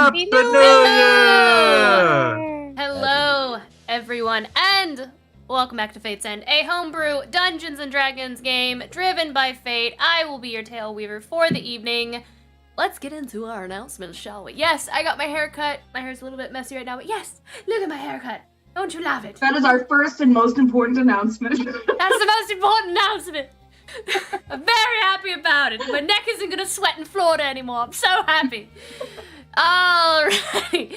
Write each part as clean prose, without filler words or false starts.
Happy New Year! Hello, everyone, and welcome back to Fate's End, a homebrew Dungeons & Dragons game driven by Fate. I will be your tale weaver for the evening. Let's get into our announcements, shall we? Yes, I got my hair cut. My hair's a little bit messy right now, but yes, look at my haircut. Don't you love it? That is our first and most important announcement. That's the most important announcement. I'm very happy about it. My neck isn't gonna sweat in Florida anymore. I'm so happy. Alrighty.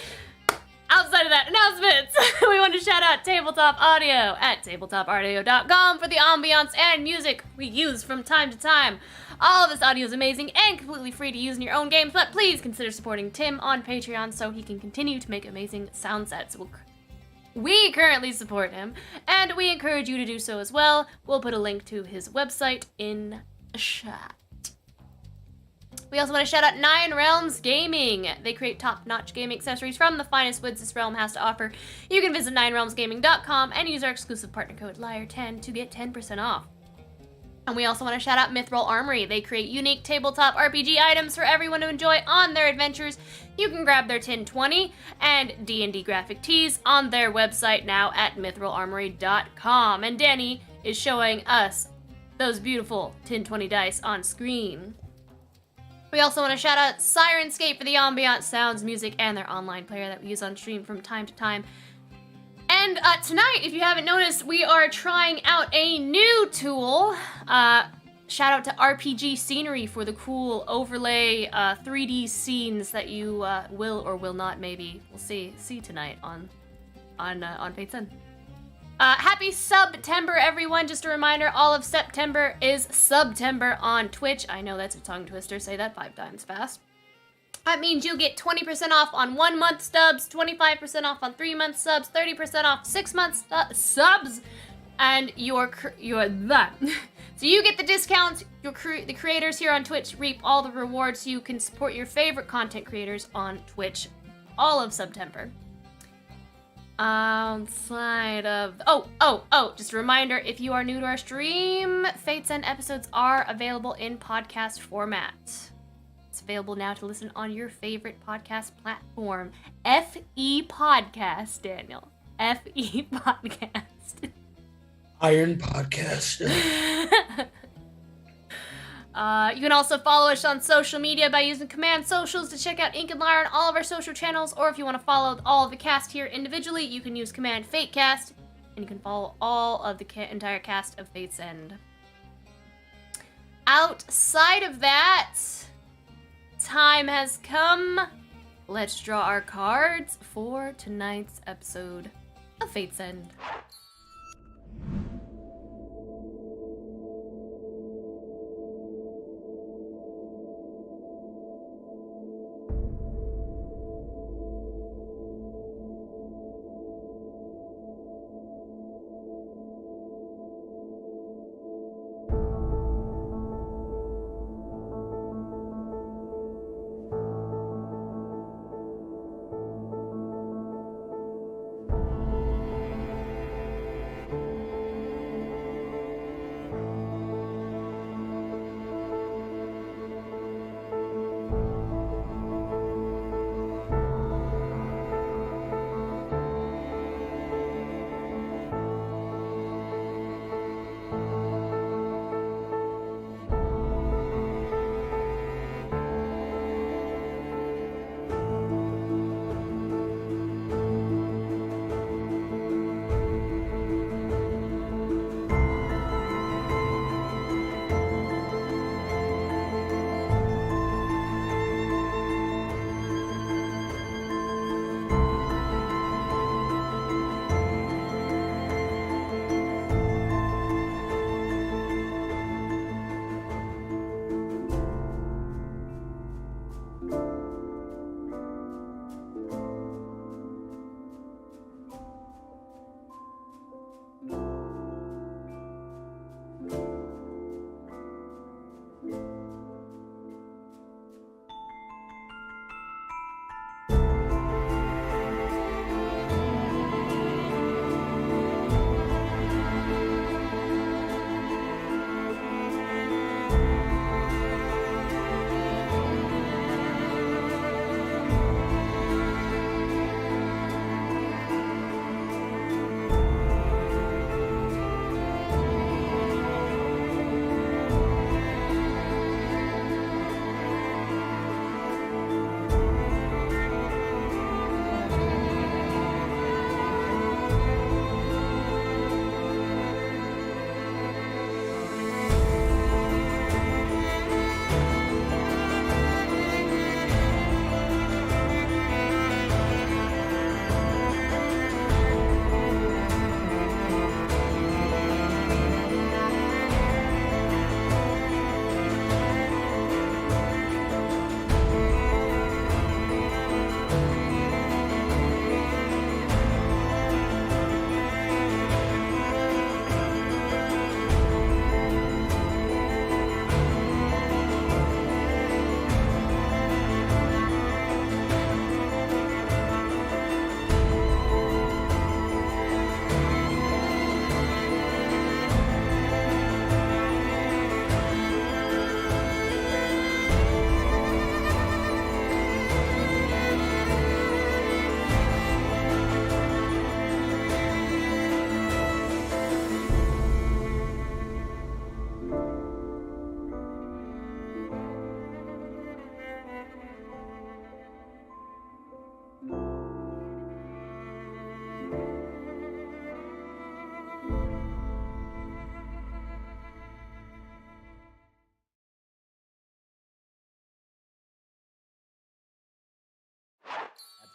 Outside of that, announcements. We want to shout out Tabletop Audio at tabletopaudio.com for the ambiance and music we use from time to time. All of this audio is amazing and completely free to use in your own games, but please consider supporting Tim on Patreon so he can continue to make amazing sound sets. We currently support him, and we encourage you to do so as well. We'll put a link to his website in the chat. We also want to shout out Nine Realms Gaming. They create top-notch gaming accessories from the finest woods this realm has to offer. You can visit ninerealmsgaming.com and use our exclusive partner code LIAR10 to get 10% off. And we also want to shout out Mithril Armory. They create unique tabletop RPG items for everyone to enjoy on their adventures. You can grab their Tin 20 and D&D graphic tees on their website now at mithrilarmory.com. And Danny is showing us those beautiful Tin 20 dice on screen. We also want to shout out Sirenscape for the ambient sounds, music, and their online player that we use on stream from time to time. And tonight, if you haven't noticed, we are trying out a new tool. Shout out to RPG Scenery for the cool overlay 3D scenes that you will or will not maybe we'll see tonight on Fate's End. Happy September, everyone! Just a reminder, all of September is Subtember on Twitch. I know that's a tongue twister. Say that 5 times fast. That means you get 20% off on 1 month subs, 25% off on 3 month subs, 30% off 6 month subs, and you're that. So you get the discounts. The creators here on Twitch reap all the rewards. So you can support your favorite content creators on Twitch all of September. Outside of just a reminder, if you are new to our stream, Fate's End episodes are available in podcast format. It's available now to listen on your favorite podcast platform. FE Podcast, Daniel. FE Podcast. Iron Podcast. You can also follow us on social media by using Command Socials to check out Ink and Lyre on all of our social channels, or if you want to follow all of the cast here individually, you can use Command FateCast, and you can follow all of the entire cast of Fate's End. Outside of that, time has come. Let's draw our cards for tonight's episode of Fate's End.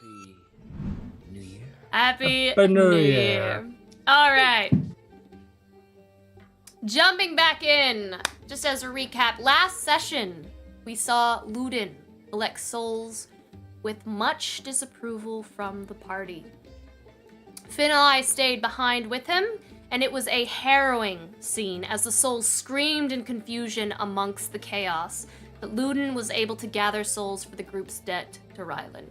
New Year. Happy Happy New New Year. Year. All right. Jumping back in, just as a recap, last session we saw Ludin elect souls with much disapproval from the party. Finlay stayed behind with him, and it was a harrowing scene as the souls screamed in confusion amongst the chaos, but Ludin was able to gather souls for the group's debt to Rylan.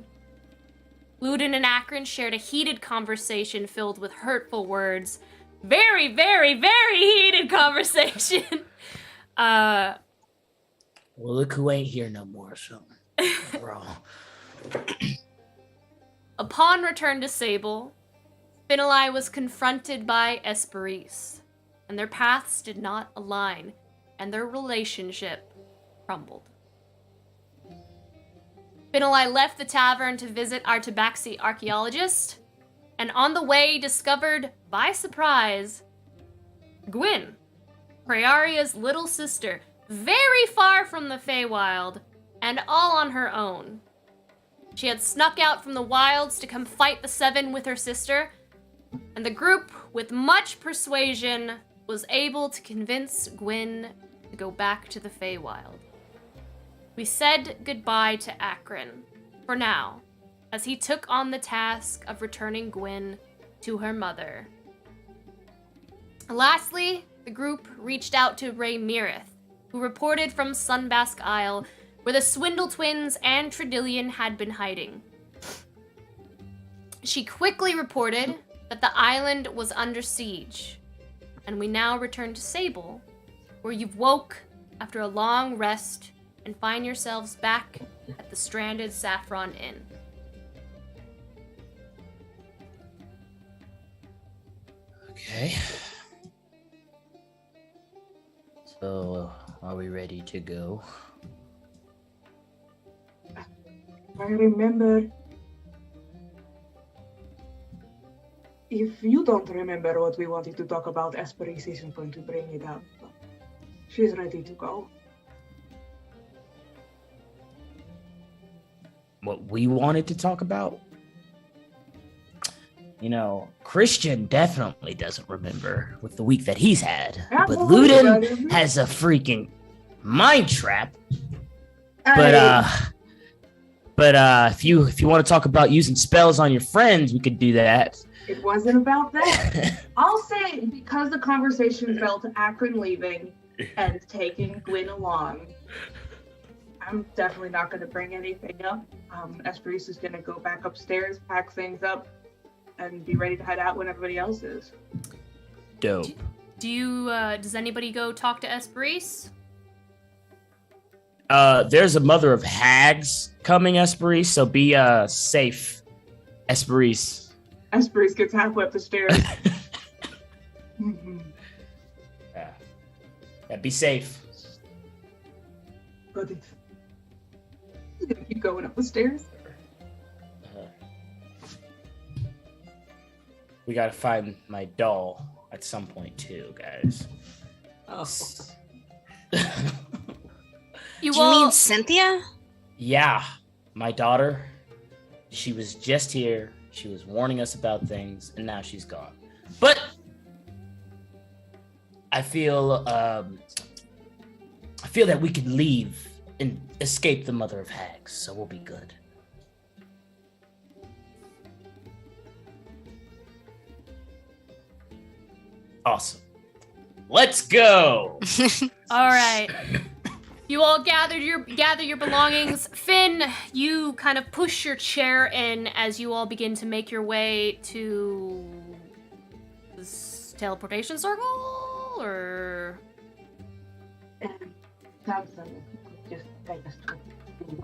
Ludin and Akron shared a heated conversation filled with hurtful words. Very, very, very heated conversation. Well, look who ain't here no more, so we're all. Upon return to Sable, Finlay was confronted by Esperise, and their paths did not align, and their relationship crumbled. Finlay left the tavern to visit our Tabaxi archaeologist, and on the way discovered, by surprise, Gwyn, Prearia's little sister, very far from the Feywild, and all on her own. She had snuck out from the wilds to come fight the Seven with her sister, and the group, with much persuasion, was able to convince Gwyn to go back to the Feywild. We said goodbye to Akron, for now, as he took on the task of returning Gwyn to her mother. Lastly, the group reached out to Ray Mirith, who reported from Sunbask Isle, where the Swindle twins and Tredillion had been hiding. She quickly reported that the island was under siege, and we now return to Sable, where you've woke after a long rest and find yourselves back at the stranded Saffron Inn. Okay. So, are we ready to go? I remember. If you don't remember what we wanted to talk about, Esperise isn't going to bring it up. But she's ready to go. What we wanted to talk about? You know, Christian definitely doesn't remember with the week that he's had. Yeah, But well, Ludin yeah. has a freaking mind trap. I- But if you want to talk about using spells on your friends, we could do that. It wasn't about that. I'll say because the conversation fell to Akron leaving and taking Gwyn along, I'm definitely not going to bring anything up. Esperise is going to go back upstairs, pack things up, and be ready to head out when everybody else is. Dope. Does anybody go talk to Esperise? There's a mother of hags coming, Esperise, so be safe, Esperise. Esperise gets halfway up the stairs. Mhm. Yeah, be safe. But it's gonna keep going up the stairs. We gotta find my doll at some point too, guys. Oh. You Do you mean Cynthia? Yeah, my daughter. She was just here. She was warning us about things, and now she's gone. But I feel that we can leave and escape the mother of hags, so we'll be good. Awesome. Let's go. All right. You all gather your belongings. Finn, you kind of push your chair in as you all begin to make your way to this teleportation circle, or Samson could just take us to.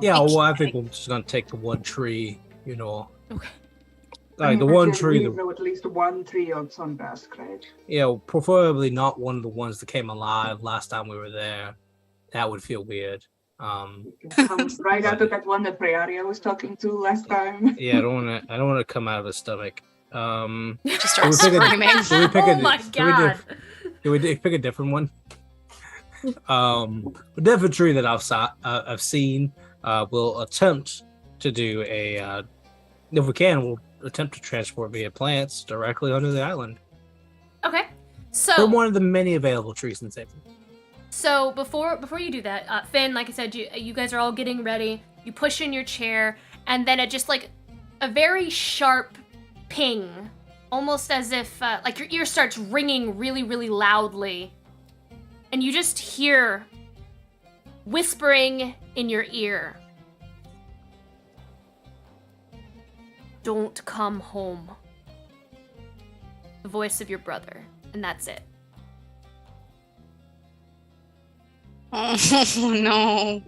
Yeah, well, I think we're just gonna take the one tree, you know. Okay. Like the one tree, We know at least one tree on Sunbask, right? yeah, preferably not one of the ones that came alive last time we were there. That would feel weird. Comes right out of that one that Prearia was talking to last time. Yeah, I don't wanna come out of his stomach. Just start Should we pick a- screaming. should we pick Oh a- my should we god. Do we pick a different one? A different tree that I've seen. Will attempt to do a If we can, we'll attempt to transport via plants directly onto the island. Okay. From So one of the many available trees in Sable. so before you do that, Finn, like I said, you guys are all getting ready. You push in your chair, and then it just like a very sharp ping, almost as if like your ear starts ringing really, really loudly, and you just hear whispering in your ear. Don't come home. The voice of your brother, and that's it. Oh no.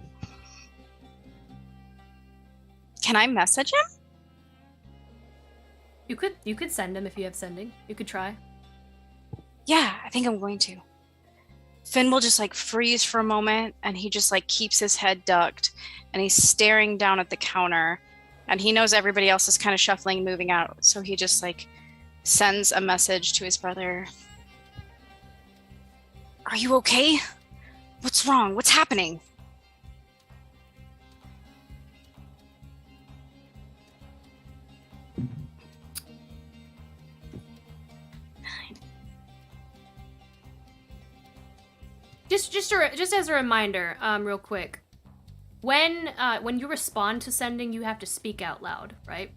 Can I message him? You could send him if you have sending. You could try. Yeah, I think I'm going to. Finn will just like freeze for a moment, and he just like keeps his head ducked, and he's staring down at the counter, and he knows everybody else is kind of shuffling, moving out, so he just like sends a message to his brother. Are you okay? What's wrong? What's happening? Just as a reminder, real quick, when you respond to sending, you have to speak out loud, right?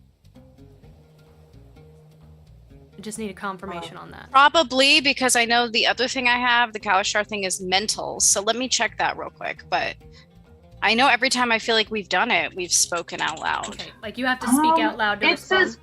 I just need a confirmation on that. Probably, because I know the other thing I have, the Kalashtar thing, is mental. So let me check that real quick. But I know every time I feel like we've done it, we've spoken out loud. Okay, like you have to speak out loud to respond.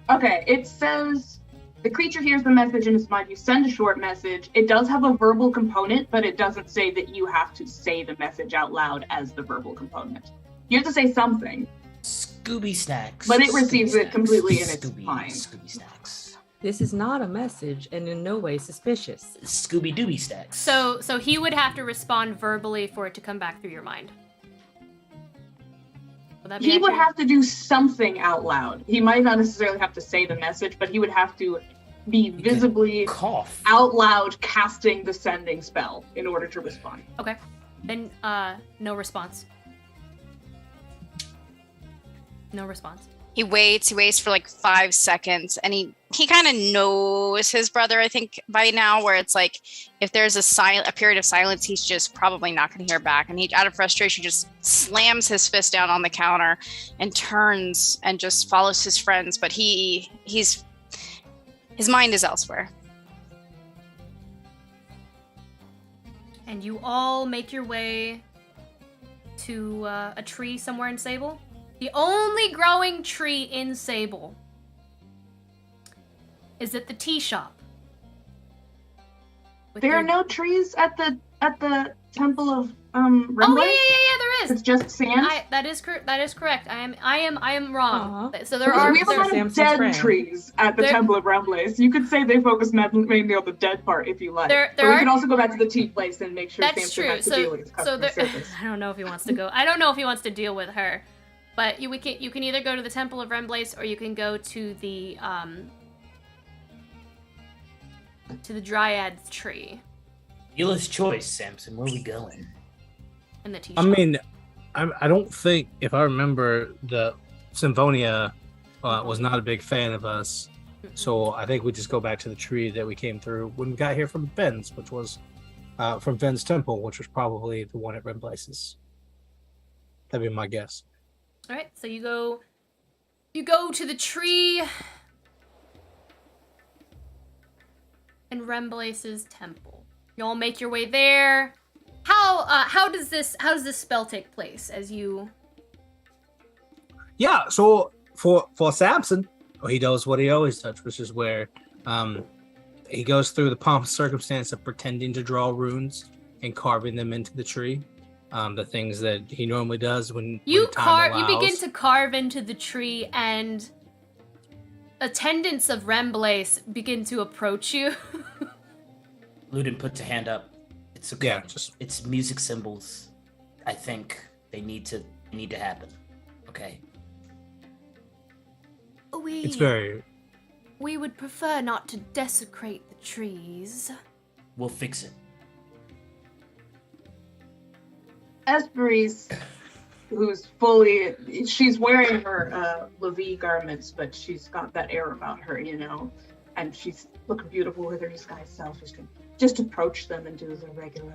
It says the creature hears the message in its mind. You send a short message. It does have a verbal component, but it doesn't say that you have to say the message out loud as the verbal component. You have to say something. Scooby snacks. But it receives it completely in its Scooby, mind. Scooby snacks. This is not a message and in no way suspicious. Scooby Dooby snacks. So he would have to respond verbally for it to come back through your mind. Would that be He would accurate? have to do something out loud. He might not necessarily have to say the message, but he would have to be visibly cough out loud casting the sending spell in order to respond. Okay. Then no response. No response. He waits for like 5 seconds, and he kind of knows his brother, I think, by now, where it's like, if there's a period of silence, he's just probably not going to hear back. And he, out of frustration, just slams his fist down on the counter and turns and just follows his friends. But his mind is elsewhere. And you all make your way to a tree somewhere in Sable. The only growing tree in Sable is at the tea shop. There are no trees at the Temple of Remblay? Oh yeah, there is. It's just sand. That is correct. I am wrong. Aw. So there are. We have a lot of Samson's dead friend. trees at the There- Temple of Remblay. So you could say they focus mainly on the dead part if you like. There But we are- can also go back to the tea place and make sure That's Samson true. has to deal with his customer service. I don't know if he wants to go. I don't know if he wants to deal with her, but you can either go to the Temple of Remblace or you can go to the Dryad's tree Dealer's choice, Samson. Where are we going? in the tea I shop. mean, I don't think, if I remember, the Symphonia was not a big fan of us. So I think we just go back to the tree that we came through when we got here from Ben's, which was from Ben's temple, which was probably the one at Remblace's. That'd be my guess. All right, so you go to the tree in Remblace's temple. You all make your way there. How does this spell take place as you? Yeah, so for Samson, he does what he always does, which is where he goes through the pomp and circumstance of pretending to draw runes and carving them into the tree. The things that he normally does when time you allows. begin to carve into the tree, and attendants of Remblace begin to approach you. Ludin puts a hand up. It's okay. Yeah, It's music symbols. I think they need to happen. Okay. It's very. We would prefer not to desecrate the trees. We'll fix it. Esperis, who's fully, she's wearing her Levi garments, but she's got that air about her, you know, and she's looking beautiful with her disguised self. She's going to just approach them and do the regular,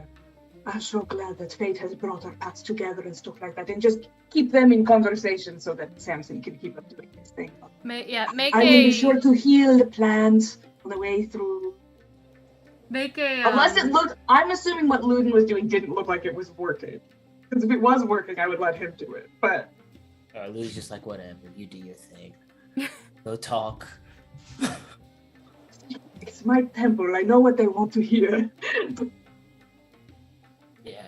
I'm so glad that fate has brought our paths together and stuff like that, and just keep them in conversation so that Samson can keep up doing his thing. Make I will be sure to heal the plants on the way through. Make a Unless it looked, I'm assuming what Ludin was doing didn't look like it was working. Because if it was working, I would let him do it. But Lou's just like, whatever, you do your thing. Go talk. it's my temple. I know what they want to hear. Yeah.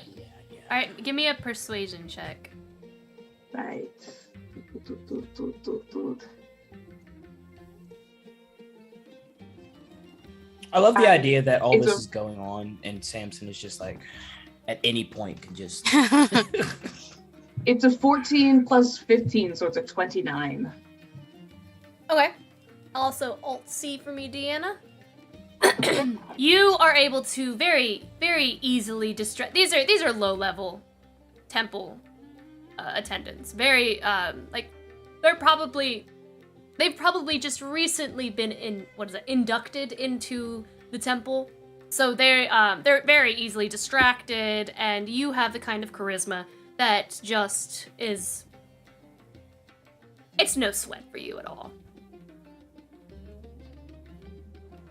All right, give me a persuasion check. Right. I love the idea that all It's this a- is going on, and Samson is just like, at any point, can just. It's a 14 plus 15, so it's a 29. Okay. Also, Alt-C for me, Deanna. You are able to very, very easily distract. These are low-level temple attendants. Very they've probably just recently been inducted into the temple. So they're very easily distracted, and you have the kind of charisma that just is. It's no sweat for you at all.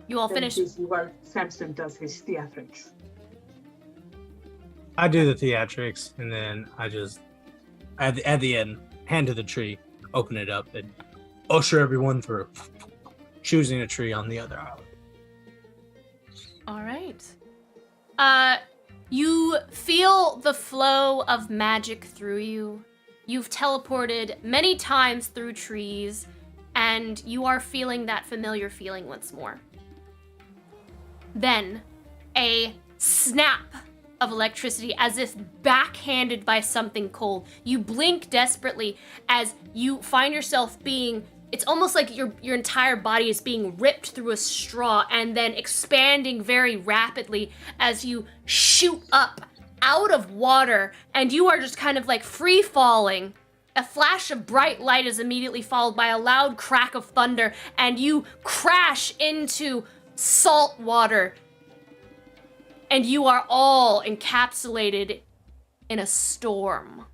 You all finish. This is where Samson does his theatrics. I do the theatrics, and then I just at the end hand to the tree, open it up, and usher everyone through, choosing a tree on the other island. All right. You feel the flow of magic through you. You've teleported many times through trees, and you are feeling that familiar feeling once more. Then, a snap of electricity as if backhanded by something cold. You blink desperately as you find yourself being, it's almost like your entire body is being ripped through a straw and then expanding very rapidly as you shoot up out of water, and you are just kind of like free falling. A flash of bright light is immediately followed by a loud crack of thunder, and you crash into salt water. And you are all encapsulated in a storm.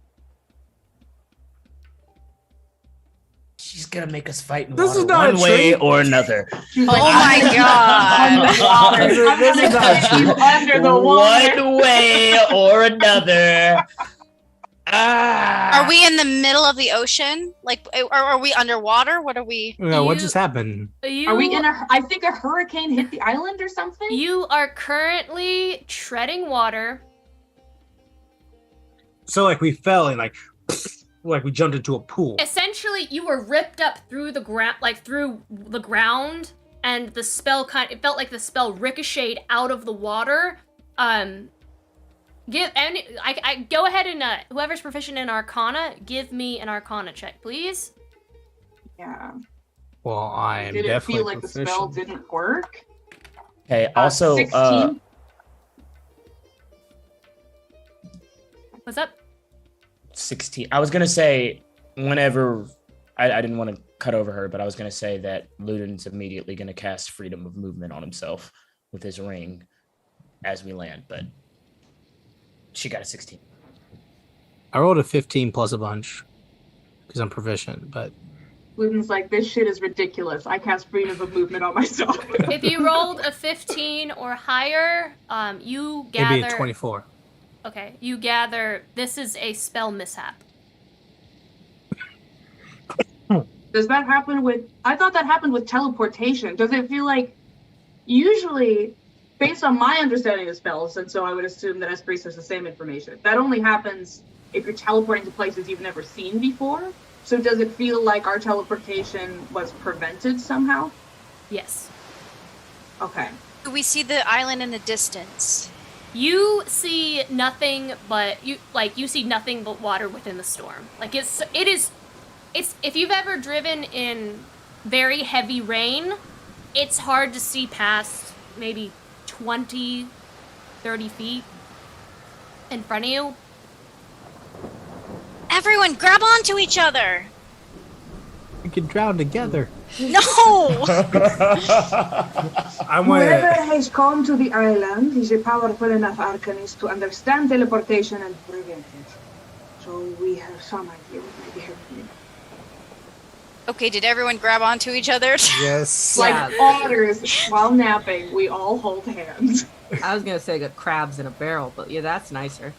She's gonna make us fight in This water is not one a way tree. or another. She's Oh my god. I'm This is gonna not put true. you under the water. One way or another. Ah. Are we in the middle of the ocean? Like, or are we underwater? What are we? Yeah, what You- just happened? Are we in I think a hurricane hit the island or something? You are currently treading water. So like we fell and like we jumped into a pool. Essentially, you were ripped up through the ground, and the spell it felt like the spell ricocheted out of the water. I go ahead and whoever's proficient in Arcana, give me an Arcana check, please. Yeah. Well, I am Did it definitely feel like the spell proficient. didn't work? Okay, also, 16? What's up? 16. I was gonna say, whenever I didn't want to cut over her, but I was gonna say that Ludin's immediately gonna cast freedom of movement on himself with his ring as we land, but she got a 16. I rolled a 15 plus a bunch because I'm proficient, but Ludin's like, this shit is ridiculous. I cast freedom of movement on myself. If you rolled a 15 or higher, you gather. maybe a 24. Okay, you gather this is a spell mishap. Does that happen with, I thought that happened with teleportation. Does it feel like, usually, based on my understanding of spells, and so I would assume that Esprit has the same information, that only happens if you're teleporting to places you've never seen before. So does it feel like our teleportation was prevented somehow? Yes. Okay. We see the island in the distance. You see nothing but water within the storm. Like it's if you've ever driven in very heavy rain, it's hard to see past maybe 20, 30 feet in front of you. Everyone, grab onto each other. We can drown together. No. I'm Whoever gonna. has come to the island is a powerful enough arcanist to understand teleportation and prevent it. So we have some idea what might be happening. Okay, did everyone grab onto each other? Yes. Like Yeah. otters, while napping, we all hold hands. I was gonna say got crabs in a barrel, but yeah, that's nicer.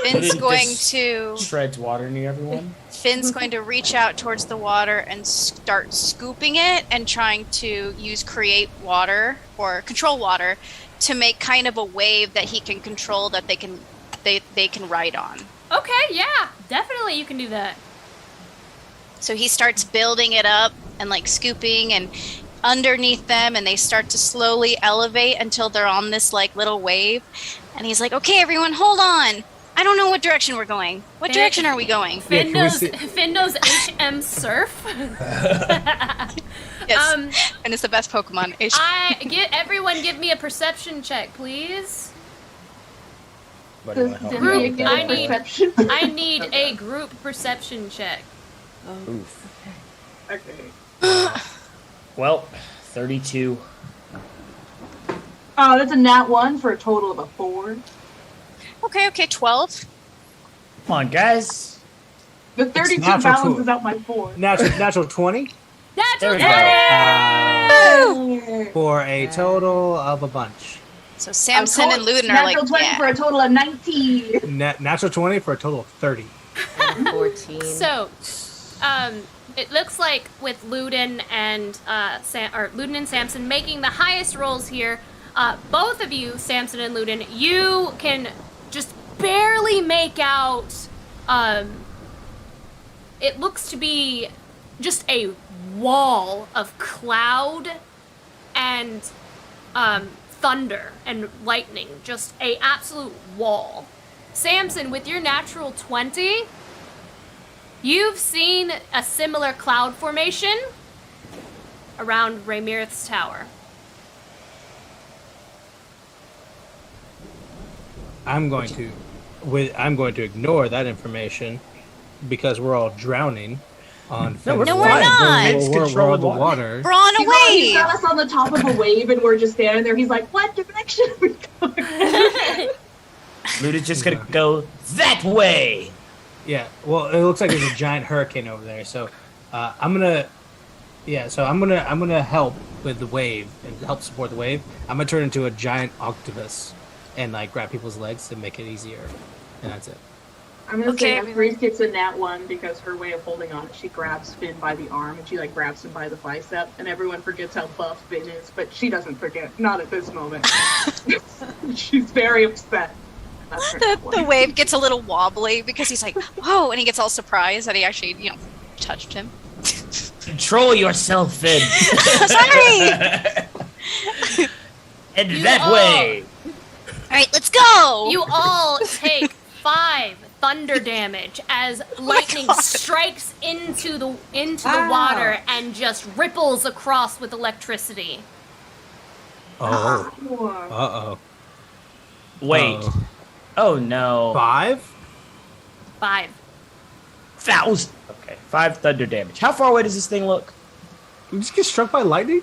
Finn's It going just to shreds water near everyone. Finn's going to reach out towards the water and start scooping it and trying to use create water or control water to make kind of a wave that he can control that they can ride on. Okay, yeah, definitely you can do that. So he starts building it up and like scooping and underneath them, and they start to slowly elevate until they're on this like little wave. And he's like, "Okay, everyone, hold on. I don't know what direction we're going. What direction are we going?" Finn can we knows see- Finn knows HM Surf. Yes, and it's the best Pokemon. Everyone give me a perception check, please. What do you want to help me Did out we with get that? I a need- perception? I need a group perception check. Oof. Okay. Well, 32. Oh, that's a nat 1 for a total of a 4. Okay, 12. Come on, guys. The 32 natural balances food. out my 4. Natural 20 Natural There we 20! for a total of a bunch. So Samson and Ludin are like, Natural 20 for yeah. a total of 19. Natural 20 for a total of 30. 14. So, it looks like with Ludin and Ludin and Samson making the highest rolls here, both of you, Samson and Ludin, you can just barely make out. It looks to be just a wall of cloud and thunder and lightning, just a absolute wall. Samson, with your natural 20. You've seen a similar cloud formation around Raymirth's tower. I'm going to ignore that information because we're all drowning on. No, we're No, fine. we're not. Finn's We're controlling on the water. We're on a He's wave. got us on the top of a wave and we're just standing there. He's like, what direction are we going? Luda's just gonna go that way. Yeah. Well, it looks like there's a giant hurricane over there. So I'm gonna help with the wave and help support the wave. I'm gonna turn into a giant octopus and like grab people's legs to make it easier, and that's it. I'm gonna Okay, say Grace gets a nat 1 because her way of holding on, she grabs Finn by the arm and she like grabs him by the bicep, and everyone forgets how buff Finn is, but she doesn't forget. Not at this moment. She's very upset. That's her nat 1. The wave gets a little wobbly because he's like, whoa, and he gets all surprised that he actually, touched him. Control yourself, Finn. Sorry. And You that all- way. All right, let's go. You all take 5 thunder damage as lightning God. strikes into the Wow. water and just ripples across with electricity. Oh. Whoa. Uh-oh. Wait. Uh-oh. Oh no. 5? 5. 1,000. Okay, 5 thunder damage. How far away does this thing look? You just get struck by lightning?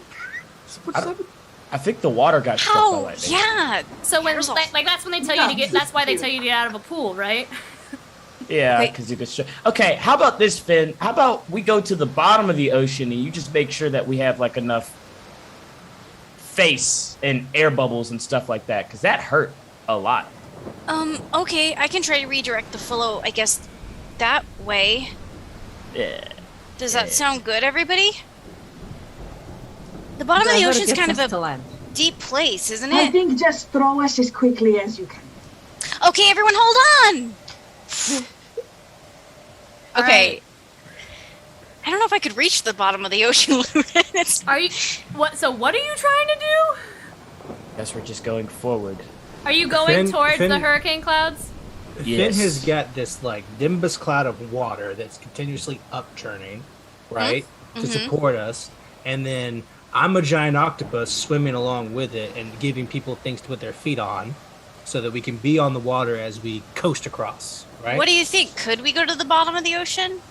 I don't- I think the water got struck by Oh, lightning. yeah. So when Here's all- like that's when they tell you to get. That's why they tell you to get out of a pool, right? Yeah, Wait. because you get struck. Okay, how about this, Finn? How about we go to the bottom of the ocean and you just make sure that we have like enough face and air bubbles and stuff like that, because that hurt a lot. Okay, I can try to redirect the flow, I guess, that way. Yeah. Does that sound good, everybody? The bottom of the Whoever ocean's gets kind us of to a land. deep place, isn't I it? think just throw us as quickly as you can. Okay, everyone, hold on. Okay. Alright. I don't know if I could reach the bottom of the ocean, Lumen. It's Are you what? So what are you trying to do? Guess we're just going forward. Are you going Finn- towards Finn- the hurricane clouds? Yes. Finn has got this like nimbus cloud of water that's continuously upturning, right, to support us, and then I'm a giant octopus swimming along with it and giving people things to put their feet on, so that we can be on the water as we coast across, right? What do you think? Could we go to the bottom of the ocean?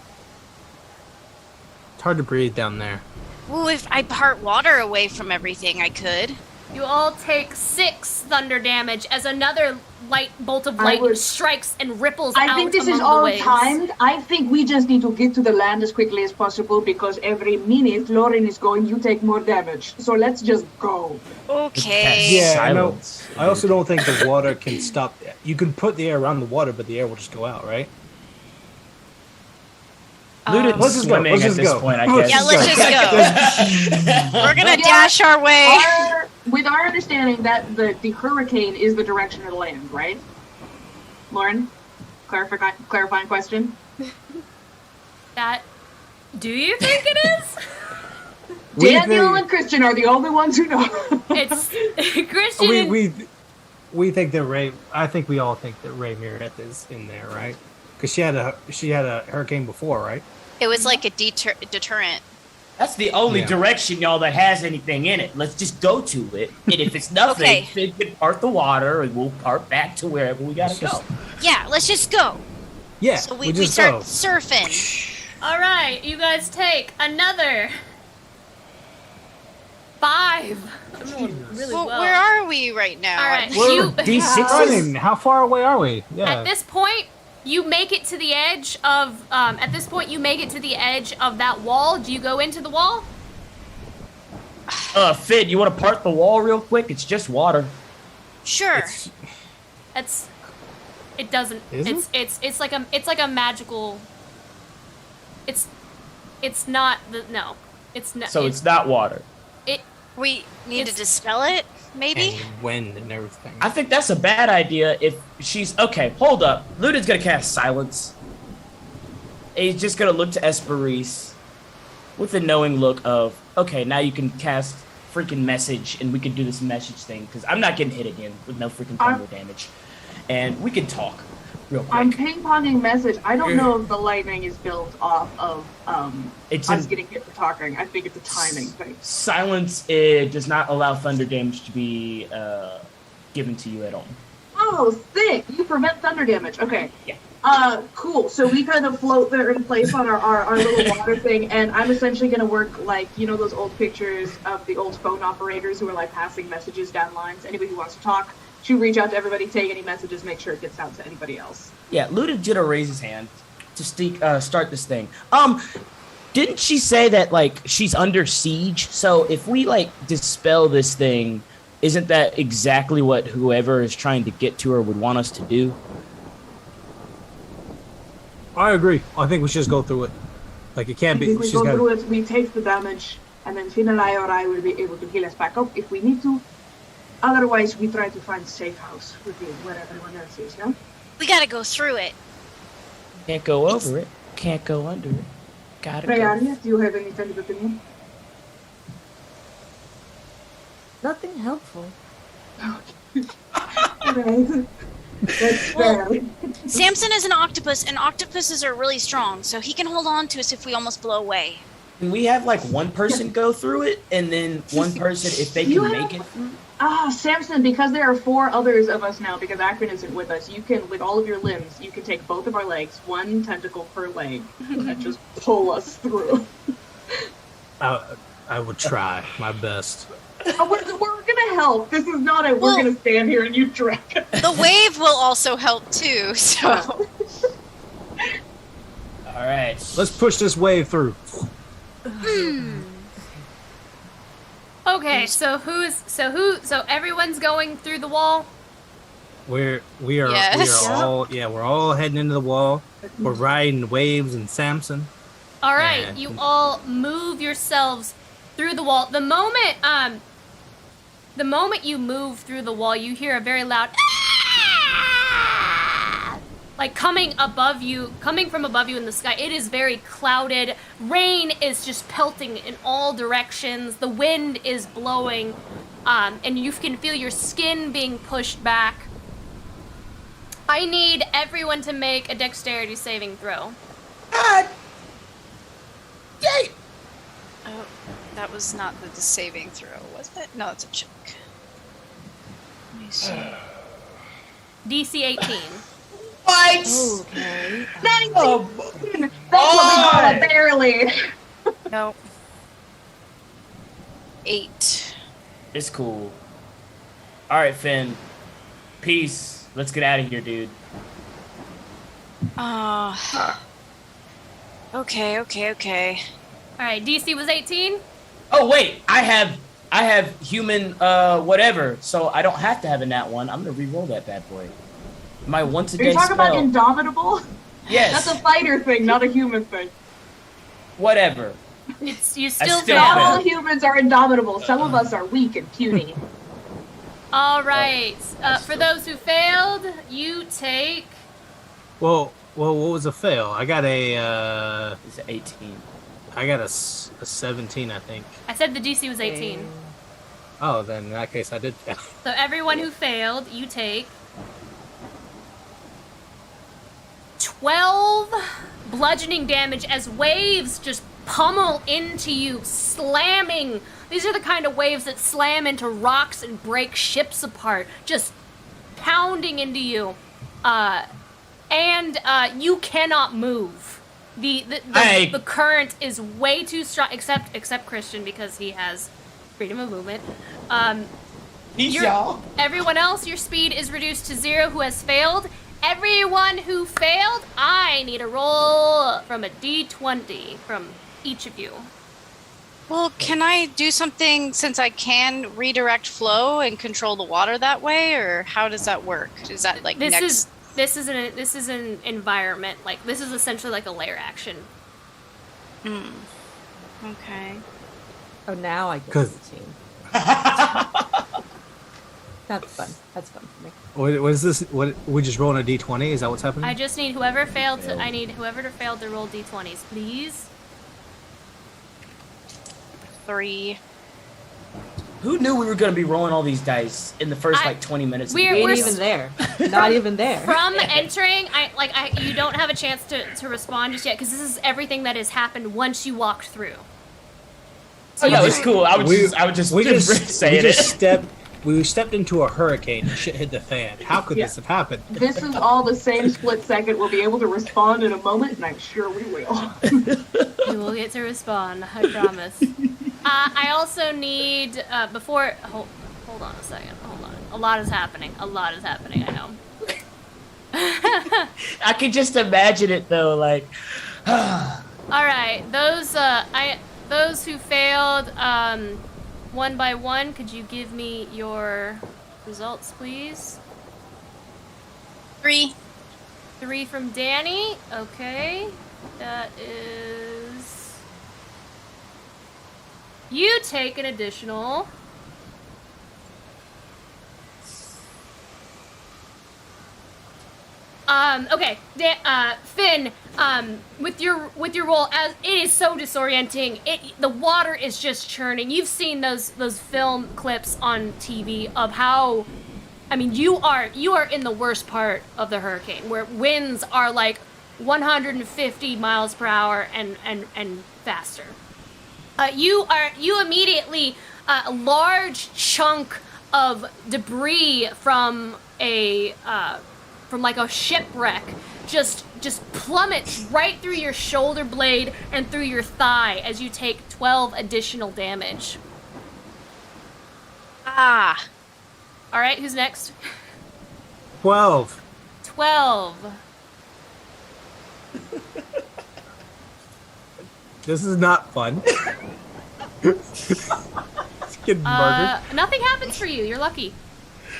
It's hard to breathe down there. Well, if I part water away from everything, I could. You all take 6 thunder damage as another light bolt of I light would- strikes and ripples out I think this among is the all waves. timed. I think we just need to get to the land as quickly as possible because every minute Lauren is going, you take more damage. So let's just go. Okay. Yeah, I know. Silence. I also don't think the water can stop. You can put the air around the water, but the air will just go out, right? Luden's Let's just go, swimming let's at just this go. point, I Let's guess. Yeah, let's just go. We're gonna dash our way. With our understanding that the hurricane is the direction of the land, right? Lauren, clarifying question. That. Do you think it is? We Daniel think- and Christian are the only ones who know. It's Christian. we think that Ray. I think we all think that Ray Mireth is in there, right? Because she had a hurricane before, right? It was like a deterrent. That's the only Yeah. direction, y'all, that has anything in it. Let's just go to it. And if it's nothing, Okay. then we can part the water and we'll part back to wherever we gotta Let's go. Yeah, let's just go. Yeah. So we just start go. surfing. All right, you guys take another 5. I'm doing really well. Where are we right now? All right, We're you. D6s. Running. How far away are we? Yeah. At this point, you make it to the edge of. At this point, you make it to the edge of that wall. Do you go into the wall? Fid, you want to part the wall real quick? It's just water. Sure. It's- It's. It doesn't. Isn't? It's like a magical. It's not the no. It's not. So it's not water. We need to It's- dispel it, maybe? and wind and everything. I think that's a bad idea if she's... Okay, hold up. Luden's gonna cast Silence. He's just gonna look to Esperise with a knowing look of, okay, now you can cast freaking Message and we can do this message thing because I'm not getting hit again with no freaking thunder damage. And we can talk real quick. I'm ping-ponging message. I don't know if the lightning is built off of It's us an- getting hit for talking. I think it's a timing thing. Silence does not allow thunder damage to be given to you at all. Oh, sick! You prevent thunder damage. Okay. Yeah. Cool. So we kind of float there in place on our little water thing, and I'm essentially gonna work like, you know, those old pictures of the old phone operators who are like passing messages down lines. Anybody who wants to talk, to reach out to everybody, take any messages, make sure it gets out to anybody else. Yeah, Luden did raise his hand to start this thing. Didn't she say that like she's under siege? So if we like dispel this thing, isn't that exactly what whoever is trying to get to her would want us to do? I agree. I think we should just go through it. Like it can't be. If we She's go got. through it, we take the damage, and then Finalai or I will be able to heal us back up if we need to. Otherwise, we try to find a safe house with you, where everyone else is, yeah? We gotta go through it. Can't go over it. Can't go under it. Gotta go. Rayania, do you have any kind of opinion? Nothing helpful. Alright. That's fair. Samson is an octopus, and octopuses are really strong, so he can hold on to us if we almost blow away. Can we have like one person go through it, and then one person, if they You can have- make it through? Samson, because there are 4 others of us now, because Akron isn't with us, you can, with all of your limbs, you can take both of our legs, 1 tentacle per leg, and just pull us through. I would try my best. We're gonna help. This is not a, Well- we're gonna stand here and you drag us. The wave will also help too, so. All right. Let's push this wave through. Okay, so everyone's going through the wall. We are Yes. we're all heading into the wall. We're riding waves and Samson. All right, Yeah. you all move yourselves through the wall. The moment you move through the wall, you hear a very loud like coming from above you in the sky. It is very clouded. Rain is just pelting in all directions. The wind is blowing, and you can feel your skin being pushed back. I need everyone to make a dexterity saving throw. Yay! Oh, that was not the saving throw, was it? No, it's a check. Let me see. DC 18. What? Okay. 19! Oh, That's what we call it, barely. No. 8. it's cool. All right, Finn. Peace. Let's get out of here, dude. Okay. All right, DC was 18. Oh wait, I have human whatever, so I don't have to have a nat one. I'm gonna re-roll that bad boy. My once a Are you day talking spell. about indomitable? Yes. That's a fighter thing, not a human thing. Whatever. It's you still still Not failed. all humans are indomitable. Some of us are weak and puny. All right. For those who failed, you take. Well, what was a fail? I got a It's 18. I got a 17, I think. I said the DC was 18. Oh, then in that case, I did fail. So everyone who failed, you take 12 bludgeoning damage as waves just pummel into you, slamming. These are the kind of waves that slam into rocks and break ships apart, just pounding into you. And you cannot move. The current is way too strong, except Christian, because he has freedom of movement. Peace, y'all. Everyone else, your speed is reduced to 0 who has failed. Everyone who failed, I need a roll from a d20 from each of you. Well, can I do something since I can redirect flow and control the water that way, or how does that work? Is that like This is an environment, like this is essentially like a layer action. Okay. Oh, now I get 'Cause- 18. That's fun. That's fun for me. What is this? What we just rolling a d20? Is that what's happening? I just need whoever failed to. I need whoever failed to roll d20s, please. 3. Who knew we were gonna be rolling all these dice in the first I- like 20 minutes? of the we're- game? Ain't even there. Not even there. From entering, you don't have a chance to respond just yet because this is everything that has happened once you walked through. Oh no, it's cool. I would just say it. We stepped into a hurricane and shit hit the fan. How could Yeah. this have happened? This is all the same split second. We'll be able to respond in a moment, and I'm sure we will. You will get to respond, I promise. I also need before. Hold on a second. Hold on. A lot is happening. I know. I can just imagine it though, like. All right, those who failed, one by one, could you give me your results, please? 3. 3 from Danny. Okay, that is. You take an additional. Okay, Finn, with your roll, as it is so disorienting, the water is just churning. You've seen those film clips on TV of how, I mean, you are in the worst part of the hurricane, where winds are like 150 miles per hour and faster. You immediately, a large chunk of debris from like a shipwreck just plummets right through your shoulder blade and through your thigh as you take 12 additional damage. Ah. All right, who's next? 12. 12. This is not fun. It's getting murdered. Nothing happens for you. You're lucky.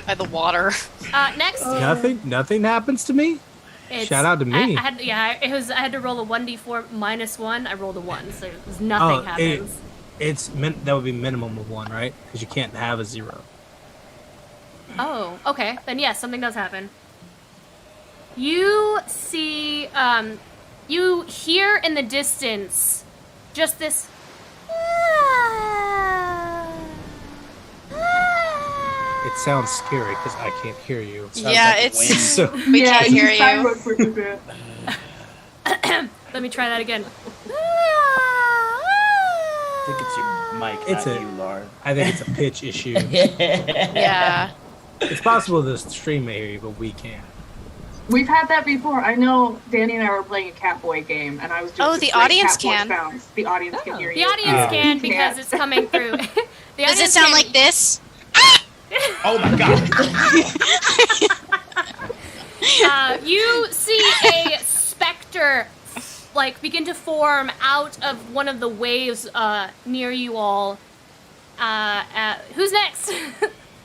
By the water. Next. Nothing happens to me. Shout out to me. I had to roll a 1d4 minus 1. I rolled a 1, so it was nothing happens. That would be minimum of 1, right? Because you can't have a 0. Oh, okay. Then yes, something does happen. You see, you hear in the distance just this. It sounds scary because I can't hear you. Yeah, like it's. wind. So We can't hear you. Silent for a bit. Let me try that again. I think it's your mic, It's not a- you, Laura. I think it's a pitch issue. Yeah. It's possible the stream may hear you, but we can't. We've had that before. I know Danny and I were playing a Catboy game, and I was doing The audience Catboy can. sounds. The audience can hear The you. audience Yeah. can because it's coming through. The Does it audience sound can- like this? Oh my god. You see a specter like begin to form out of one of the waves near you all. Who's next?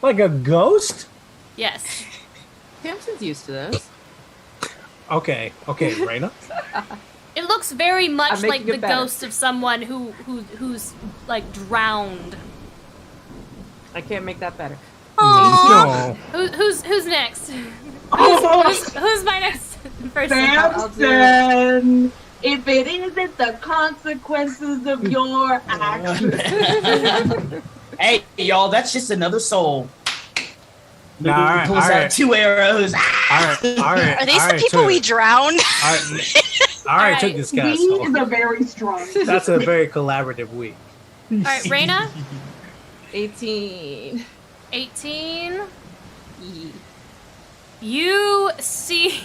Like a ghost? Yes. Hampton's used to this. Okay, Raina. It looks very much I'm making like the it better. ghost of someone who's like drowned. I can't make that better. No. Who's next? Oh, Who's my next person? Samson! If it isn't the consequences of your actions. Hey, y'all, that's just another soul. Nah, all right, pulls all out right. 2 arrows. All right. Are these the people we drowned? I already took this guy. We is a very strong. That's a very collaborative week. All right, Raina, 18. 18. Yee. You see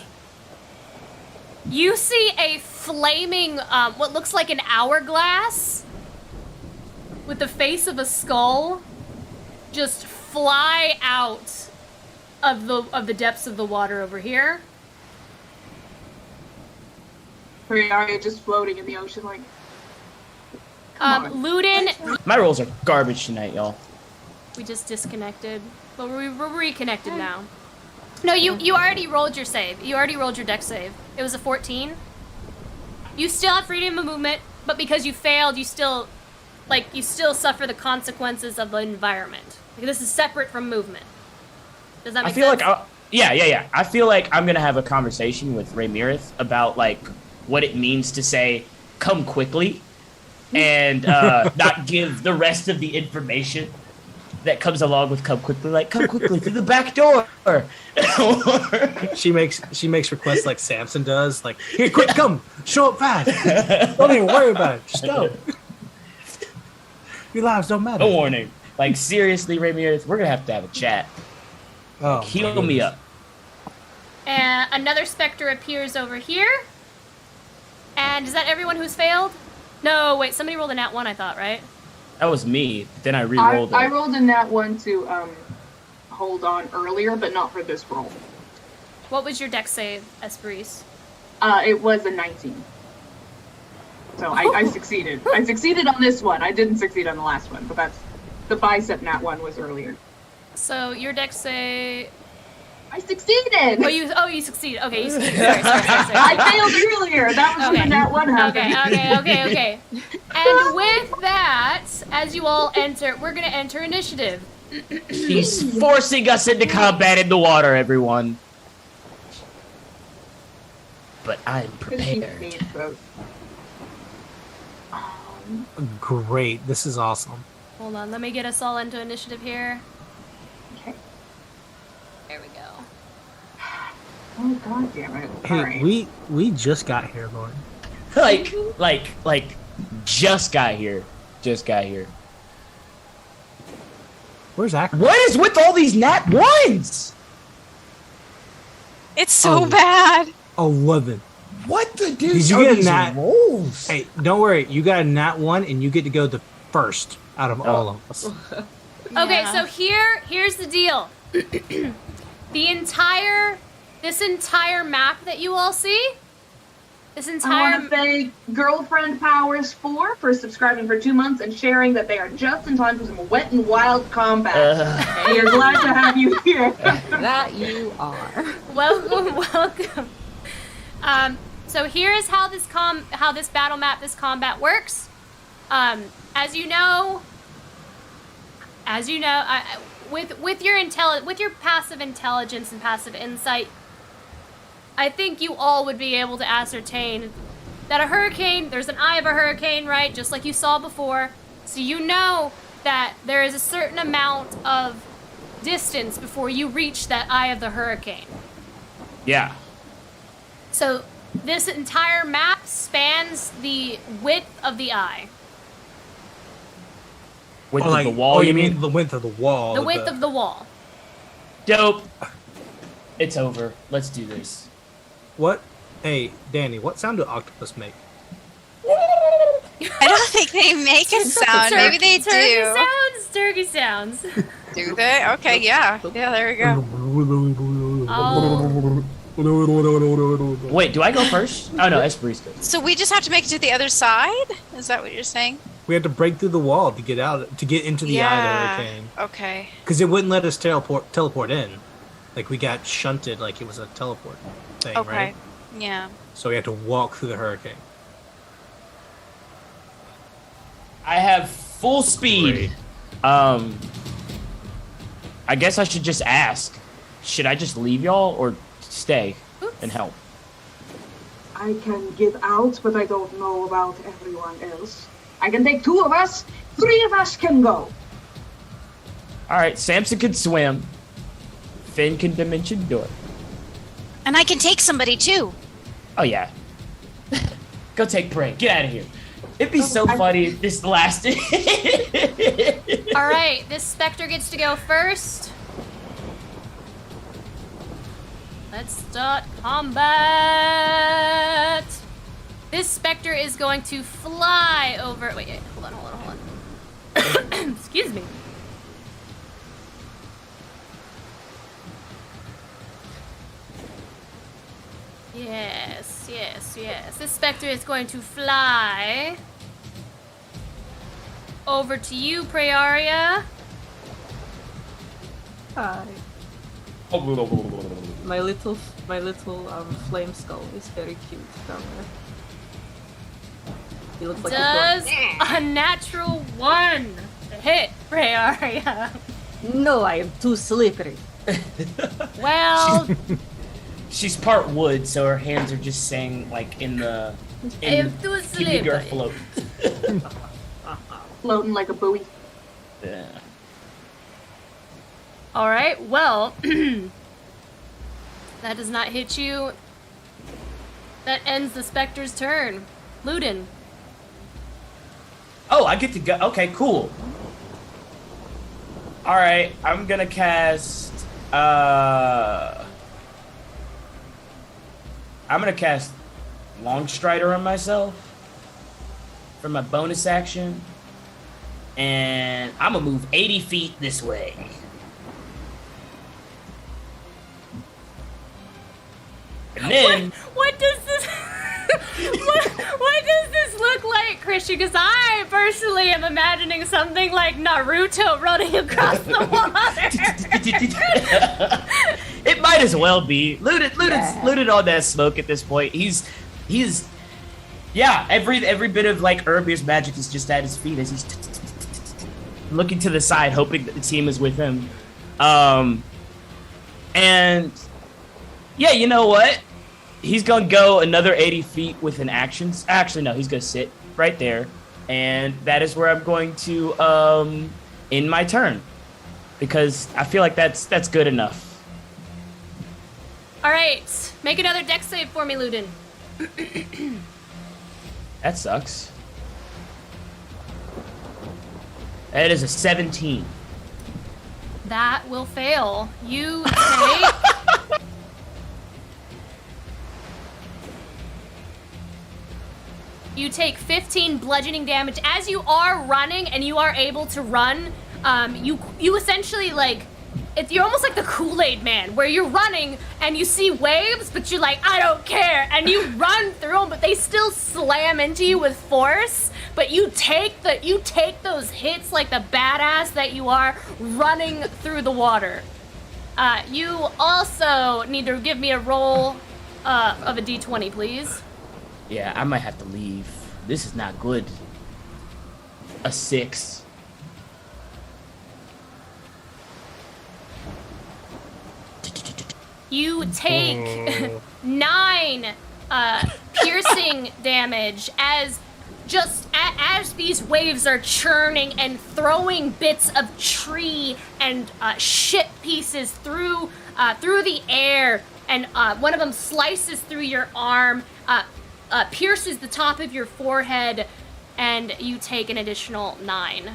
a flaming, what looks like an hourglass with the face of a skull just fly out of the depths of the water over here. Are just floating in the ocean like. Come on. Ludin, My rolls are garbage tonight, y'all. we just disconnected, but we're reconnected now. No, you already rolled your save. You already rolled your dex save. It was a 14. You still have freedom of movement, but because you failed, you still suffer the consequences of the environment. Like, this is separate from movement. Does that I make feel sense? like yeah. I feel like I'm gonna have a conversation with Ramirez about like what it means to say "come quickly," and not give the rest of the information that comes along with "come quickly," like "come quickly through the back door." She makes requests like Samson does, like, here, quick, come, show up fast. Don't even worry about it. Just go. Your lives don't matter. No warning. Like seriously, Ramirez, we're gonna have a chat. Oh, my Heal me goodness. up. And another specter appears over here. And is that everyone who's failed? No, wait, somebody rolled a nat 1, I thought, right? That was me. Then I re-rolled I it. rolled a nat 1 to hold on earlier, but not for this roll. What was your dex save, Esperise? It was a 19. So I succeeded. I succeeded on this one. I didn't succeed on the last one, but that's the bicep nat 1 was earlier. So your dex save... I succeeded! you succeeded. Okay, you succeeded. Sorry. I failed earlier. That was when the nat 1 happened. Okay. And with that, as you all enter, we're gonna enter initiative. He's forcing us into combat in the water, everyone. But I'm prepared. Great. This is awesome. Hold on, let me get us all into initiative here. Okay. There we go. Oh god damn it. Hey, Alright. we just got here, Lauren. like, just got here. Just got here. Where's Akron? What is with all these nat ones? It's so Oh. bad. 11. What the dude? Did you get a these nat- rolls? Hey, don't worry. You got a nat 1, and you get to go the first out of all of us. Okay, Yeah. so here's the deal. This entire map that you all see, this I entire want to thank Girlfriend Powers 4 for subscribing for 2 months and sharing that they are just in time for some wet and wild combat. We are glad to have you here. That you are. welcome. So here is how this battle map, this combat works. As you know, with your passive intelligence and passive insight, I think you all would be able to ascertain that a hurricane, there's an eye of a hurricane, right? Just like you saw before. So you know that there is a certain amount of distance before you reach that eye of the hurricane. Yeah. So this entire map spans the width of the eye. With Oh, the wall, you mean the width of the wall? The width of the wall. Dope. It's over. Let's do this. What? Hey, Danny, what sound do octopus make? I don't think they make a sound. Maybe they do. Turkey sounds. Do they? Okay, yeah. Yeah, there we go. Oh. Wait, do I go first? Oh no, Esprit's good. So we just have to make it to the other side? Is that what you're saying? We had to break through the wall to get out, to get into the eye of the hurricane. Okay. Because it wouldn't let us teleport in. Like, we got shunted like it was a teleport thing, Okay. right? Yeah. So we had to walk through the hurricane. I have full speed. Great. I guess I should just ask. Should I just leave y'all or stay and help? I can get out, but I don't know about everyone else. I can take 2 of us. 3 of us can go. All right, Samson can swim. Finn can dimension door. And I can take somebody too. Oh yeah. Go take Prey. Get out of here. It'd be so funny if this lasted. All right, this Spectre gets to go first. Let's start combat. This Spectre is going to fly over. Wait, hold on. Excuse me. Yes. This Spectre is going to fly over to you, Praeria. Hi. My little flame skull is very cute down there. He looks like Does a a natural 1 hit, Praeria? No, I am too slippery. Well, She's part wood, so her hands are just saying like in the I'm too keeping her slippery. afloat. Floating like a buoy. Yeah. All right, well, that does not hit you. That ends the Spectre's turn. Ludin. Oh, I get to go. Okay, cool. All right, I'm gonna cast. I'm gonna cast Longstrider on myself for my bonus action, and I'm gonna move 80 feet this way. And then What does this what does this look like, Christian? Because I personally am imagining something like Naruto running across the water. it might as well be. Ludin's on that smoke at this point. He's yeah, every bit of like Urbier's magic is just at his feet as he's looking to the side, hoping that the team is with him. And yeah, you know what? He's gonna go another 80 feet with an action. Actually, no, he's gonna sit right there, and that is where I'm going to end my turn because I feel like that's good enough. All right, make another dex save for me, Ludin. That sucks. That is a 17. That will fail. You take You take 15 bludgeoning damage as you are running, and you are able to run. You essentially you're almost like the Kool-Aid Man, where you're running and you see waves, but you're like, I don't care, and you run through them, but they still slam into you with force. But you take those hits like the badass that you are, running through the water. You also need to give me a roll of a d20, please. Yeah, I might have to leave. This is not good. A 6. You take 9 piercing damage as these waves are churning and throwing bits of tree and ship pieces through the air, and one of them slices through your arm, pierces the top of your forehead, and you take an additional 9.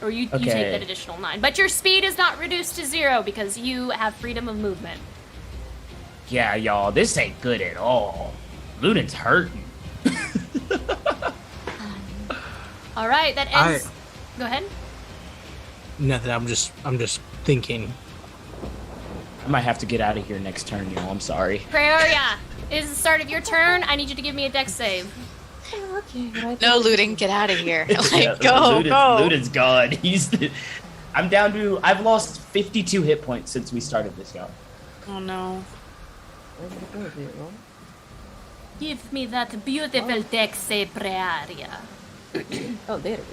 Or you take Okay. that additional 9. But your speed is not reduced to 0 because you have freedom of movement. Yeah, y'all, this ain't good at all. Ludin's hurting. All right, that ends. Go ahead. Nothing. I'm just thinking. I might have to get out of here next turn, y'all. I'm sorry. Praeria, it is the start of your turn. I need you to give me a dex save. Okay, but I No think- looting, get out of here. Yeah, Like, go. Ludin's gone. I'm down to. I've lost 52 hit points since we started this, y'all. Oh no. Where did it go, zero? Give me that beautiful dex save, Praeria. Oh, there it is.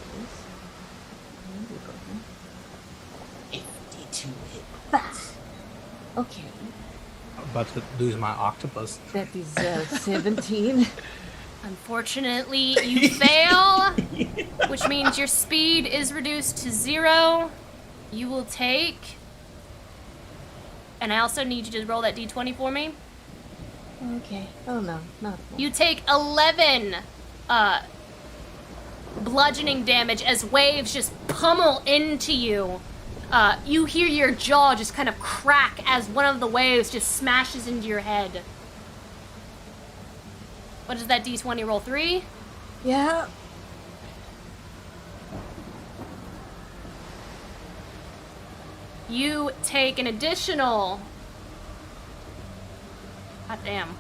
52 hit. Okay, I'm about to lose my octopus. that is 17. Unfortunately, you fail, which means your speed is reduced to 0. You will take... And I also need you to roll that d20 for me. Okay. Oh no, not one. You take 11 bludgeoning damage as waves just pummel into you. You hear your jaw just kind of crack as one of the waves just smashes into your head. What is that d20 roll? 3? Yeah. You take an additional... God damn.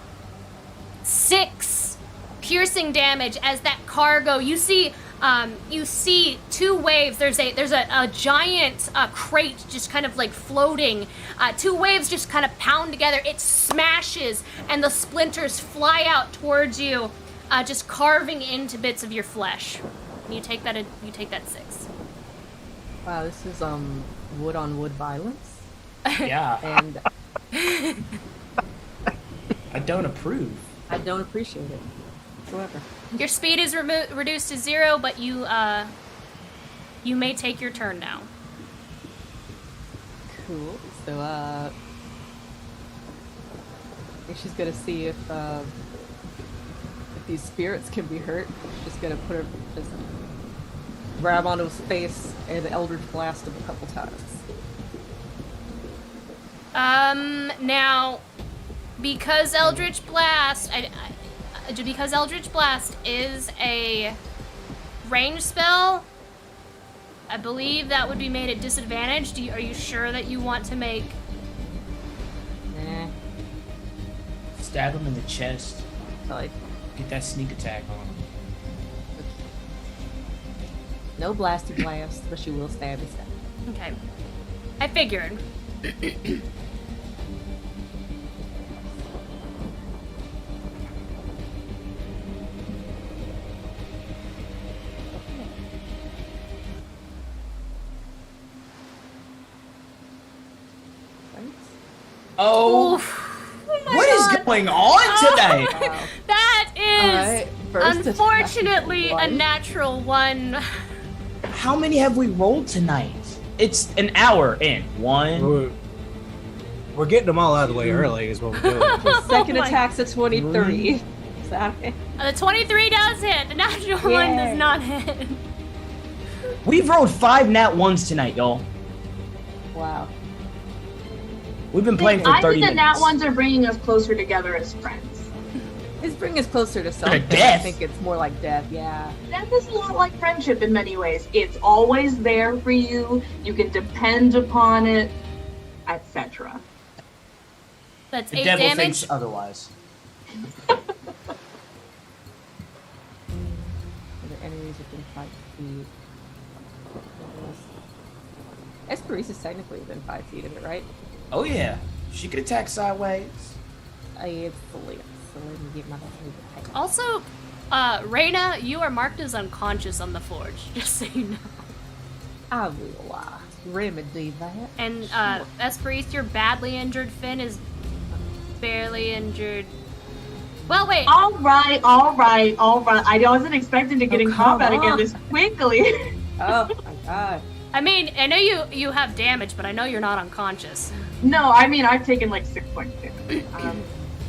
6 piercing damage as that cargo. You see 2 waves. There's a giant crate just kind of like floating. 2 waves just kind of pound together. It smashes, and the splinters fly out towards you, just carving into bits of your flesh. And you take that 6. Wow, this is wood on wood violence, Yeah, and I don't approve. I don't appreciate it whatsoever. Your speed is reduced to 0, but you may take your turn now. Cool. So I think she's gonna see if these spirits can be hurt. She's gonna just grab onto his face and Eldritch Blast him a couple times. Now, because Eldritch Blast, because Eldritch Blast is a range spell, I believe that would be made at disadvantage. Are you sure that you want to make? Nah. Stab him in the chest. Like, Get that sneak attack on him. no blasty blast, but she will stab his head. Okay, I figured. Oh, Oof. what is going on tonight? Wow. That is Alright, first attack. unfortunately a One. natural 1. How many have we rolled tonight? It's an hour in. 1. We're getting them all out of the way early, is what we're doing. His second Oh my- attack's a 23. Sorry. The 23 does hit. The natural 1 Yay. does not hit. We've rolled 5 nat 1s tonight, y'all. Wow. We've been playing for I 30 think the minutes. nat ones are bringing us closer together as friends. It's bringing us closer to something. I death. think it's more like death, yeah. Death is a lot like friendship in many ways. It's always there for you. You can depend upon it, etc. That's The 8 devil damage. thinks otherwise. Are there enemies within 5 feet? Esperise is technically within 5 feet of it, right? Oh yeah, she could attack sideways. It's fully. So let me get my favorite attack. Also, Reyna, you are marked as unconscious on the forge, just so you know. I will remedy that. And Esperise, your badly injured Finn is barely injured. Well, wait. All right. I wasn't expecting to get in come combat again on. this quickly. Oh my god. I mean, I know you have damage, but I know you're not unconscious. No, I mean I've taken like 6 points damage.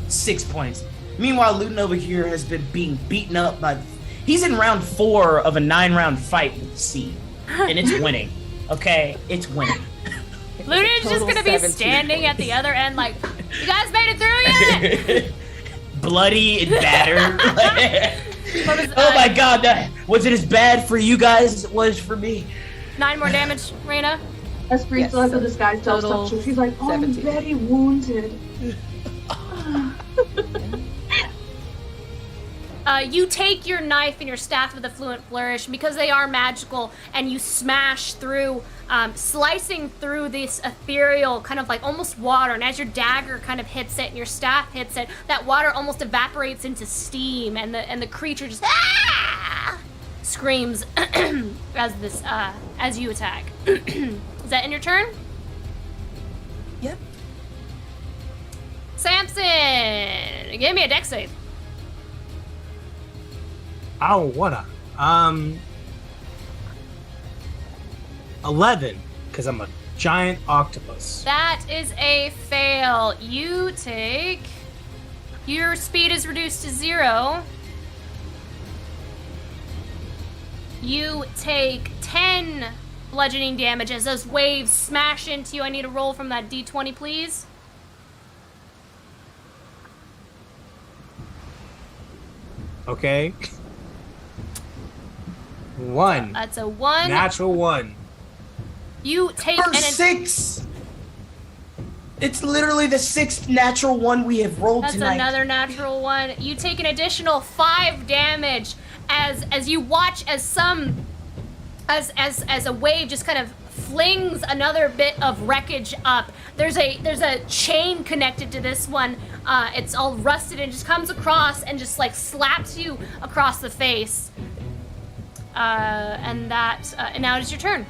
6 points. Meanwhile, Luton over here has been being beaten up by... He's in round 4 of a 9-round fight with the sea. and it's winning. Okay, it's winning. Ludin's just Total gonna be 17 standing at the other end, like, you guys made it through yet? Bloody and battered. What was, Oh my god, was it as bad for you guys as it was for me? 9 more damage, Raina. Esprit Yes, still has so to disguise self total destruction. She's like, oh, I'm 17. very wounded. You take your knife and your staff with a fluent flourish, and because they are magical, and you smash through, slicing through this ethereal kind of like almost water, and as your dagger kind of hits it and your staff hits it, that water almost evaporates into steam, and the creature just screams as you attack. Is that in your turn? Yep. Samson, give me a dex save. I don't wanna. 11, because I'm a giant octopus. That is a fail. You take... Your speed is reduced to 0. You take 10 bludgeoning damage as those waves smash into you. I need a roll from that d20, please. Okay. 1. That's a 1. Natural 1. You take For an... 6! It's literally the 6th natural one we have rolled That's tonight. another natural 1. You take an additional 5 damage as you watch as a wave just kind of flings another bit of wreckage up. There's a chain connected to this one. It's all rusted and just comes across and just like slaps you across the face. And now it is your turn.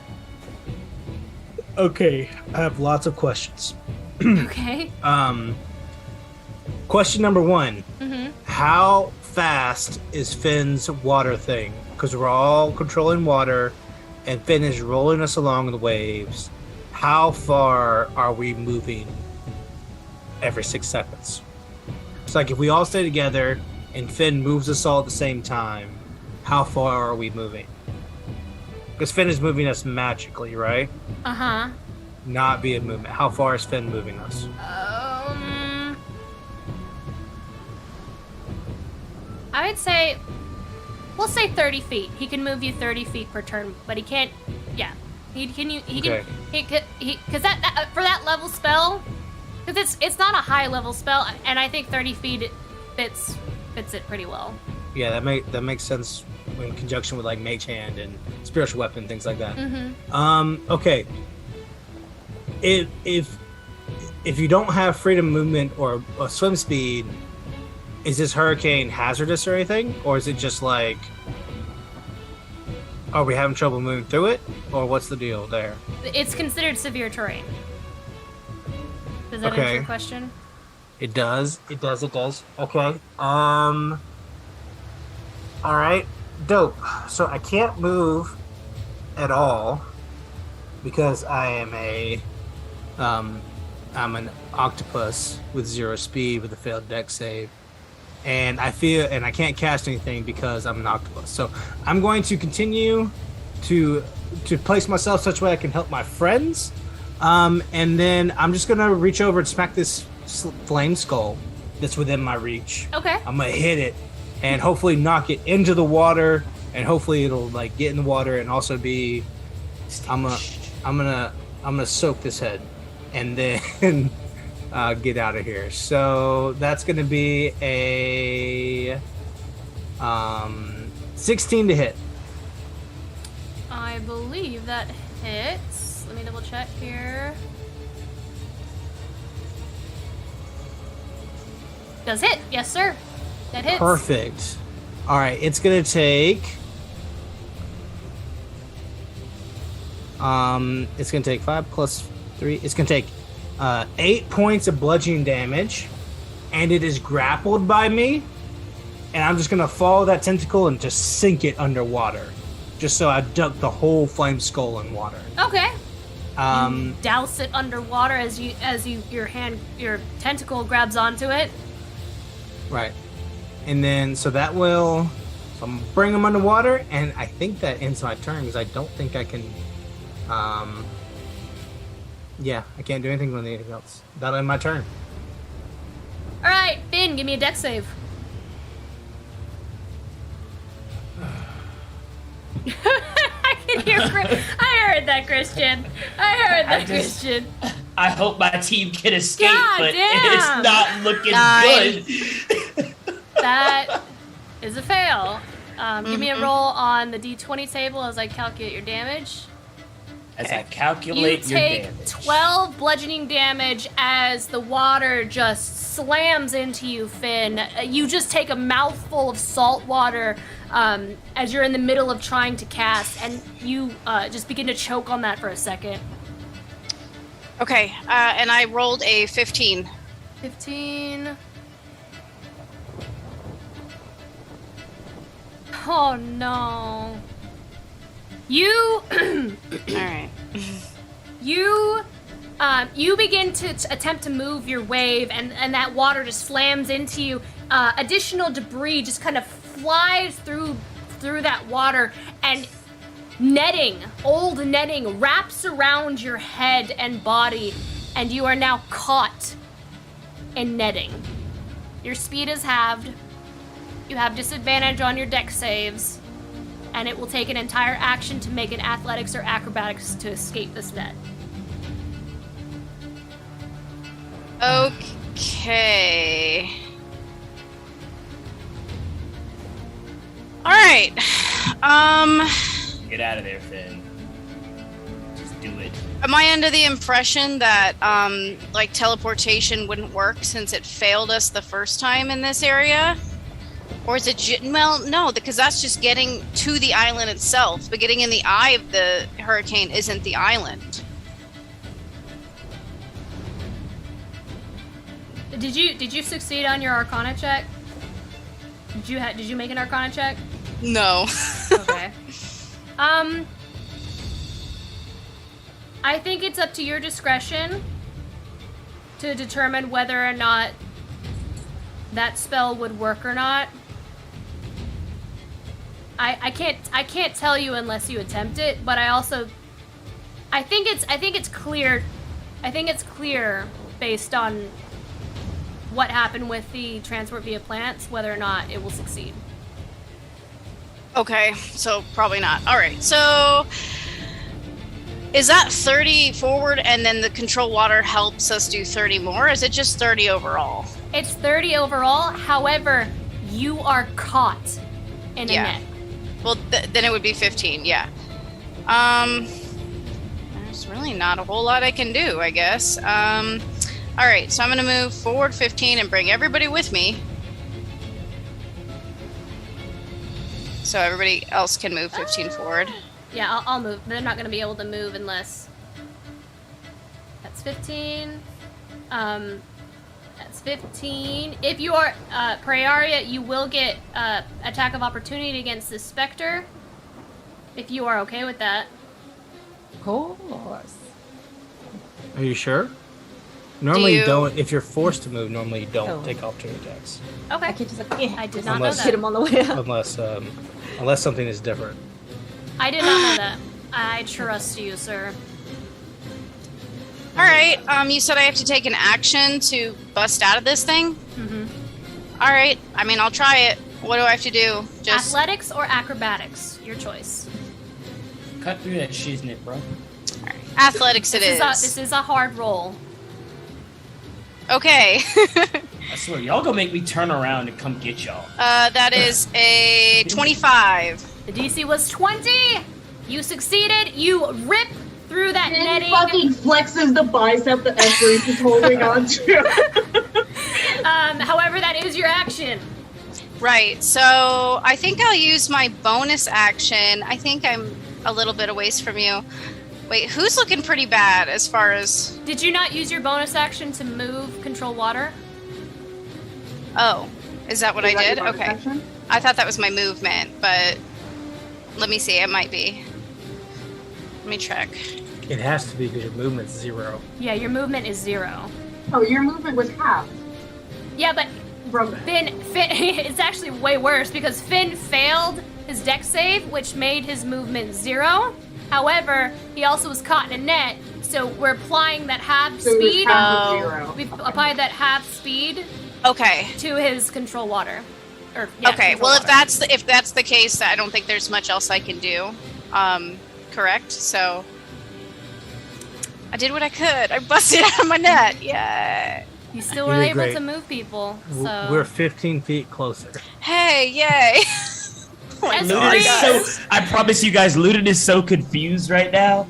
Okay, I have lots of questions. Okay. Question number 1. Mm-hmm. How fast is Finn's water thing? Because we're all controlling water, and Finn is rolling us along the waves. How far are we moving every 6 seconds? It's like if we all stay together and Finn moves us all at the same time, how far are we moving? Because Finn is moving us magically, right? Uh-huh. Not via movement. How far is Finn moving us? I would say, we'll say 30 feet. He can move you 30 feet per turn, but he can't. Yeah, Okay. because that for that level spell, because it's not a high level spell, and I think 30 feet fits it pretty well. Yeah, that makes sense in conjunction with like Mage Hand and Spiritual Weapon, things like that. Mm-hmm. Okay. If you don't have freedom movement or a swim speed, is this hurricane hazardous or anything, or is it just like, are we having trouble moving through it, or what's the deal there? It's considered severe terrain. Does that answer your question? It does. Okay. All right. Dope. So I can't move at all because I am I'm an octopus with 0 speed with a failed dex save. And I can't cast anything because I'm an octopus. So I'm going to continue to place myself such a way I can help my friends. And then I'm just gonna reach over and smack this flame skull that's within my reach. Okay. I'm gonna hit it and hopefully knock it into the water, and hopefully it'll like get in the water and also be. I'm gonna soak this head, and then get out of here. So that's gonna be a 16 to hit. I believe that hits. Let me double check here. Does hit? Yes, sir. That hits. Perfect. All right, it's gonna take. It's gonna take 5 plus 3. It's gonna take 8 points of bludgeoning damage, and it is grappled by me. And I'm just gonna follow that tentacle and just sink it underwater, just so I dunk the whole flame skull in water. Okay. Douse it underwater as your tentacle grabs onto it. Right. And then, so that will... So I'm gonna bring him underwater, and I think that ends my turn because I don't think I can. Yeah, I can't do anything with anything else. That'll end my turn. All right, Finn, give me a dex save. I can hear. I heard that, Christian. I heard that, Christian. I hope my team can escape, God but damn. it's not looking 9. good. That is a fail. Give me a roll on the d20 table as I calculate your damage. As I You calculate your take damage. 12 bludgeoning damage as the water just slams into you, Finn. You just take a mouthful of salt water as you're in the middle of trying to cast, and you just begin to choke on that for a second. Okay, and I rolled a 15. 15. Oh no. You All right. you begin to attempt to move your wave, and that water just slams into you. Additional debris just kind of flies through that water, and old netting wraps around your head and body, and you are now caught in netting. Your speed is halved. You have disadvantage on your dex saves, and it will take an entire action to make an athletics or acrobatics to escape this net. Okay. All right. Get out of there, Finn. Just do it. Am I under the impression that like teleportation wouldn't work since it failed us the first time in this area? Or is it well, no, because that's just getting to the island itself. But getting in the eye of the hurricane isn't the island. Did you succeed on your Arcana check? Did you make an Arcana check? No. Okay. I think it's up to your discretion to determine whether or not that spell would work or not. I can't tell you unless you attempt it, but I think it's clear based on what happened with the transport via plants whether or not it will succeed. Okay, so probably not. All right, so is that 30 forward and then the control water helps us do 30 more? Or is it just 30 overall? It's 30 overall. However, you are caught in a net. Well, then it would be 15, yeah. There's really not a whole lot I can do, I guess. All right, so I'm going to move forward 15 and bring everybody with me. So everybody else can move 15 forward. Yeah, I'll move. They're not going to be able to move unless... That's 15. That's 15. If you are Praeria, you will get attack of opportunity against the Spectre. If you are okay with that. Of course. Are you sure? Normally you you- don't. If you're forced to move, normally you don't Oh. take opportunity attacks. Okay. I can just like, I did not know Unless- hit that. him on the way up. Unless something is different. I did not know that. I trust you, sir. All right, you said I have to take an action to bust out of this thing? Mm-hmm. All right, I mean, I'll try it. What do I have to do? Just Athletics or acrobatics? Your choice. Cut through that shiznit, bro. athletics it is. This is a hard roll. Okay. I swear, y'all gonna make me turn around and come get y'all. That is a 25. The DC was 20. You succeeded. You rip through that Finn netting. fucking flexes the bicep that Esper is holding on to. However, that is your action. Right, so I think I'll use my bonus action. I think I'm a little bit away from you. Wait, who's looking pretty bad as far as... Did you not use your bonus action to move control water? Oh, is that what Is I that your did? bonus Okay. action? I thought that was my movement, but let me see, it might be. Let me check. It has to be because your movement's 0. Yeah, your movement is 0. Oh, your movement was half. Yeah, but Broken. Finn, it's actually way worse because Finn failed his dex save, which made his movement 0. However, he also was caught in a net, so we're applying that half So it was speed. half of 0. We've applied that half speed Okay. to his control water. Or, yeah, Okay. control Well, water. if that's the case, I don't think there's much else I can do. Correct. So I did what I could. I busted out of my net. Yay! You still You were did able great. to move people. So We're 15 feet closer. Hey! Yay! Oh my That's Ludin God, great. is guys. I promise you guys, Ludin is so confused right now.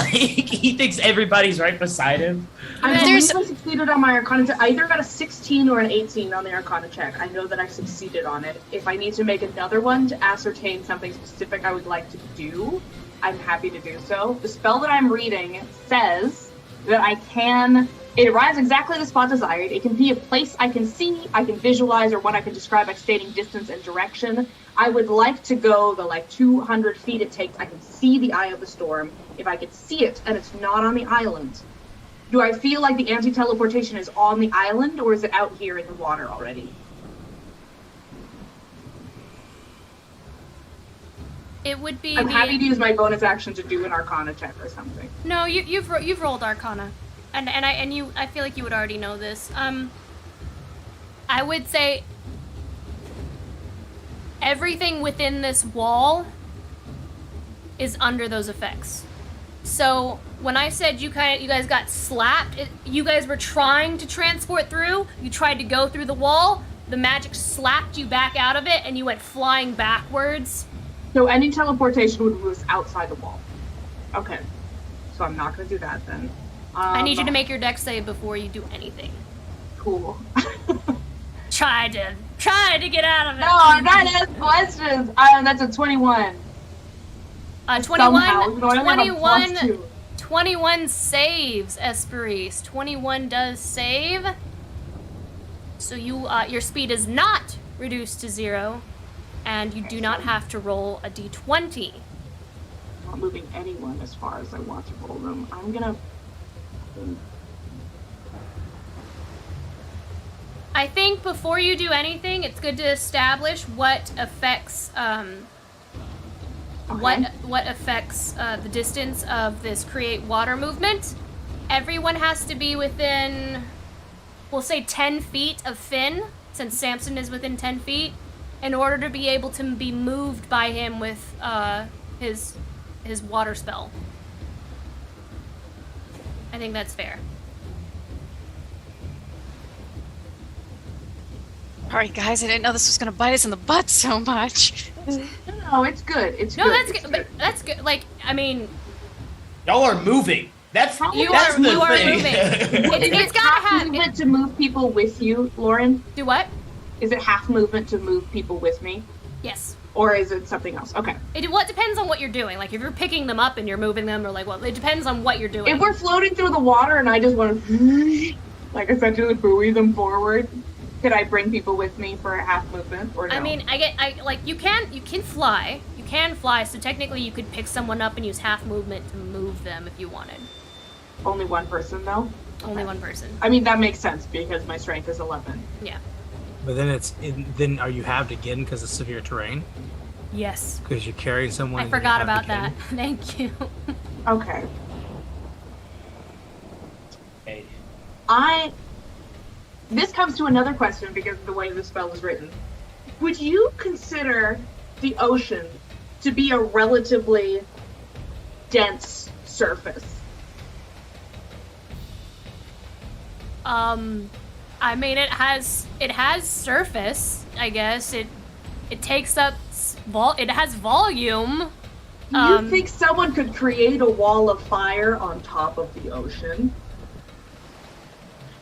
He thinks everybody's right beside him. I If believe there's- I succeeded on my Arcana check. I either got a 16 or an 18 on the Arcana check. I know that I succeeded on it. If I need to make another one to ascertain something specific I would like to do, I'm happy to do so. The spell that I'm reading says that I can... It arrives exactly the spot desired. It can be a place I can see, I can visualize, or one I can describe by stating distance and direction. I would like to go the 200 feet it takes. I can see the eye of the storm. If I can see it and it's not on the island, do I feel like the anti-teleportation is on the island, or is it out here in the water already? it would be. I'm happy to use my bonus action to do an Arcana check or something. No, you've rolled Arcana, and I feel like you would already know this. I would say everything within this wall is under those effects. So when I said you guys got slapped, you guys were trying to transport through. You tried to go through the wall. The magic slapped you back out of it, and you went flying backwards. So any teleportation would move us outside the wall. Okay. So I'm not going to do that then. I need you to make your dex save before you do anything. Cool. Try to get out of it. No, I'm not asking questions. That's a 21. 21, No, I only have a plus 21, 2. 21 saves, Esperise. 21 does save. So your speed is not reduced to 0, and you do not have to roll a d20. I'm not moving anyone as far as I want to roll them. I'm gonna... I think before you do anything, it's good to establish what affects what affects the distance of this create water movement. Everyone has to be within, we'll say 10 feet of Finn, since Samson is within 10 feet, in order to be able to be moved by him with his water spell. I think that's fair. All right, guys. I didn't know this was gonna bite us in the butt so much. No, it's good. It's No, good. that's It's good. But that's good. Like, I mean, Y'all are moving. That's You that's are- the you are thing. moving. Is it's it gotta half have movement to move people with you, Lauren? do what? Is it half movement to move people with me? Yes. Or is it something else? Okay. It depends on what you're doing. Like if you're picking them up and you're moving them, or like it depends on what you're doing. If we're floating through the water and I just want to, like, essentially buoy them forward, could I bring people with me for a half movement or no? I mean, you can fly. You can fly. So technically, you could pick someone up and use half movement to move them if you wanted. Only one person though. Only one person. I mean, that makes sense because my strength is 11. Yeah. But then then are you halved again because of severe terrain? Yes. Because you're carrying someone. I and then forgot you're halved about again? that. Thank you. Okay. Hey, This comes to another question because of the way the spell is written. Would you consider the ocean to be a relatively dense surface? I mean, it has surface. I guess it takes up it has volume. Do you think someone could create a wall of fire on top of the ocean?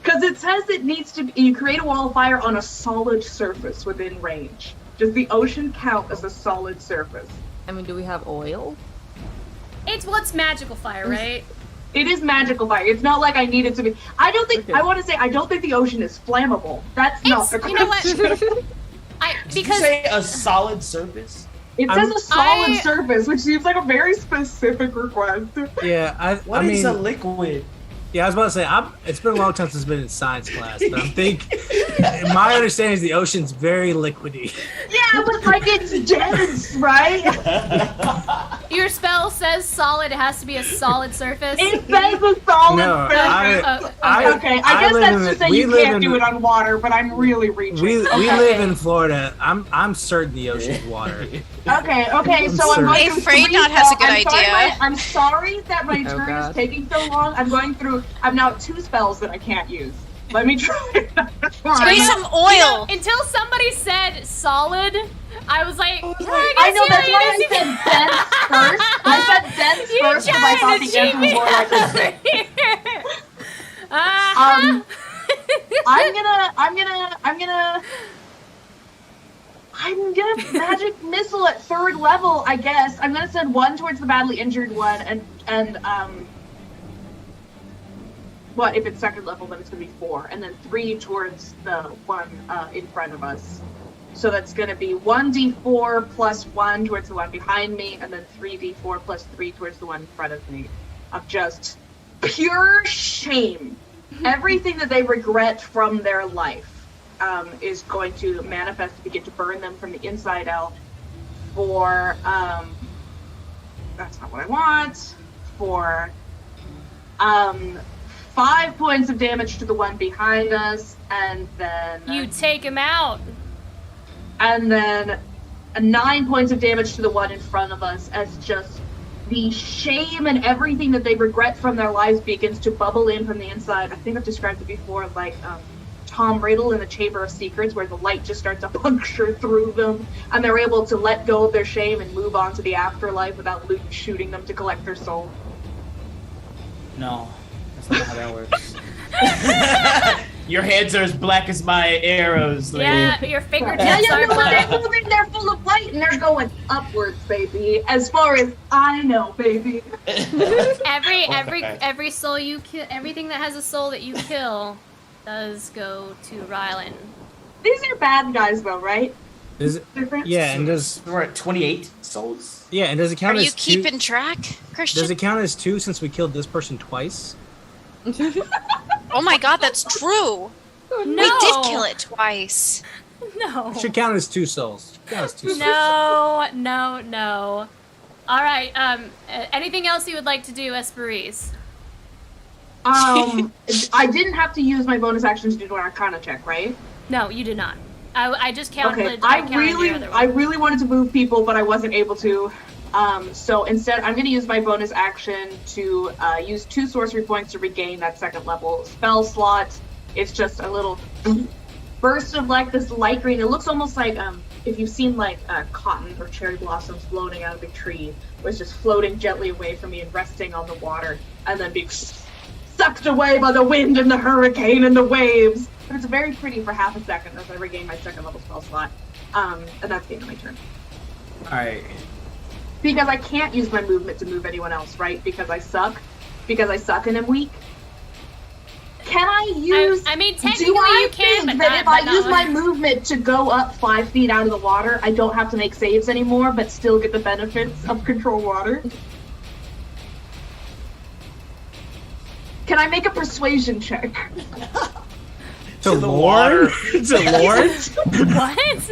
Because it says it needs to be, you create a wall of fire on a solid surface within range. Does the ocean count as a solid surface? I mean, do we have oil? It's magical fire, right? It is magical fire. It's not like I need it to be. I don't think, Okay. I want to say, I don't think the ocean is flammable. That's not the You know what? question. did you Because say a solid surface? It says a solid I- surface, which seems like a very specific request. Yeah, I What mean, is a liquid? Yeah, I was about to say, it's been a long time since I've been in science class, but my understanding is the ocean's very liquidy. Yeah, but like it's dense, right? Your spell says solid. It has to be a solid surface. It says a solid No, surface. I Okay, I guess that's just that you can't do it on water, but I'm really reaching. We Okay. live in Florida. I'm certain the ocean's water. Okay, so I'm going Hey, through Frey three Knot has a spells. good I'm sorry idea. I'm sorry that my turn God. is taking so long. I'm now 2 spells that I can't use. Let me try. Spray some oil. Until somebody said solid, I was like, I know, that's why I said dense first. I said dense first because I thought the answer was more like this. I'm gonna magic missile at 3rd level, I guess. I'm gonna send 1 towards the badly injured one, and what if it's 2nd level? Then it's gonna be 4, and then 3 towards the one in front of us. So that's gonna be 1d4 plus 1 towards the one behind me, and then 3d4 plus 3 towards the one in front of me. Of just pure shame. Everything that they regret from their life is going to manifest to begin to burn them from the inside out for, that's not what I want, for 5 points of damage to the one behind us, and then... You take him out. And then 9 points of damage to the one in front of us as just the shame and everything that they regret from their lives begins to bubble in from the inside. I think I've described it before, like Tom Riddle in the Chamber of Secrets, where the light just starts to puncture through them, and they're able to let go of their shame and move on to the afterlife without Luke shooting them to collect their soul. No, that's not how that works. Your hands are as black as my arrows, lady. Yeah, your fingertips Yeah, are no, but black. they're moving, they're full of light, and they're going upwards, baby. As far as I know, baby. Every soul you kill, everything that has a soul that you kill, does go to Rylan. These are bad guys, though, right? Is it? Different? Yeah, and does We're at 28 souls. yeah, and does it count Are you as 2? keeping track, Christian? Does it count as 2 since we killed this person twice? Oh my god, that's true. No. We did kill it twice. No. It should count as 2 souls. Count as 2 souls. No. All right. Anything else you would like to do, Esperise? I didn't have to use my bonus action to do an Arcana check, right? No, you did not. I just counted. Okay. I counted the other one. I really wanted to move people, but I wasn't able to. So instead, I'm going to use my bonus action to use 2 sorcery points to regain that 2nd level spell slot. It's just a little burst of like this light green. It looks almost like if you've seen like cotton or cherry blossoms floating out of a tree, where it's just floating gently away from me and resting on the water, and then being sucked away by the wind and the hurricane and the waves. But it's very pretty for half a second as I regain my 2nd level spell slot. And that's the end of my turn. Alright. Because I can't use my movement to move anyone else, right? Because I suck and I'm weak. Can I use... I mean, technically do I you can, think but that not, if I use my movement to go up 5 feet out of the water, I don't have to make saves anymore, but still get the benefits of control water? Can I make a persuasion check? To the Lord? water. To Lord? What?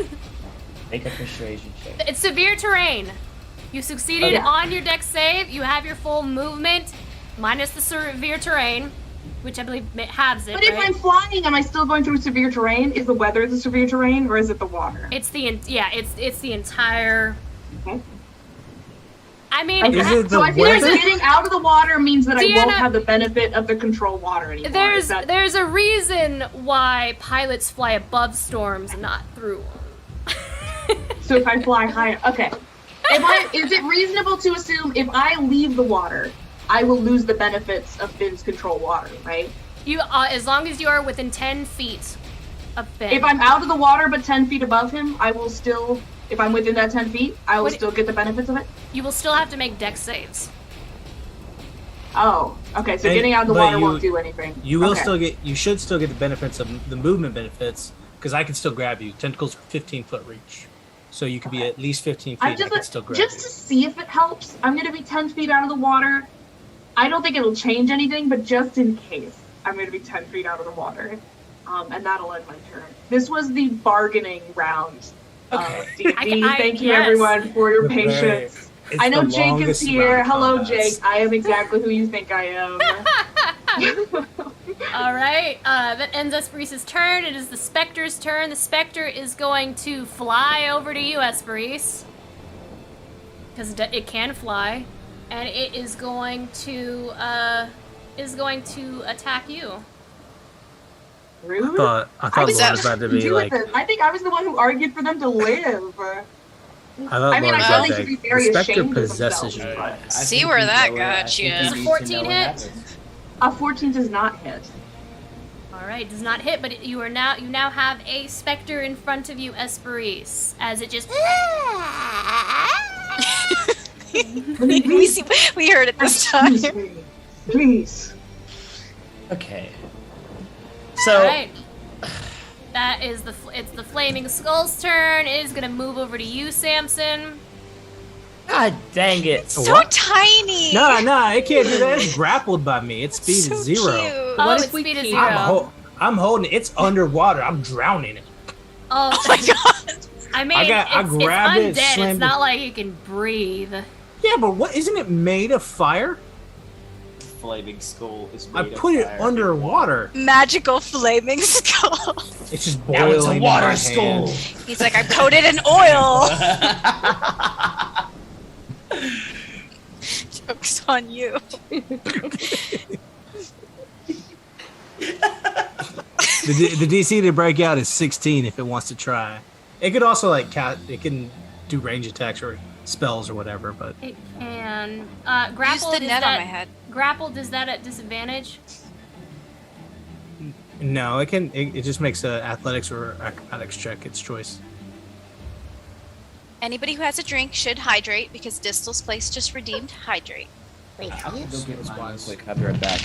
Make a persuasion check. It's severe terrain. You succeeded Okay. on your dex save. You have your full movement, minus the severe terrain, which I believe halves it. But if right? I'm flying, am I still going through severe terrain? Is the weather the severe terrain, or is it the water? It's the it's the entire. Okay. I mean, Okay. Is it So the I feel like weather? getting out of the water means that I Deanna- won't have the benefit of the control water anymore. there's Is that- there's a reason why pilots fly above storms and not through them. So if I fly higher, okay. Is it reasonable to assume if I leave the water, I will lose the benefits of Finn's control water, right? You as long as you are within 10 feet of Finn. If I'm out of the water but 10 feet above him, I will still, if I'm within that 10 feet, I will What- still get the benefits of it? You will still have to make dex saves. Oh, okay, so And- getting out of the but water you- won't do anything. You will Okay. you should still get the benefits of the movement benefits, because I can still grab you. Tentacles 15-foot reach. So you could be at least 15 feet, I'm and I just, can still grab just you. to see if it helps, I'm going to be 10 feet out of the water, I don't think it'll change anything, but just in case, I'm going to be 10 feet out of the water. And that'll end my turn. This was the bargaining round. D&D. Thank you, yes. everyone, for your Very- patience. It's I know the Jake is longest here. round of Hello, combats. Jake. I am exactly who you think I am. All right, that ends Esperice's turn. It is the Spectre's turn. The Spectre is going to fly over to you, Esperice. Because it can fly. And it is going to attack you. Rude. I thought was Lauren was about to be Do like. with it. I think I was the one who argued for them to live. I mean, I thought feel Lauren like was should be like, very the Spectre ashamed of possesses you. themselves. See where that got you. Does a 14 hit? A 14 does not hit. All right, does not hit, but you now have a Spectre in front of you, Esperice, as it just. we heard it this time. Excuse me. Please. Okay. All So right. That is it's the Flaming Skull's turn. It is gonna move over to you, Samson. God dang it. So What? tiny. No, it can't do that. It's grappled by me. It's speed so is 0. Cute. Oh, What its if we speed is keep- 0. I'm holding it. It's underwater. I'm drowning it. Oh, Oh my god. I mean, I grabbed it, it's undead. It's slammed not like it can breathe. Yeah, but what? Isn't it made of fire? Flaming skull is I made of put it fire. underwater. Magical flaming skull. It's just Now boiling it's a in water my skull. hand. He's like, I'm coated in oil. Joke's on you. The DC to break out is 16 if it wants to try. It could also it can do range attacks or spells or whatever, but It can. Use Grappled the is net that, on my head. Grappled is that at disadvantage? no, it just makes a athletics or acrobatics check its choice. Anybody who has a drink should hydrate because Distal's Place just redeemed hydrate. I'll go get That's mine real wise. quick. I'll be right back.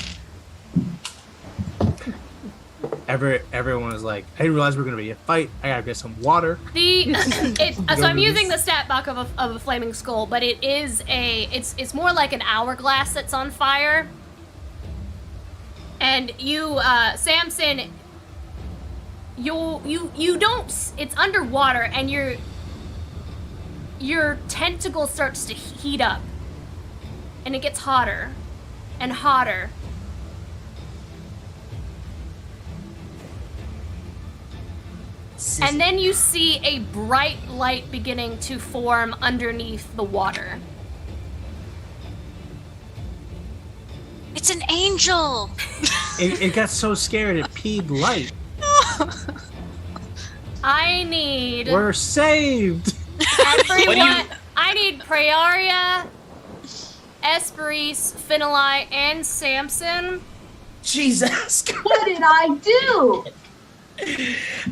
Everyone was like, I didn't realize we were gonna be a fight. I gotta get some water. So I'm using the stat block of a flaming skull, but it's more like an hourglass that's on fire. And you, Samson, you don't. It's underwater, and your tentacle starts to heat up, and it gets hotter and hotter. And then you see a bright light beginning to form underneath the water. It's an angel. It got so scared it peed light. I need We're saved. everyone. I need Praeria, Esperice, Finalai, and Samson. Jesus. What did I do?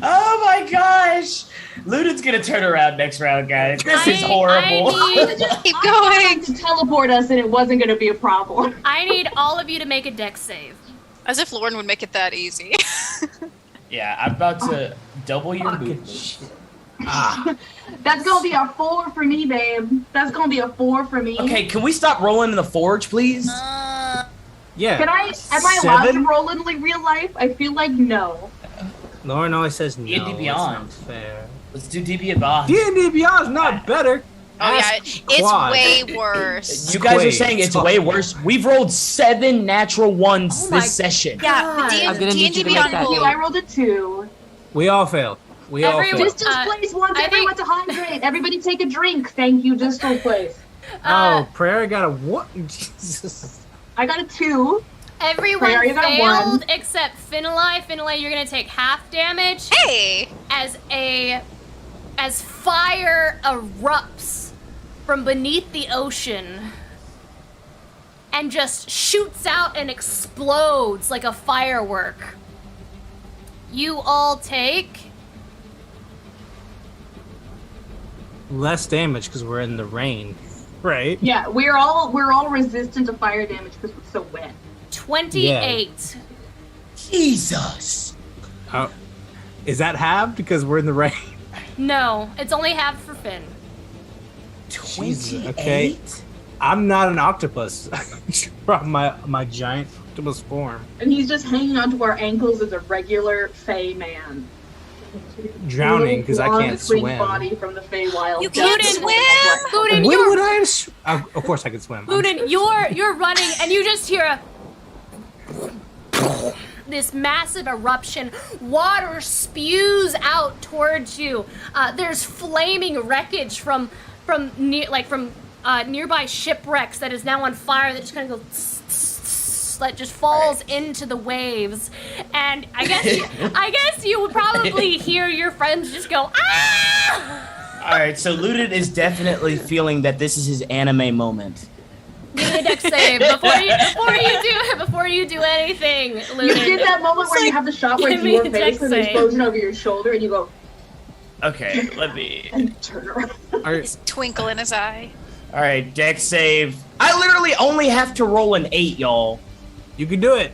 Oh my gosh. Ludin's gonna turn around next round, guys. This is horrible. Keep I going. wanted to teleport us and it wasn't going to be a problem. I need all of you to make a dex save. As if Lauren would make it that easy. Yeah, I'm about to double your movement. That's going to be a 4 for me, babe. That's going to be a 4 for me. Okay, can we stop rolling in the forge, please? Yeah. Am I allowed to 7? roll in like real life? I feel like no. Lauren always says no. D&D It's Beyond. not fair. Let's do DB and Bond. D&D Beyond's not better. Oh yeah, Ask it's Quad. way worse. You guys are Quaid. saying it's way worse. We've rolled 7 natural ones Oh my this session. Yeah, God. the I'm gonna need D&D you to make Beyond that will- I rolled a 2. We all failed. We all Everyone- failed. Distal's Place wants I everyone think- to hydrate. Everybody take a drink. Thank you, Distal's Place. Oh, Prayer got a what? Jesus. I got a 2. Everyone Praeria got failed 1. except Finalai. Finalai, you're gonna take half damage Hey! as fire erupts from beneath the ocean and just shoots out and explodes like a firework. You all take Less damage because we're in the rain, right? Yeah, we're all resistant to fire damage because we're so wet. 28. Jesus. Oh, is that halved because we're in the rain? No, it's only half for Finn. 28? Okay. I'm not an octopus. From my giant octopus form. And he's just hanging onto our ankles as a regular Fey man. Drowning because I can't swim. Body from the Feywild. You can't swim? Ludin, When you're, would I have of course I can swim. Ludin, you're running, and you just hear this massive eruption. Water spews out towards you. There's flaming wreckage from nearby shipwrecks that is now on fire that just kind of goes that just falls into the waves. And I guess you would probably hear your friends just go, ah! All right, so Ludin is definitely feeling that this is his anime moment. Give me a dex save before you do anything, Ludin. You get that moment where you have the shot where Give it's me your a face dex and the save. explosion over your shoulder, and you go Okay, let me. and turn around. His twinkle in his eye. All right, dex save. I literally only have to roll an 8, y'all. You can do it.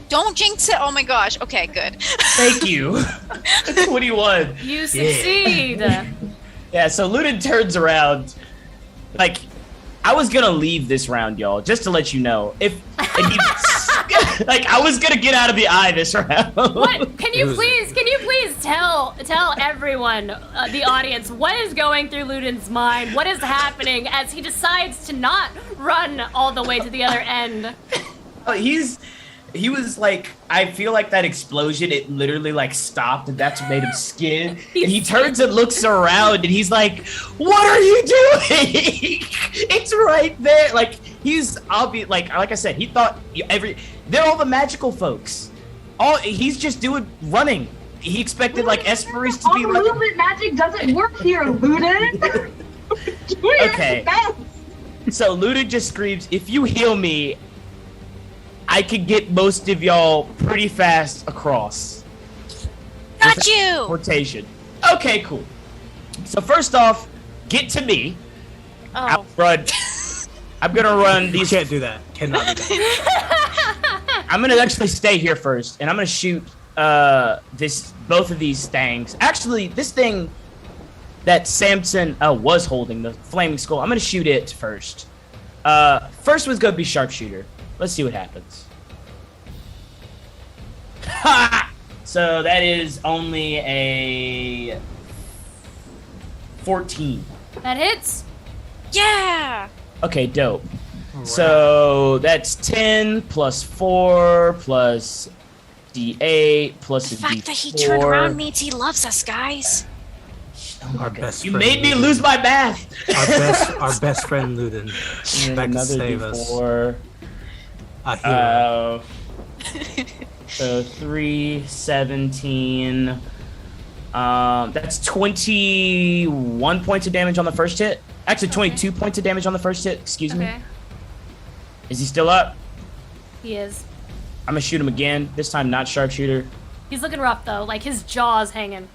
Don't jinx it. Oh my gosh. Okay, good. Thank you. 21. You succeed. Yeah, so Ludin turns around. Like, I was gonna leave this round, y'all, just to let you know. Like, I was gonna get out of the eye this round. What? Can you please tell everyone, the audience, what is going through Ludin's mind? What is happening as he decides to not run all the way to the other end? He was like, I feel like that explosion, it literally like stopped, and that's what made him skid. And he turns and looks around, and he's like, "What are you doing?" It's right there. Like, he's obvious. Like I said, he thought they're all the magical folks. He's just running. He expected like Esperis to be All like. movement magic doesn't work here, Ludin. Okay. So Ludin just screams, "If you heal me, I could get most of y'all pretty fast across." Got you! Rotation. Okay, cool. So first off, get to me. Oh. I'm gonna run You these. can't do that. Cannot do that. I'm gonna actually stay here first, and I'm gonna shoot both of these things. Actually, this thing that Samson was holding, the flaming skull, I'm gonna shoot it first. First one's gonna be sharpshooter. Let's see what happens. Ha! So that is only a 14. That hits. Yeah! Okay, dope. So that's 10 plus 4 plus D8 plus The a fact D4. that he turned around means he loves us, guys. Our best You friend made me Ludin. lose my math. Our best friend Ludin. And That can another save us. D4. A hero. So 3, 17. That's 21 points of damage on the first hit. Actually, 22 points of damage on the first hit. Excuse me. Okay. Is he still up? He is. I'm gonna shoot him again. This time, not sharpshooter. He's looking rough though, like his jaw's hanging.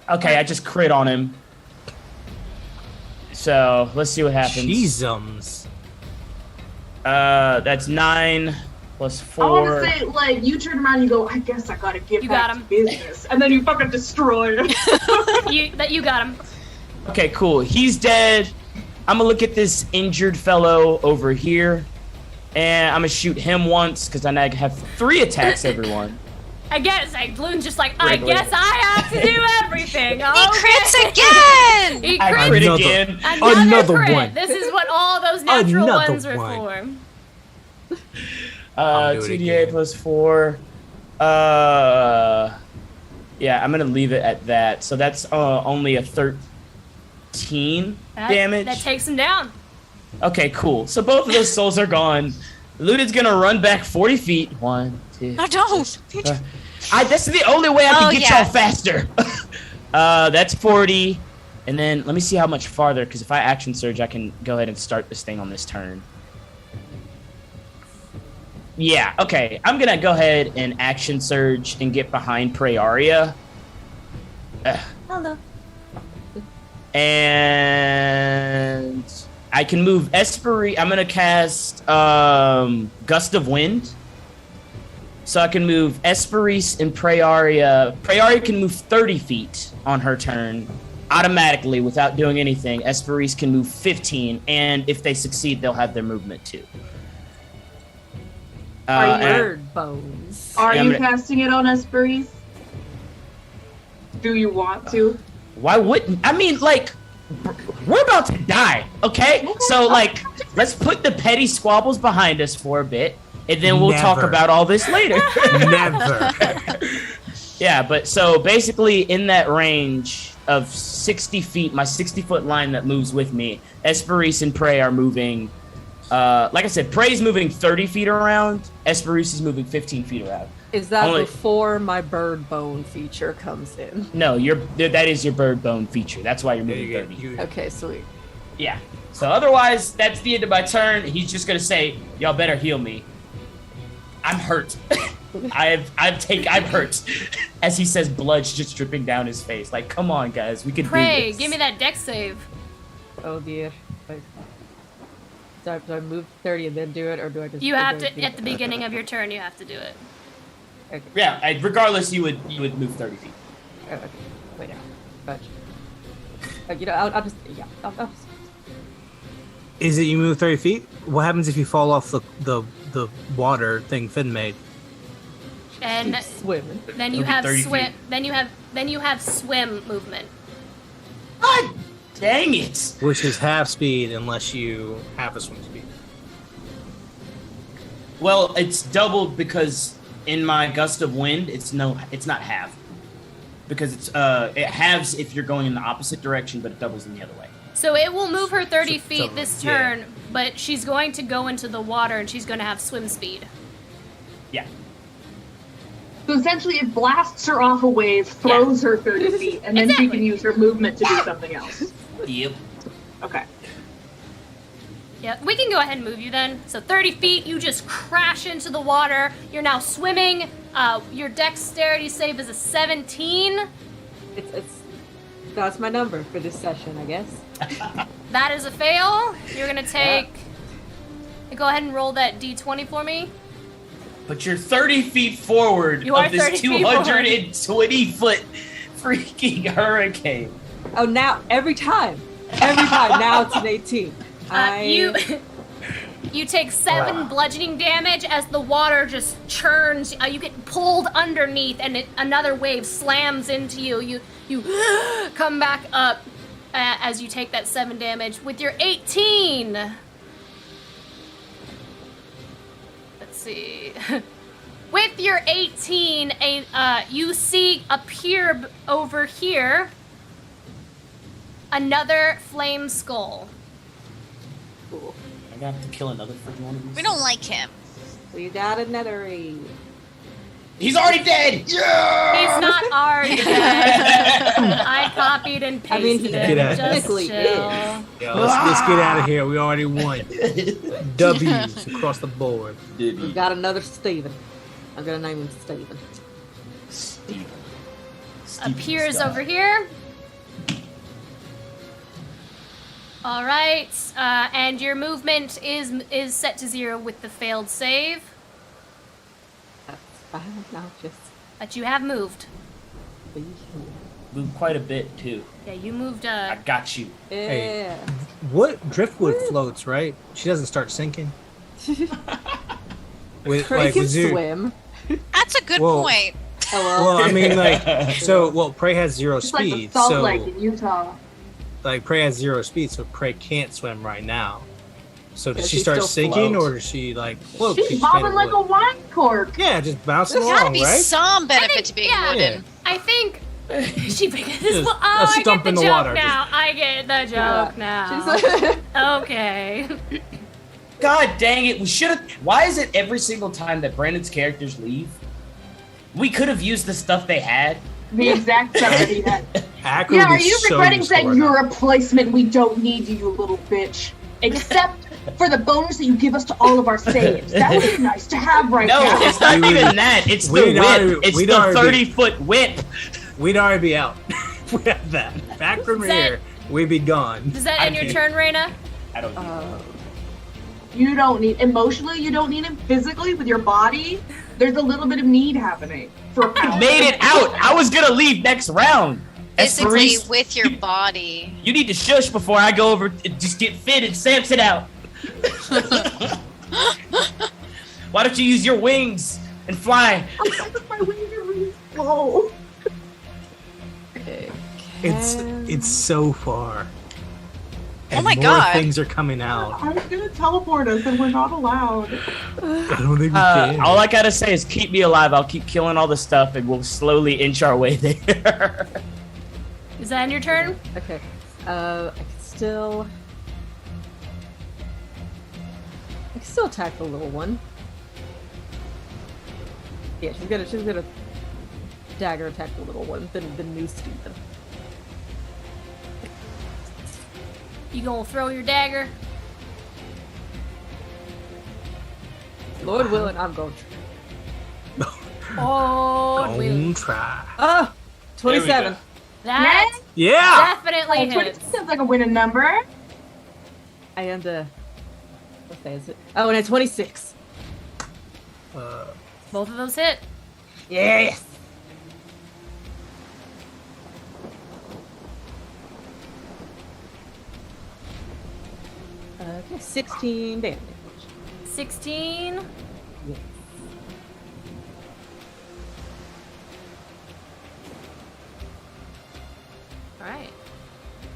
Okay, I just crit on him. So let's see what happens. Jeezums. That's 9 plus 4. I want to say, like, you turn around and you go, I guess I gotta get You back got to him. business. And then you fucking destroy him. You got him. Okay, cool. He's dead. I'm gonna look at this injured fellow over here, and I'm gonna shoot him once because then I have 3 attacks. Everyone. I guess like Bloon's just like, I Wait. guess I have to do everything. He Okay. crits again! He I crits crit Another- again. Another Another crit. one. This is what all those natural Another ones are one. for. I'll do it 2d8 again. plus 4. Yeah, I'm gonna leave it at that. So that's only a 13 damage. That takes him down. Okay, cool. So both of those souls are gone. Ludin's gonna run back 40 feet. 1, 2. No, don't! This is the only way I can Oh, get yeah. y'all faster. That's 40. And then let me see how much farther, because if I action surge, I can go ahead and start this thing on this turn. Yeah, okay. I'm going to go ahead and action surge and get behind Praeria. Hello. And I can move Esprit. I'm going to cast Gust of Wind. So I can move Esperis and Praeria. Praeria can move 30 feet on her turn. automatically, without doing anything, Esperise can move 15, and if they succeed, they'll have their movement too. Bird bones. Are Yeah, you I'm gonna- casting it on Esperise? Do you want to? Why wouldn't? I mean, like, we're about to die, okay? So, like, let's put the petty squabbles behind us for a bit, and then we'll talk Never. about all this later. Never. Yeah, but so basically in that range of 60 feet, my 60-foot line that moves with me, Esperise and Prey are moving. Like I said, Prey's moving 30 feet around. Esperise is moving 15 feet around. Is that Only- before my bird bone feature comes in? No, that is your bird bone feature. That's why you're moving 30. Okay, sweet. Yeah. So otherwise, that's the end of my turn. He's just gonna say, "Y'all better heal me. I'm hurt. I'm hurt." As he says, blood's just dripping down his face. Like, come on, guys, we can do Pray, this. give me that dex save. Oh dear. Do I move 30 and then do it, or do I just? You or have do I to do at the beginning of your turn. You have to do it. Okay. Yeah. Regardless, you would move 30 feet. Oh, okay. Wait, yeah. But you know, I'll just I'll just, Is it you move 30 feet? What happens if you fall off the water thing Finn made? And keep swimming. then you It'll be have 30 swim. feet. Then you have swim movement. God dang it! Which is half speed unless you have a swim speed. Well, it's doubled because in my gust of wind, it's not half. Because it halves if you're going in the opposite direction, but it doubles in the other way. So it will move her 30 So- feet this yeah. turn, but she's going to go into the water and she's going to have swim speed. Yeah. So essentially, it blasts her off a wave, throws her 30 feet, and then she Exactly. can use her movement to do something else. Yep. Okay. Yeah, we can go ahead and move you then. So 30 feet, you just crash into the water. You're now swimming. Your dexterity save is a 17. It's that's my number for this session, I guess. That is a fail. You're gonna take. Go ahead and roll that d20 for me. But you're 30 feet forward You are of this 30 feet forward. 220-foot freaking hurricane. Oh, now every time now it's an 18. You take 7 bludgeoning damage as the water just churns. You get pulled underneath, and another wave slams into you. You come back up as you take that 7 damage with your 18. Let's see. With your 18, you see appear over here another flame skull. Cool. I got to kill another freaking one of these. We don't like him. We got a nethery. He's already dead! Yeah! He's not already dead. I copied and I mean, pasted he him. Just technically chill. Yeah, let's get out of here. We already won. W's across the board. We got another Steven. I'm gonna name him Steven. Steven. Appears over here. All right, and your movement is set to 0 with the failed save, That's fine. Now just but you have moved. be Moved quite a bit, too. Yeah, you moved. I got you. here. Hey. Yeah. What driftwood floats, right? She doesn't start sinking. With Prey can with you- swim. That's a good Whoa. point. Oh well. Well, I mean, like, so Prey has 0 It's like the speed, Salt so Lake in Utah. like Prey has 0 speed, so Prey can't swim right now. So does Does she she start still sinking, float? or does she like float? She's bobbing like a wine cork. Yeah, just bouncing There's gotta along, be right? some I benefit think- to being yeah. wooden. I think she Just oh, a I get stump the in the joke water, now. I get the joke now. She's like, Okay. God dang it, we should have. Why is it every single time that Brandon's characters leave, we could have used the stuff they had? The exact stuff that he had. Akron Yeah, would are be you so regretting useful saying right you're now. a replacement? We don't need you, you little bitch. Except for the bonus that you give us to all of our saves. That would be nice to have right No, now. it's not We would- even that. It's the we'd already- whip. It's we'd the already 30-foot whip. We'd already be out. We have that. Back from Is that- here, we'd be gone. Does that I end your think- turn, Raina? I don't know. You don't need emotionally. You don't need him physically with your body. There's a little bit of need happening for a power. Made it out. I was gonna leave next round. physically Reese, with your body. You need to shush before I go over and just get Finn and Samson out. Why don't you use your wings and fly? My wings are really slow. It's so far. Oh And my more God. things are coming out. I was gonna teleport us, and we're not allowed. I don't think we can. All I gotta say is keep me alive. I'll keep killing all the stuff, and we'll slowly inch our way there. Is that in your turn? Okay. I can still attack the little one. Yeah, she's gonna dagger attack the little one, the new Steven. You gonna throw your dagger? Lord willing, I'm going to. Oh, Don't try. Ah! 27. that Yeah! definitely hits. Sounds like a winning number. I am the. What day is it? Oh, and a 26. Both of those hit. Yes! Okay, 16 damage. 16. Yes. Alright.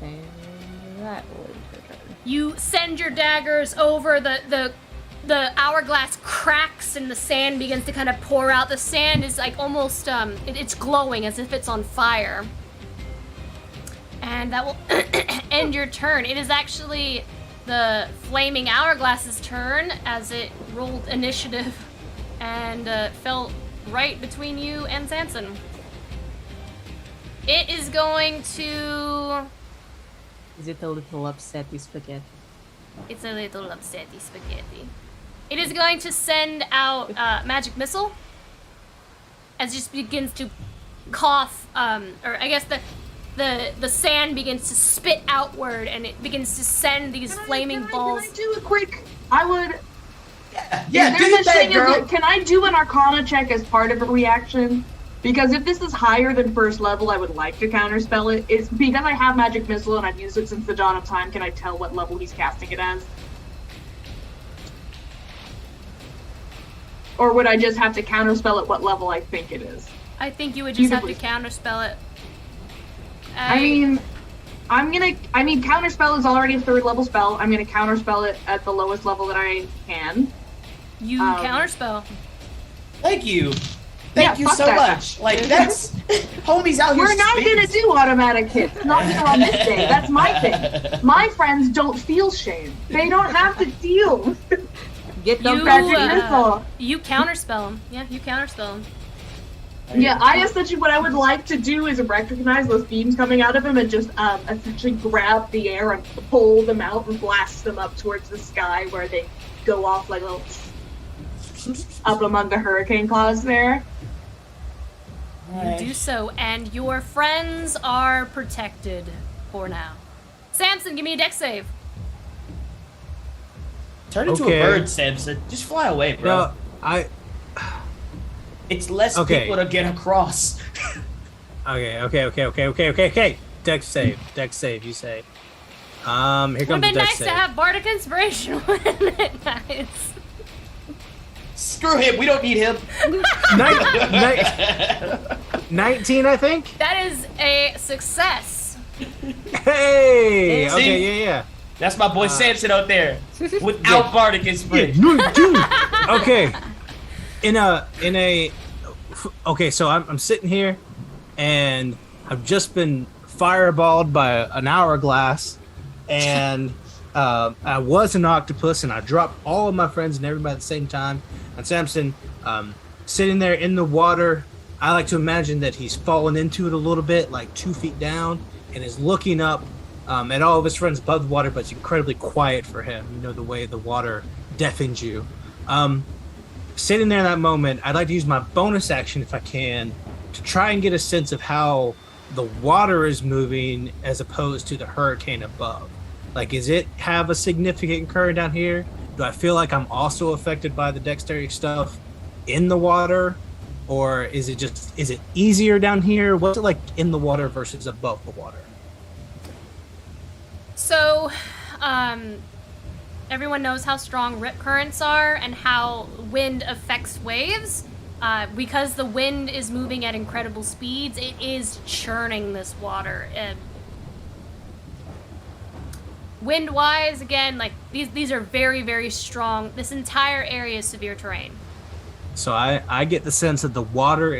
And that was her turn. You send your daggers over the hourglass cracks and the sand begins to kind of pour out. The sand is like almost it's glowing as if it's on fire. And that will end your turn. It is actually the flaming hourglass's turn as it rolled initiative and fell right between you and Samson. It is going to. Is it a little upsetty spaghetti? It's a little upsetty spaghetti. It is going to send out magic missile as it just begins to cough, or I guess the sand begins to spit outward and it begins to send these flaming balls. Can I do a quick? I would. Yeah, Is do there such that, thing as girl. can I do an Arcana check as part of a reaction? Because if this is higher than first level, I would like to counterspell it. It's because I have Magic Missile and I've used it since the dawn of time. Can I tell what level he's casting it as? Or would I just have to counterspell it what level I think it is? I think you would You just can have to please. counterspell it. I mean, counterspell is already a third level spell. I'm gonna counterspell it at the lowest level that I can. You counterspell. Thank you. Thank you fuck so that. much. Like, that's... Homies out here We're not spitting. gonna do automatic hits. Not here on this day. That's my thing. My friends don't feel shame. They don't have to deal. Get them You, Magic uh, Missile. You counterspell him. Yeah, you counterspell him. Yeah, I essentially what I would like to do is recognize those beams coming out of him and just essentially grab the air and pull them out and blast them up towards the sky where they go off like little up among the hurricane clouds there. You do so, and your friends are protected for now. Samson, give me a dex save. Turn into Okay. a bird, Samson. Just fly away, bro. No, It's less Okay. people to get across. Okay. Dex save, you say. Here comes Would have the been dex nice save. to have Bardic Inspiration, wouldn't it, guys? Screw him. We don't need him. 19, I think? That is a success. Hey! See? Okay, yeah. That's my boy Samson out there. Without Bardic Inspiration. Okay. Okay, so I'm sitting here and I've just been fireballed by an hourglass and I was an octopus and I dropped all of my friends and everybody at the same time. And Samson, sitting there in the water, I like to imagine that he's fallen into it a little bit, like 2 feet down, and is looking up at all of his friends above the water, but it's incredibly quiet for him. You know, the way the water deafens you. Sitting there in that moment, I'd like to use my bonus action, if I can, to try and get a sense of how the water is moving as opposed to the hurricane above. Like, does it have a significant current down here? Do I feel like I'm also affected by the dexterity stuff in the water? or is it easier down here? What's it like in the water versus above the water? So, everyone knows how strong rip currents are and how wind affects waves. Because the wind is moving at incredible speeds, it is churning this water. Wind-wise, again, like these are very, very strong. This entire area is severe terrain. So I get the sense that the water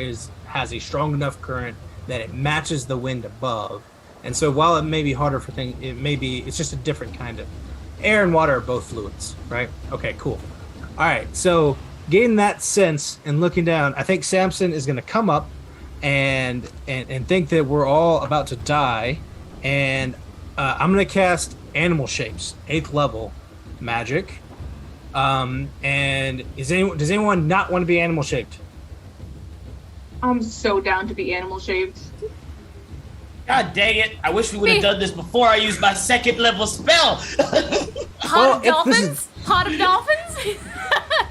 has a strong enough current that it matches the wind above. And so while it may be harder for things, it's just a different kind of air and water are both fluids, right? Okay, cool. All right, so getting that sense and looking down, I think Samson is going to come up and think that we're all about to die, and I'm going to cast Animal Shapes, 8th level magic. And does anyone not want to be animal shaped? I'm so down to be animal shaped. God dang it! I wish we would have done this before I used my 2nd level spell. Pot of dolphins? Pot of dolphins?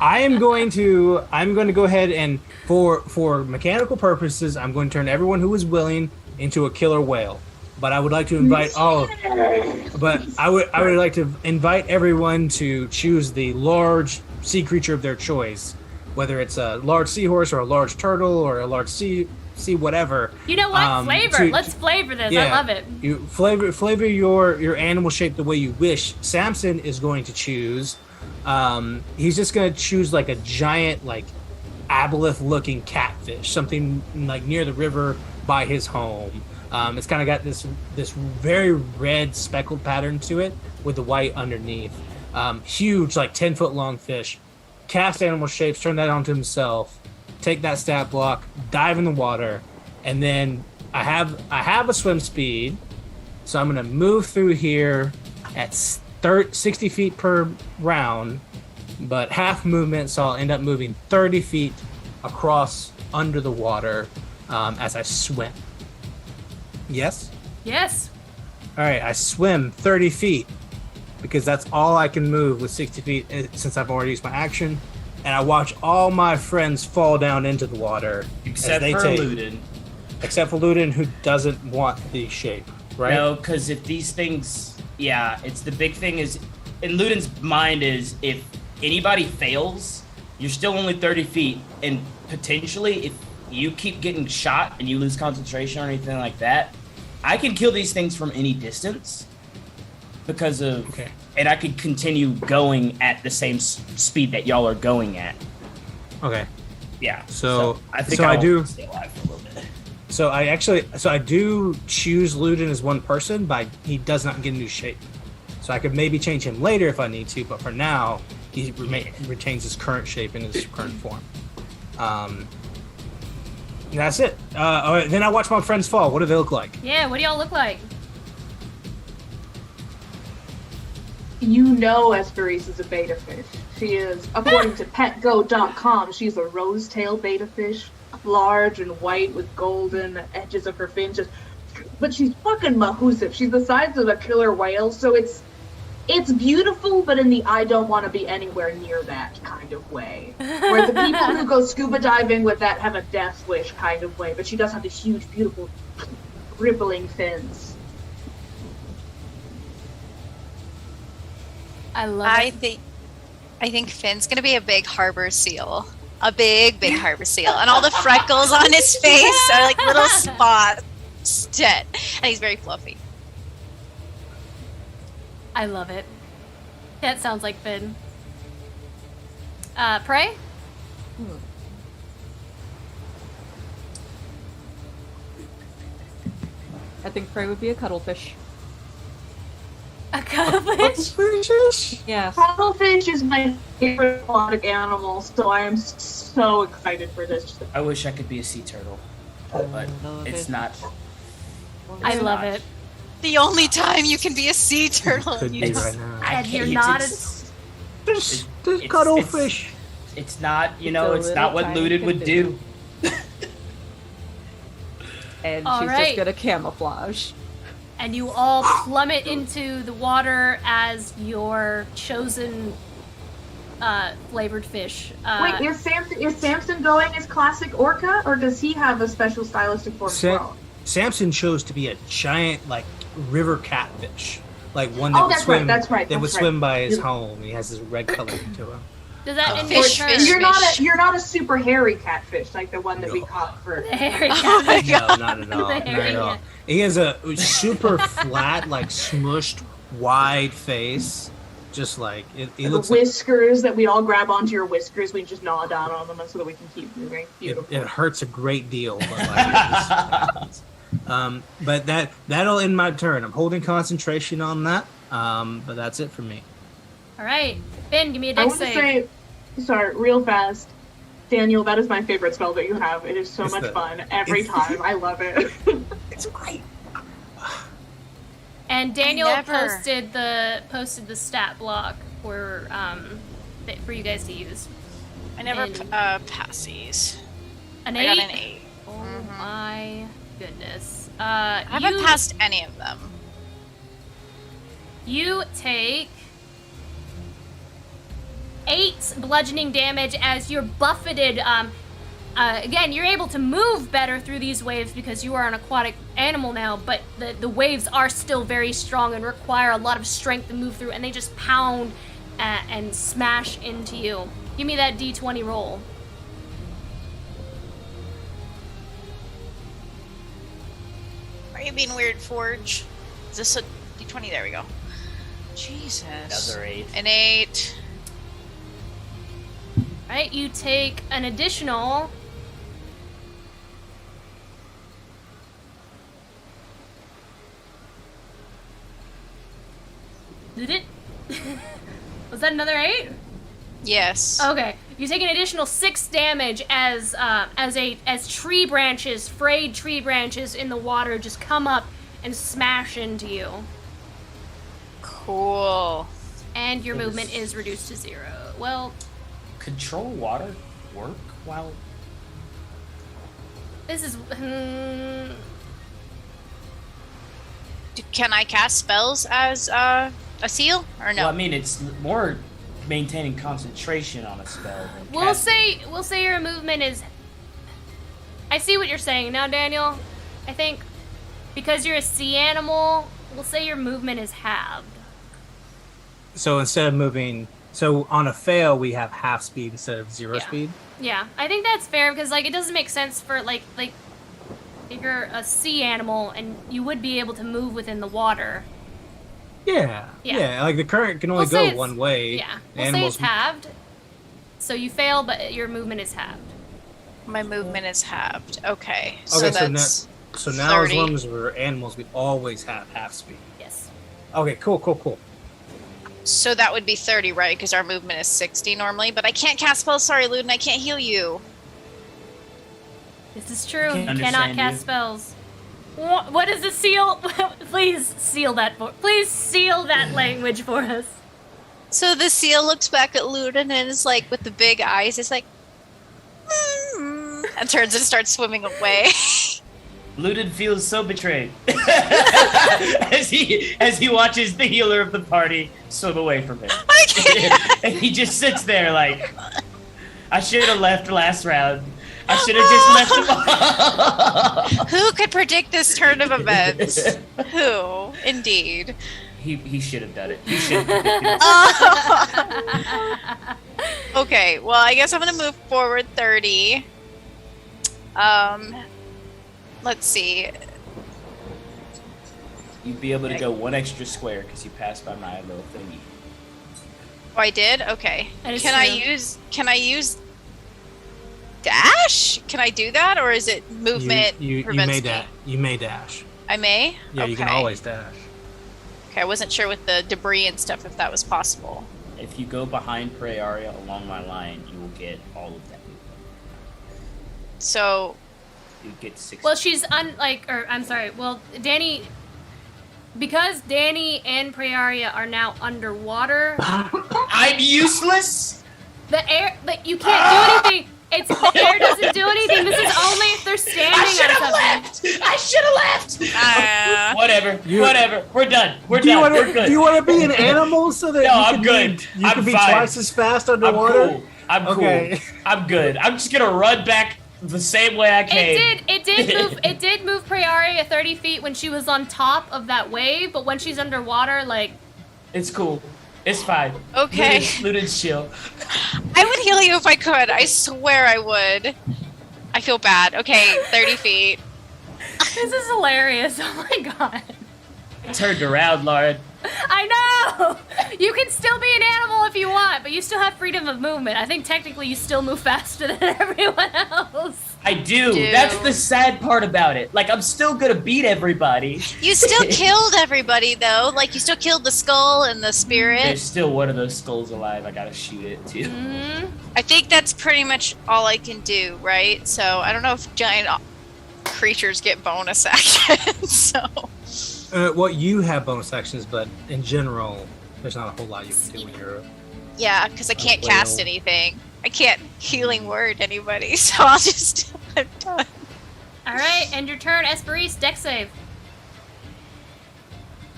I'm going to go ahead and for mechanical purposes, I'm going to turn everyone who is willing into a killer whale. But I would like to invite I would like to invite everyone to choose the large sea creature of their choice, whether it's a large seahorse or a large turtle or a large sea whatever. You know what? Flavor. Let's flavor this. Yeah, I love it. You flavor your animal shape the way you wish. Samson is going to choose. He's just going to choose like a giant, like aboleth-looking catfish, something like near the river by his home. It's kind of got this very red speckled pattern to it with the white underneath. Huge, like 10-foot long fish. Cast animal shapes, turn that onto himself. Take that stat block, dive in the water, and then I have a swim speed, so I'm gonna move through here at 60 feet per round, but half movement, so I'll end up moving 30 feet across under the water as I swim. Yes? Yes. All right, I swim 30 feet because that's all I can move with 60 feet since I've already used my action. And I watch all my friends fall down into the water. Except for Ludin. Except for Ludin, who doesn't want the shape, right? No, because if these things... Yeah, it's the big thing is... In Ludin's mind is, if anybody fails, you're still only 30 feet. And potentially, if you keep getting shot and you lose concentration or anything like that, I can kill these things from any distance because of... Okay. And I could continue going at the same speed that y'all are going at. Okay. Yeah. So I think I do stay alive for a little bit. So I do choose Ludin as one person, but he does not get a new shape. So I could maybe change him later if I need to, but for now, he retains his current shape in his current form. That's it. All right, then I watch my friends fall. What do they look like? Yeah, what do y'all look like? You know Esperise is a beta fish. She is, according to petgo.com, she's a rose-tailed beta fish, large and white with golden edges of her fins. But she's fucking mahoosive. She's the size of a killer whale, so it's beautiful, but in the I don't want to be anywhere near that kind of way. Where the people who go scuba diving with that have a death wish kind of way, but she does have these huge, beautiful, rippling fins. I love it. I think Finn's gonna be a big harbor seal. A big harbor seal. And all the freckles on his face are like little spots. And he's very fluffy. I love it. That sounds like Finn. Prey? I think Prey would be a cuttlefish. A cuttlefish? Yes. Cuttlefish is my favorite aquatic animal, so I am so excited for this. I wish I could be a sea turtle, but it's not. I love it. The only time you can be a sea turtle. Could be right now. And you're can't- not it's- There's it's- cuttlefish. It's not, It's a it's not little what tiny Ludin would do. And All she's right. just gonna camouflage. And you all plummet into the water as your chosen flavored fish. Wait, is Samson going as classic orca, or does he have a special stylistic form as well? Samson chose to be a giant, like, river catfish. Like one that Oh, would that's swim, right. that would swim by his home. He has this red color to him. Does that in Fish, turn? fish. You're not a super hairy catfish like the one that we caught for. Hairy Oh my catfish. No, not at all. The Not hairy at all. cat. He has a super flat, like smushed, wide face. Just like he The looks. Like, whiskers that we all grab onto your whiskers, we just gnaw down on them so that we can keep moving. Beautiful. it hurts a great deal. But, like, but that'll end my turn. I'm holding concentration on that. But that's it for me. All right, Ben, give me a I dex want to save. say, sorry, real fast, Daniel, that is my favorite spell that you have. It is so much fun every time. I love it. It's great. And Daniel Never. posted the stat block for you guys to use. I never And- pass these. An I got 8. an 8. Oh my goodness. I haven't passed any of them. You take 8 bludgeoning damage as you're buffeted. Again, you're able to move better through these waves because you are an aquatic animal now, but the waves are still very strong and require a lot of strength to move through, and they just pound and smash into you. Give me that D20 roll. Are you being weird, Forge? Is this a D20? There we go. Jesus. Another 8. An 8. Right, you take an additional... Did it? Was that another 8? Yes. Okay, you take an additional 6 damage as tree branches, frayed tree branches in the water, just come up and smash into you, Cool. and your movement is reduced to 0. Well, Control water work while this is Can I cast spells as a seal or no? Well, I mean, it's more maintaining concentration on a spell. Than we'll say your movement is. I see what you're saying now, Daniel. I think because you're a sea animal, we'll say your movement is halved. So instead of moving, so on a fail we have half speed instead of 0 Yeah. speed. Yeah, I think that's fair because like it doesn't make sense for like if you're a sea animal and you would be able to move within the water. Yeah. Yeah. Like the current can only We'll say go it's- one way. Yeah, we'll say Animals. it's halved. So you fail, but your movement is halved. My movement is halved. Okay. So Okay, that's so now as 30. long as we're animals, we always have half speed. Yes. Okay, cool. So that would be 30, right? Because our movement is 60 normally. But I can't cast spells. Sorry, Luden. I can't heal you. This is true. You Can't cannot understand cast you. spells. What is the seal? Please seal that language for us. So the seal looks back at Luden and is like, with the big eyes, it's like, and turns and starts swimming away. Luden feels so betrayed as he watches the healer of the party swim away from him. I can't. And he just sits there like, I should have left last round. I should have just left him. Who could predict this turn of events? Who, indeed. He should have done it. He should have predicted it. Okay, well, I guess I'm gonna move forward 30. Let's see. You'd be able to go one extra square because you passed by my little thingy. Oh, I did? Okay. That is Can I true. use dash? Can I do that, or is it movement You prevents may me? dash. You may dash. I may? Yeah, you can Okay. always dash. Okay, I wasn't sure with the debris and stuff if that was possible. If you go behind prey area along my line, you will get all of that movement. So, You get 6. Well, well, Danny, because Danny and Prearia are now underwater, I'm useless. the air, you can't do anything. The air doesn't do anything. This is only if they're standing I should on have something. left. I should have left. Whatever. We're done. We're Do you done. want We're good. to? Do you want to be an animal so that No, I'm you good. can you I'm can be fine. twice as fast I'm underwater? cool. I'm cool. Okay. I'm good. I'm just gonna run back the same way I came. It did move Priaria 30 feet when she was on top of that wave, but when she's underwater, like, It's cool. It's fine. Okay. Luden's chill. I would heal you if I could. I swear I would. I feel bad. Okay, 30 feet. this is hilarious. Oh my god. Turned around, Lauren. I know! You can still be an animal if you want, but you still have freedom of movement. I think technically you still move faster than everyone else. I do. That's the sad part about it. Like, I'm still gonna beat everybody. You still killed everybody, though. Like, you still killed the skull and the There's spirit. still one of those skulls alive. I gotta shoot it, too. I think that's pretty much all I can do, right? So, I don't know if giant creatures get bonus actions, so... Well, you have bonus actions, but in general, there's not a whole lot you can do when you're. Yeah, because I can't Well. cast anything. I can't healing word anybody, so I'll just... I'm done. Alright, end your turn. Esperise, deck save.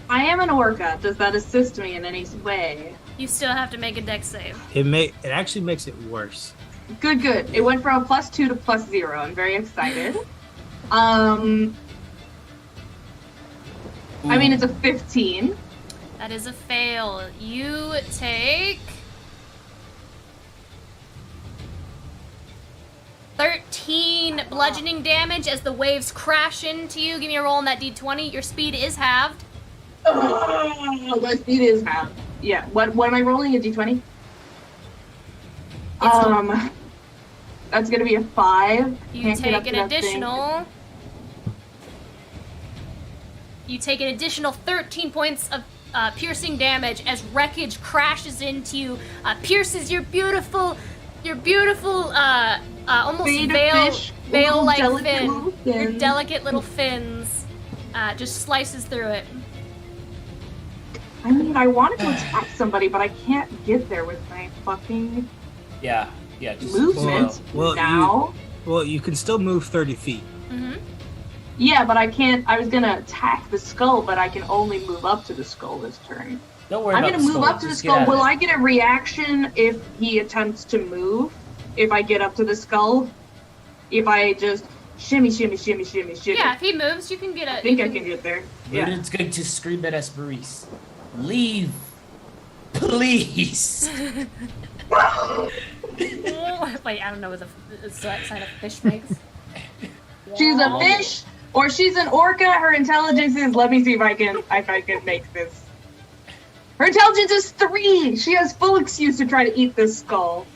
I am an orca. Does that assist me in any way? You still have to make a deck save. It actually makes it worse. Good. It went from a +2 to +0. I'm very excited. I mean, it's a 15. That is a fail. You take 13 bludgeoning damage as the waves crash into you. Give me a roll on that d20. Your speed is halved. Oh, my speed is half. Yeah. What am I rolling? A d20? That's gonna be a 5. You Can't get up take to an that thing. additional. You take an additional 13 points of piercing damage as wreckage crashes into you, pierces your beautiful, almost Fade of fish, veil-like little delicate fin. little Your fins. delicate little fins just slices through it. I mean, I wanted to attack somebody, but I can't get there with my fucking Yeah, just movement Well, now. You can still move 30 feet. Mm-hmm. Yeah, but I can't. I was gonna attack the skull, but I can only move up to the skull this turn. Don't worry I'm about gonna the move skull. up to the Just get skull. out of Will it. I get a reaction if he attempts to move? If I get up to the skull? If I just shimmy? Yeah, if he moves, you can get a. I think I can get there. Yeah. Luden's going to scream at Esperise. Leave. Please. Wait, I don't know what the sign of fish makes. She's a fish, or she's an orca. Her intelligence is. Let me see if I can make this. Her intelligence is 3. She has full excuse to try to eat this skull.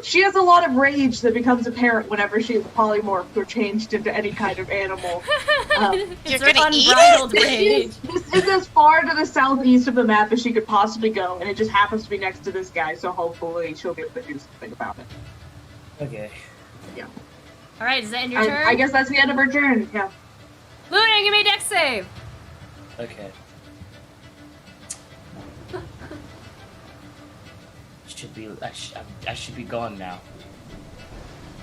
She has a lot of rage that becomes apparent whenever she is polymorphed or changed into any kind of animal. It's You're her gonna eat unbridled rage. This is as far to the southeast of the map as she could possibly go, and it just happens to be next to this guy, so hopefully she'll get to do something about it. Okay. All right, is that end your turn? I guess that's the end of her turn, yeah. Luna, give me a dex save. Okay. I should be gone now.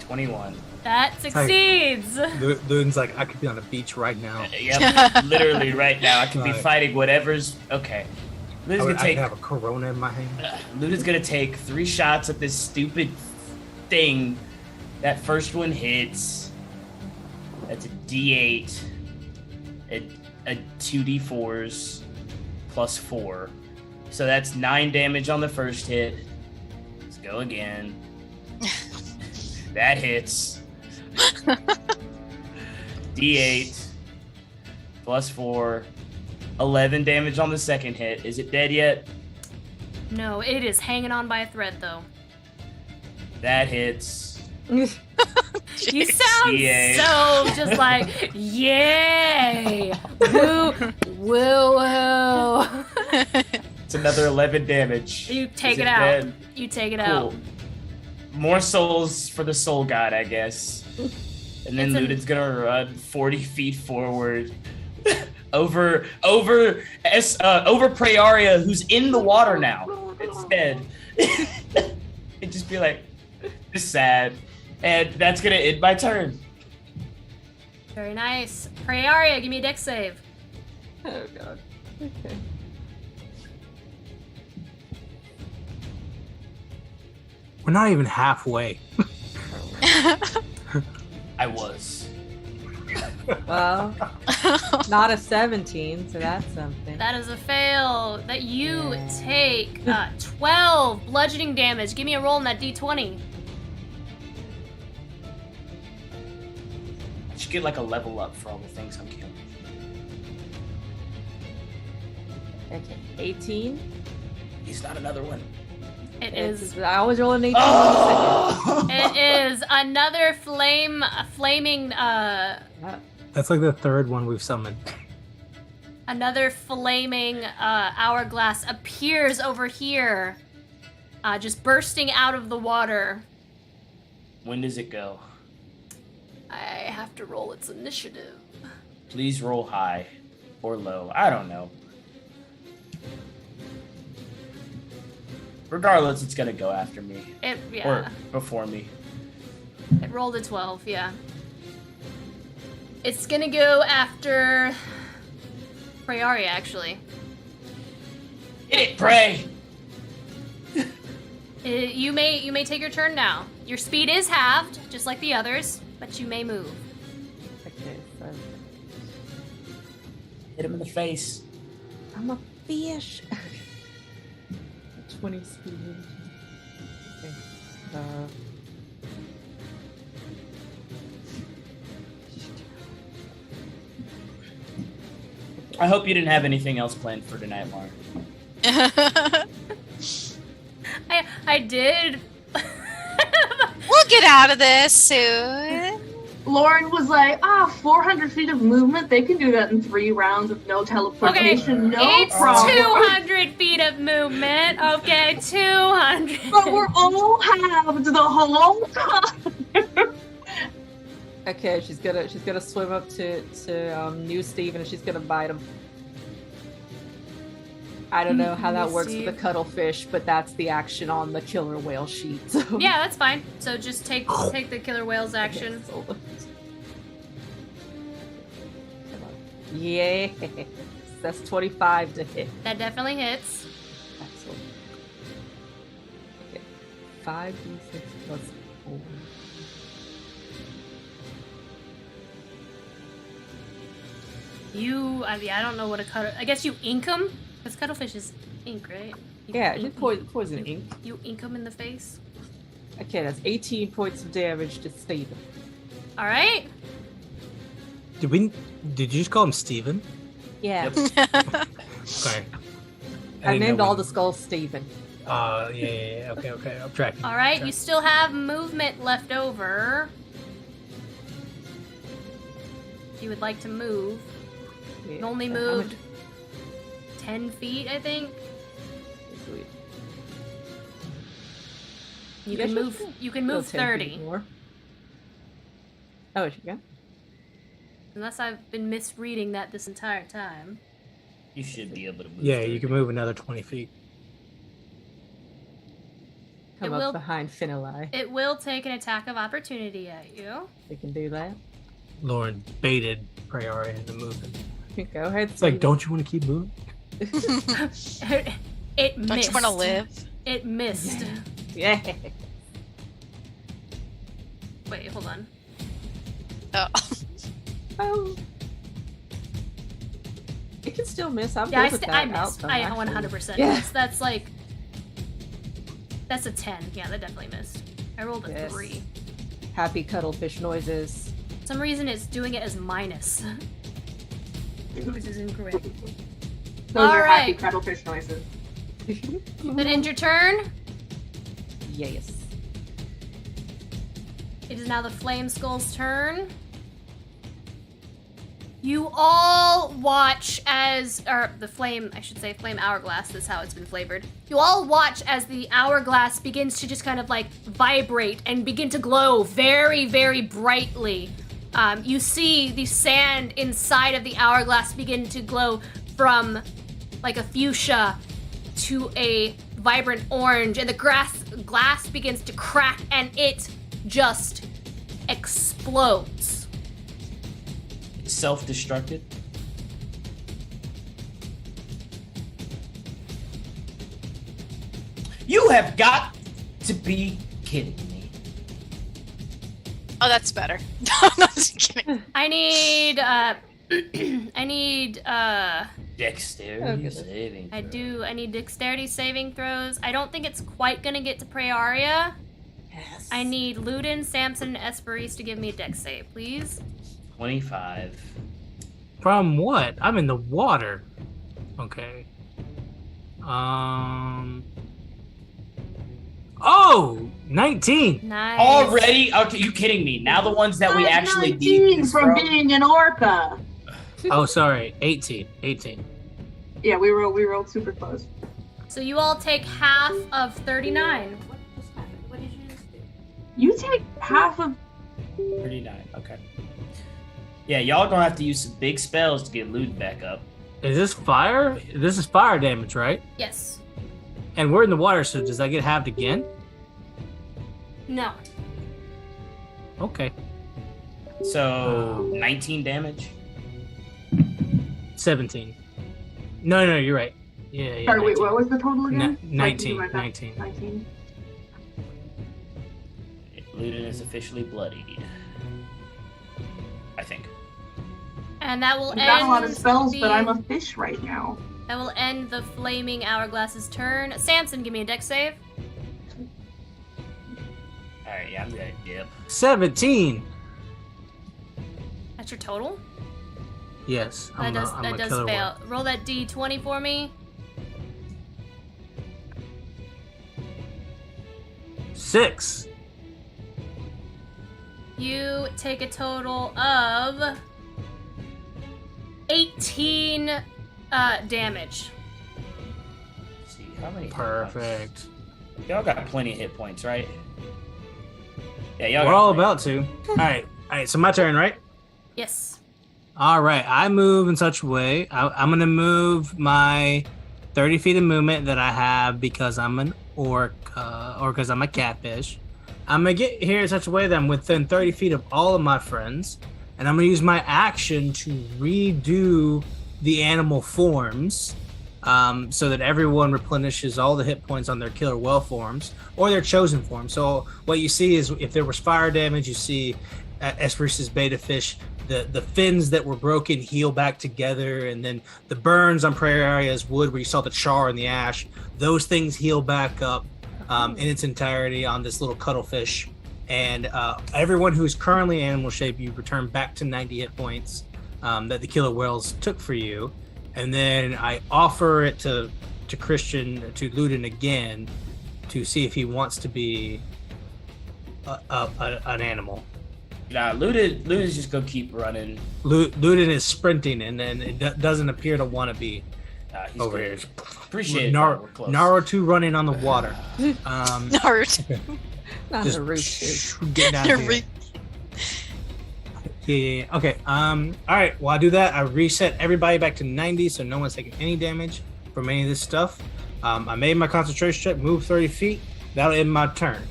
21. That succeeds. Luden's like, I could be on a beach right now. Yep, literally right now. I could be Right. fighting whatever's. Okay. Luden's I gonna take. could have a Corona in my hand. Luden's gonna take 3 shots at this stupid thing. That first one hits. That's a D8. A 2D4s plus 4. So that's 9 damage on the first hit. Let's go again. That hits. D8 plus 4. 11 damage on the second hit. Is it dead yet? No, it is hanging on by a thread, though. That hits. You sound Yay. so just like, yay! Woo, woo, woo. It's another 11 damage. You take Is it out. dead? You take it Cool. out. More souls for the soul god, I guess. And then It's a- Luden's gonna run 40 feet forward. over Praeria, who's in the water now. Instead. It'd just be like, just sad. And that's gonna end my turn. Very nice. Prayaria, give me a dex save. Oh god. Okay. We're not even halfway. I was. Well, not a 17, so that's something. That is a fail. That you Yeah. take 12 bludgeoning damage. Give me a roll on that d20. I should get like a level up for all the things I'm killing. Okay, 18. He's not another one. It is. I always roll an 18. Oh! It is another flaming. That's like the third one we've summoned. Another flaming hourglass appears over here, just bursting out of the water. When does it go? I have to roll its initiative. Please roll high or low. I don't know. Regardless, it's gonna go after me. Yeah. Or before me. It rolled a 12, yeah. It's gonna go after Prayaria, actually. Hit it, pray! You may take your turn now. Your speed is halved, just like the others, but you may move. Okay, so Hit him in the face. I'm a fish. 20 speed. Okay. I hope you didn't have anything else planned for tonight, Mark. I did. We'll get out of this soon. Lauren was like, 400 feet of movement. They can do that in 3 rounds with no teleportation. No it's problem. 200 feet of movement. Okay, 200. But we're all halved the whole time. Okay, she's gonna swim up to new Steven and she's gonna bite him. I don't know how that New works Steve. with the cuttlefish, but that's the action on the killer whale sheet. So. Yeah, that's fine. So just take the killer whales action. Yes, that's 25 to hit. That definitely hits. Excellent. Okay, 5d6 plus 4. I don't know what a cuttle. I guess you ink them, because cuttlefish is ink, right? Yeah, just poison ink. You ink them in the face. Okay, that's 18 points of damage to Steven. All right. Did you just call him Steven? Yeah, Okay. I named all the skulls Steven. Yeah. Okay. I'm tracking. All right. You still have movement left over. If you would like to move. You only How moved much- 10 feet, I think. Sweet. You Yeah, can sure, move. sure. You can move Still 10 feet 30, more. Oh, she can. unless I've been misreading that this entire time. You should be able to move. Yeah, through. you can move another 20 feet. Come It up will- behind Finelai. It will take an attack of opportunity at you. We can do that. Lauren baited Prayaria into moving. Go ahead. It's like, don't you want to keep moving? It missed. Don't you want to live? It missed. Yeah. Wait, hold on. Oh. Oh. It can still miss. I'm Yeah, good with that I missed. outcome, I actually. 100% Yeah. missed. That's like... That's a 10. Yeah, that definitely missed. I rolled a Yes. 3. Happy cuttlefish noises. For some reason, it's doing it as minus. Which is incorrect. Those are happy Alright. cuttlefish noises. That ends your turn. Yes. It is now the Flame Skull's turn. You all watch as, or the flame, I should say flame hourglass, that's how it's been flavored. You all watch as the hourglass begins to just kind of like vibrate and begin to glow very, very brightly. You see the sand inside of the hourglass begin to glow from like a fuchsia to a vibrant orange, and the glass begins to crack and it just explodes. It's self-destructed. You have got to be kidding me. Oh, that's better. I'm not just kidding. I need I need Dexterity saving. I need dexterity saving throws. I don't think it's quite gonna get to Praeria. Yes. I need Ludin, Samson, and Esperise to give me a dex save, please. 25. From what? I'm in the water. Okay. Oh, 19. Nice. Already? Okay, you kidding me? Now the ones that we actually need 19 this from being an orca. Oh, sorry. 18. 18. Yeah, we rolled super close. So you all take half of 39. What did you just do? You take half of. 39. Okay. Yeah, y'all gonna have to use some big spells to get Luden back up. Is this fire? This is fire damage, right? Yes. And we're in the water, so does that get halved again? No. Okay. So 19 damage. 17. No, you're right. Yeah. Sorry, wait, 19. what was the total again? 19. Like, 19. 19. Luden is officially bloodied. I think. And that will I've end. got a lot of spells, the, but I'm a fish right now. That will end the flaming hourglass's turn. Samson, give me a dex save. Alright, yeah, I'm good. Yep. 17. That's your total? Yes. That does I'm a does killer fail. whale. Roll that D20 for me. 6. You take a total of 18 damage. Let's see, how many? hit Perfect. points? Y'all got plenty of hit points, right? Yeah, y'all We're got all plenty. about to. Alright, so my turn, right? Yes. Alright, I move in such a way. I'm going to move my 30 feet of movement that I have because I'm an orc, or because I'm a catfish. I'm going to get here in such a way that I'm within 30 feet of all of my friends. And I'm going to use my action to redo the animal forms so that everyone replenishes all the hit points on their killer whale forms or their chosen form. So what you see is if there was fire damage, you see Esperice's beta fish, the fins that were broken heal back together, and then the burns on Praeria's wood where you saw the char and the ash, those things heal back up in its entirety on this little cuttlefish. And everyone who is currently animal shape, you return back to 90 hit points that the killer whales took for you. And then I offer it to Christian, to Luden again, to see if he wants to be an animal. Nah, Luden's just gonna keep running. Luden is sprinting, and then it doesn't appear to want to be He's over good. here. Appreciate it. We're close. Naruto running on the water. Naruto. Not Just a root. get down here. Yeah. Okay. All right. Well, I do that. I reset everybody back to 90, so no one's taking any damage from any of this stuff. I made my concentration check, move 30 feet. That'll end my turn.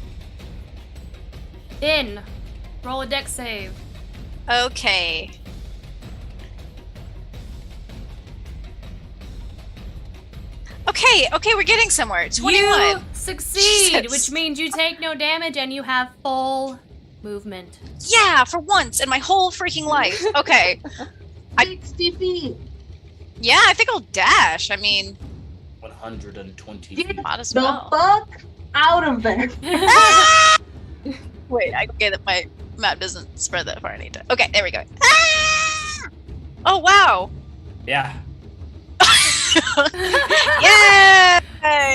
In. Roll a dex save. Okay. Okay, we're getting somewhere. 21. You succeed, Jesus. which means you take no damage and you have full movement. Yeah, for once in my whole freaking life. Okay. 60 feet. Yeah, I think I'll dash. I mean, 120 Get feet. might as the well. fuck out of there. Wait, I get that my map doesn't spread that far. I need to. Okay, there we go. Ah! Oh, wow. Yeah. Yay!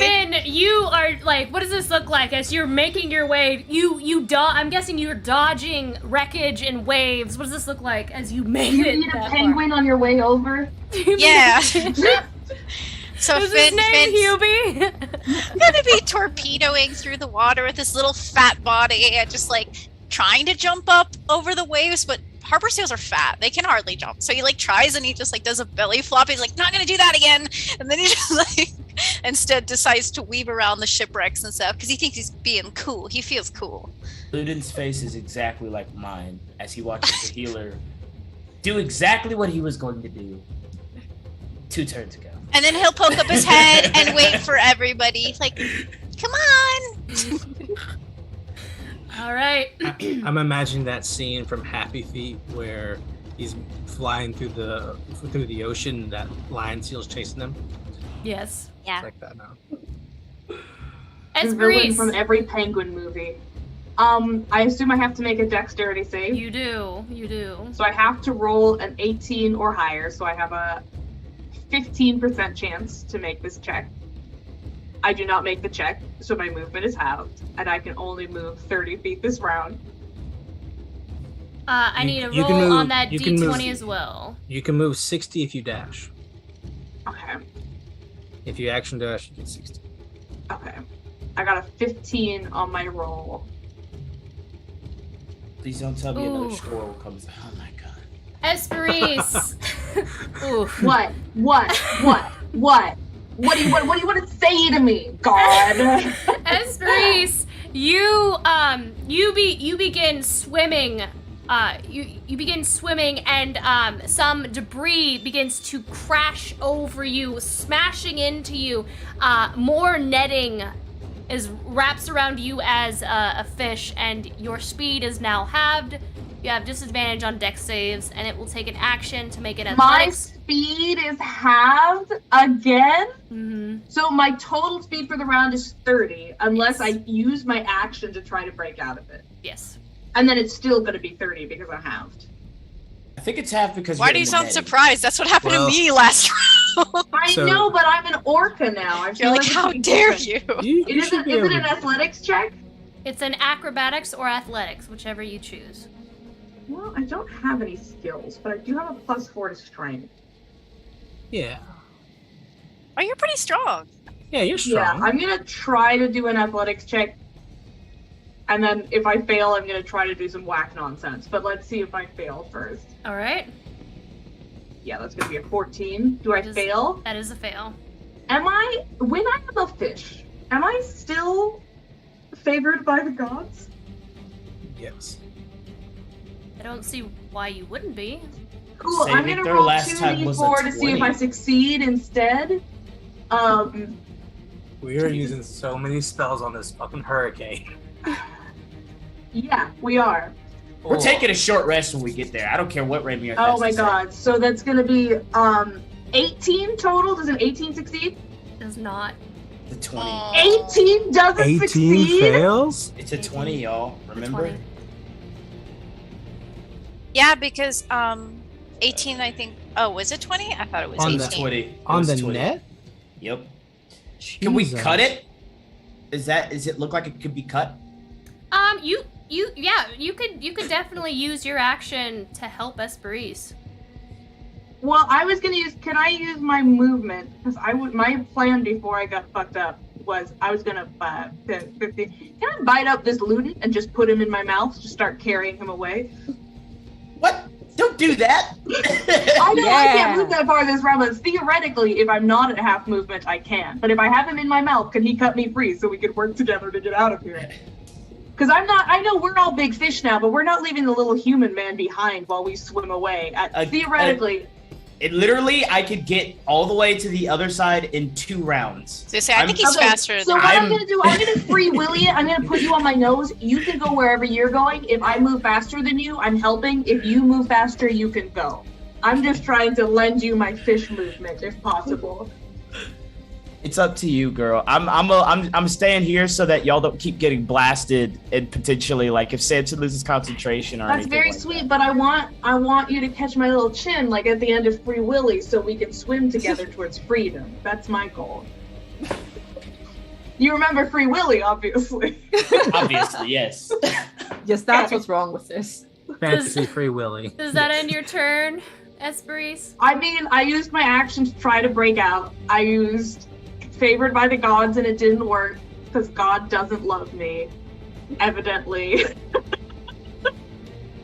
Finn, you are like, what does this look like as you're making your way? I'm guessing you're dodging wreckage and waves. What does this look like as you make You it need a that penguin on your way over. far? Yeah. So Is his Finn's name Hubie? gonna be torpedoing through the water with his little fat body and just like trying to jump up over the waves, but harbor seals are fat. They can hardly jump. So he like tries and he just like does a belly flop. He's like, not gonna do that again. And then he just like instead decides to weave around the shipwrecks and stuff because he thinks he's being cool. He feels cool. Ludin's face is exactly like mine as he watches the healer do exactly what he was going to do 2 turns ago. And then he'll poke up his head and wait for everybody. Like, come on. All right. I'm imagining that scene from Happy Feet where he's flying through the ocean. That lion seal's chasing him. Yes. Yeah. It's like that now. The villain Esperise. from every penguin movie. I assume I have to make a dexterity save. You do. You do. So I have to roll an 18 or higher, so I have a 15% chance to make this check. I do not make the check, so my movement is halved, and I can only move 30 feet this round. I need a you can roll move- on that you can D20 move- as well. You can move 60 if you dash. Okay. If you action dash, you get 60. Okay. I got a 15 on my roll. Please don't tell me another Ooh. squirrel comes. Oh my god. Esperise. Oof. What? What do you want to say to me, God? Esperise, you begin swimming. You begin swimming, and some debris begins to crash over you, smashing into you. More netting wraps around you as a fish, and your speed is now halved. You have disadvantage on dex saves, and it will take an action to make it My athletics. speed is halved again? Mm-hmm. So my total speed for the round is 30, unless Yes. I use my action to try to break out of it. Yes. And then it's still going to be 30 because I'm halved. I think it's half because. Why you're do you in the sound netting. surprised? That's what happened Well- to me last round. I So- know, but I'm an orca now. I feel You're like, it's how a big dare difference. you? You Is should it, be is able it an to- athletics check? It's an acrobatics or athletics, whichever you choose. Well, I don't have any skills, but I do have a +4 to strength. Yeah. Oh, you're pretty strong. Yeah, you're Yeah, strong. I'm going to try to do an athletics check. And then if I fail, I'm going to try to do some whack nonsense. But let's see if I fail first. All right. Yeah, that's going to be a 14. Do I That is- fail? That is a fail. When I am a fish, am I still favored by the gods? Yes. I don't see why you wouldn't be. Cool, Saving I'm gonna throw roll last time was a 2d4 to see if 20. I succeed instead. We are using so many spells on this fucking hurricane. Yeah, we are. We're Oh. taking a short rest when we get there. I don't care what Rainier has Oh my to say. god, so that's gonna be 18 total. Does an 18 succeed? Does not. The 20. 18 doesn't 18 succeed? fails? It's a 20, y'all. Remember? 20. Yeah, because 18, I think. Oh, was it 20? I thought it was On It 18. was 20. It On was the 20. net? Yep. Can we Jesus. cut it? Is it look like it could be cut? You could definitely use your action to help Esperise. Well, I was gonna use. Can I use my movement? Because my plan before I got fucked up was I was gonna. Can I bite up this Ludin and just put him in my mouth? Just start carrying him away. What? Don't do that. I know I Yeah. can't move that far this round, but theoretically, if I'm not at half movement, I can. But if I have him in my mouth, can he cut me free so we could work together to get out of here? Because I know we're all big fish now, but we're not leaving the little human man behind while we swim away. Theoretically, I could get all the way to the other side in 2 rounds. So I think he's Okay, faster so than what I'm- I'm gonna do, I'm gonna free Willy it. I'm gonna put you on my nose. You can go wherever you're going. If I move faster than you, I'm helping. If you move faster, you can go. I'm just trying to lend you my fish movement, if possible. It's up to you, girl. I'm staying here so that y'all don't keep getting blasted and potentially like if Samson loses concentration or That's anything very like sweet, that. but I want you to catch my little chin like at the end of Free Willy so we can swim together towards freedom. That's my goal. You remember Free Willy, obviously. Obviously, yes. Yes, that's what's wrong with this. Fantasy Free Willy. Does that end your turn, Esperise? I mean, I used my action to try to break out. I used Favored by the Gods and it didn't work because God doesn't love me, evidently.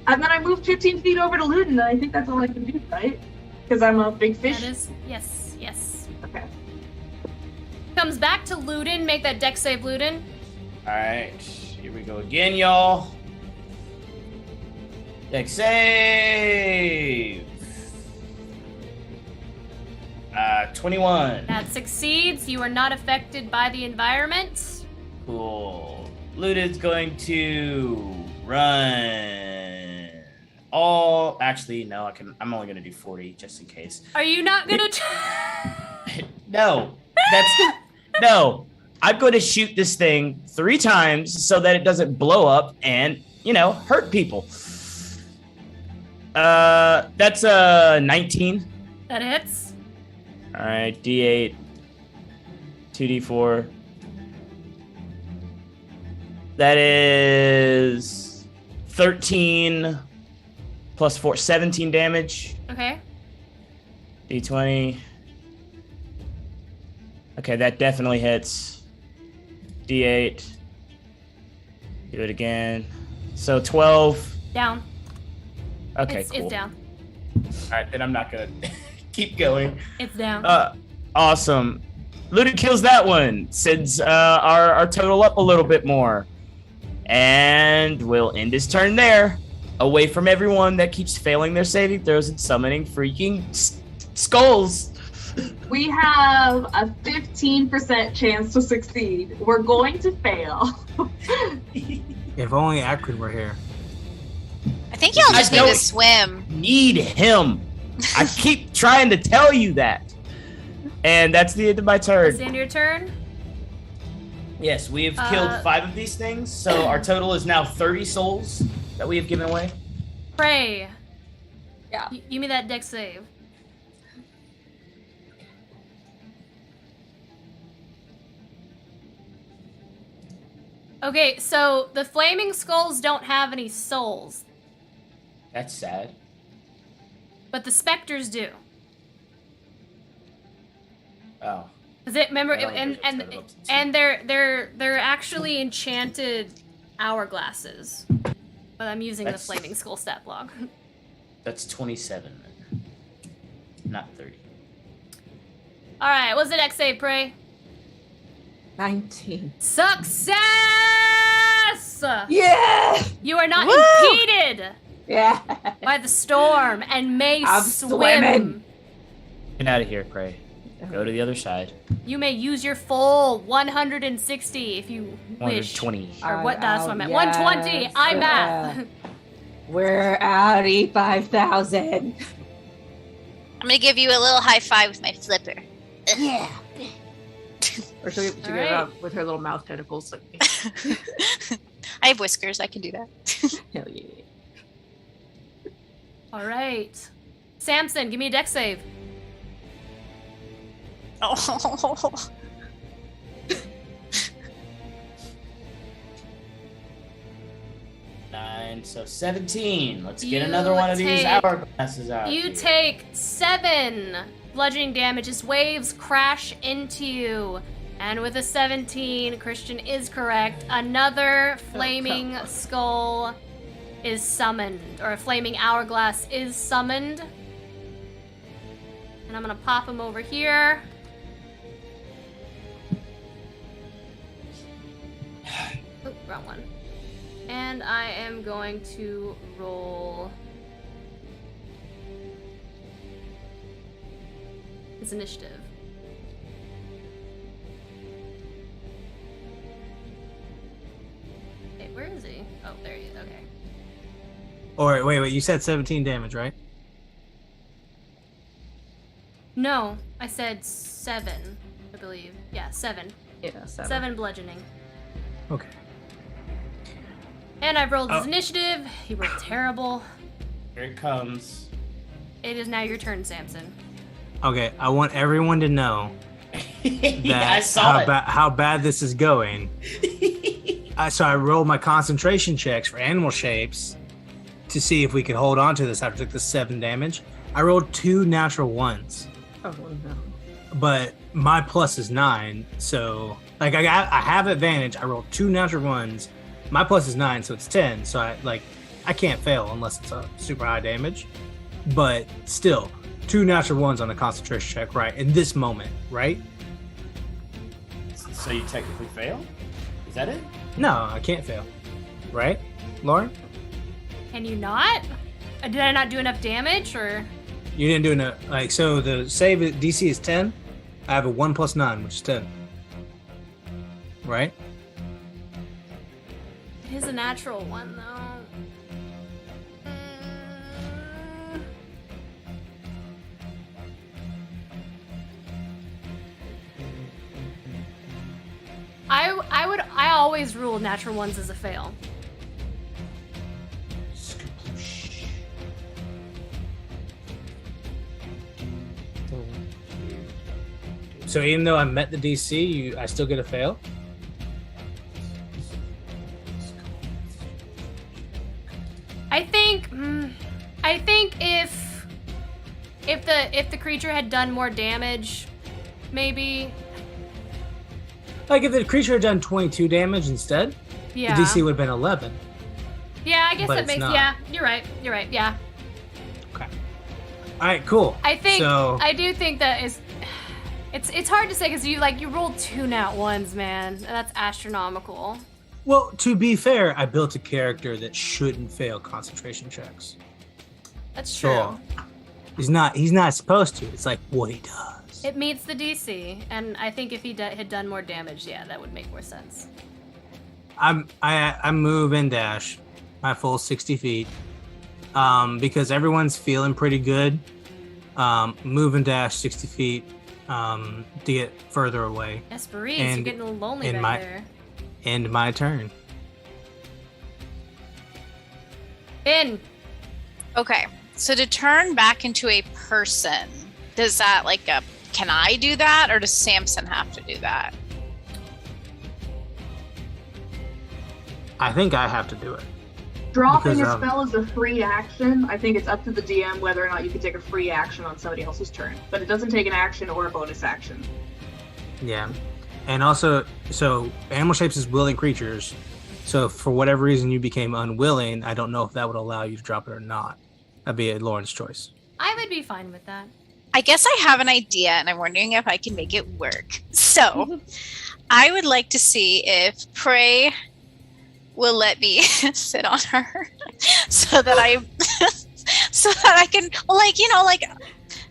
And then I moved 15 feet over to Ludin, and I think that's all I can do, right? Because I'm a big fish. That is yes. Okay. Comes back to Ludin. Make that dex save, Ludin. All right, here we go again, y'all. Dex save. 21. That succeeds. You are not affected by the environment. Cool. Ludin's going to run. All actually no, I'm only gonna do 40 just in case. Are you not gonna? No. No. I'm going to shoot this thing 3 times so that it doesn't blow up and, hurt people. That's 19. That hits. All right, D8, 2D4. That is 13 plus 4, 17 damage. Okay. D20. Okay, that definitely hits. D8. Do it again. So 12. Down. Okay, It's cool. down. All right, then I'm not gonna keep going. It's down. Awesome. Ludin kills that one. Sends our total up a little bit more, and we'll end his turn there. Away from everyone that keeps failing their saving throws and summoning freaking skulls. We have a 15% chance to succeed. We're going to fail. If only Akron were here. I think y'all just need don't- to swim. Need him. I keep trying to tell you that. And that's the end of my turn. It's the end of your turn. Yes, we have killed 5 of these things, so our total is now 30 souls that we have given away. Pray. Yeah. Give me that dex save. Okay, so the flaming skulls don't have any souls, That's sad. but the specters do. Oh. Cause it remember I don't and think it's total up to 2. and they're actually enchanted hourglasses. But I'm using That's- the flaming skull stat block. That's 27 then. Not 30. All right, what's the dex save, Pray? 19. Success! Yeah! You are not Woo! impeded Yeah. by the storm and may I'm swim. swimming. Get out of here, Prey. Go to the other side. You may use your full 160 if you wish. 120. Or what? That's what I meant. Yes, 120. I math. yeah. We're out E5000. I'm gonna give you a little high five with my flipper. Yeah. Or she'll get Alright. up with her little mouth tentacles. Like, I have whiskers. I can do that. hell yeah. All right. Samson, give me a dex save. Oh. 9, so 17. Let's get You another one of these take- hourglasses out. You here. take 7 bludgeoning damage as waves crash into you. And with a 17, Christian is correct. Another flaming come on. skull is summoned, or a flaming hourglass is summoned. And I'm gonna pop him over here. Oh, wrong one. And I am going to roll his initiative. Hey, where is he? Oh, there he is. Okay. Or wait, you said 17 damage, right? No, I said 7, I believe. Yeah, 7. Yeah, 7 bludgeoning. Okay. And I've rolled his Oh. initiative. He rolled terrible. Here it comes. It is now your turn, Samson. Okay, I want everyone to know Yeah, I that saw it. how bad this is going. So I rolled my concentration checks for animal shapes to see if we could hold on to this after I took the 7 damage. I rolled 2 natural ones, Oh, no. but my plus is 9, so like I have advantage. I rolled 2 natural ones. My plus is 9, so it's 10. So I can't fail unless it's a super high damage. But still, 2 natural ones on a concentration check, right? In this moment, right? So you technically fail? Is that it? No, I can't fail. Right? Lauren? Can you not? Did I not do enough damage, or? You didn't do enough. Like, so the save DC is 10. I have a 1 + 9, which is 10. Right? It is a natural one, though. I always rule natural ones as a fail. So even though I met the DC, I still get a fail? I think if the creature had done more damage, maybe. Like if the creature had done 22 damage instead, Yeah. the DC would have been 11. Yeah, I guess But that it's makes. not. Yeah, you're right. Yeah. Okay. All right, cool. I think So, I do think that is. It's hard to say because you rolled 2 nat ones, man. And that's astronomical. well, to be fair, I built a character that shouldn't fail concentration checks. That's true. So he's not supposed to. It's like what he does. It meets the DC, and I think if he had done more damage, yeah, that would make more sense. I move and dash my full 60 feet because everyone's feeling pretty good. Move and dash 60 feet to get further away. Esperise, And you're getting a little lonely in back there. End my turn. Finn, Okay, so to turn back into a person, does that can I do that, or does Samson have to do that? I think I have to do it. Dropping Because, a spell is a free action. I think it's up to the DM whether or not you can take a free action on somebody else's turn. But it doesn't take an action or a bonus action. Yeah. And also, so animal shapes is willing creatures. So if for whatever reason you became unwilling, I don't know if that would allow you to drop it or not. That'd be a Lauren's choice. I would be fine with that. I guess I have an idea, and I'm wondering if I can make it work. So, I would like to see if Prey will let me sit on her, so that I can,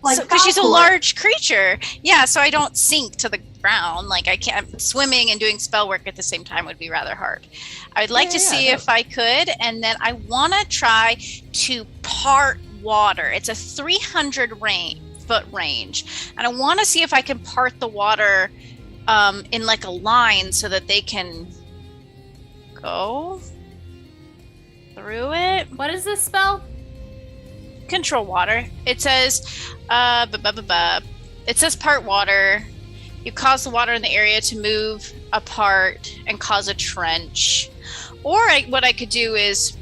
because she's a Falcor. large creature. Yeah, so I don't sink to the ground. Like I can't swimming and doing spell work at the same time would be rather hard. I would like to see if I could, and then I want to try to part water. It's a 300-foot range, and I want to see if I can part the water in like a line so that they can go through it. What is this spell? Control water. It says it says part water. You cause the water in the area to move apart and cause a trench. Or what I could do is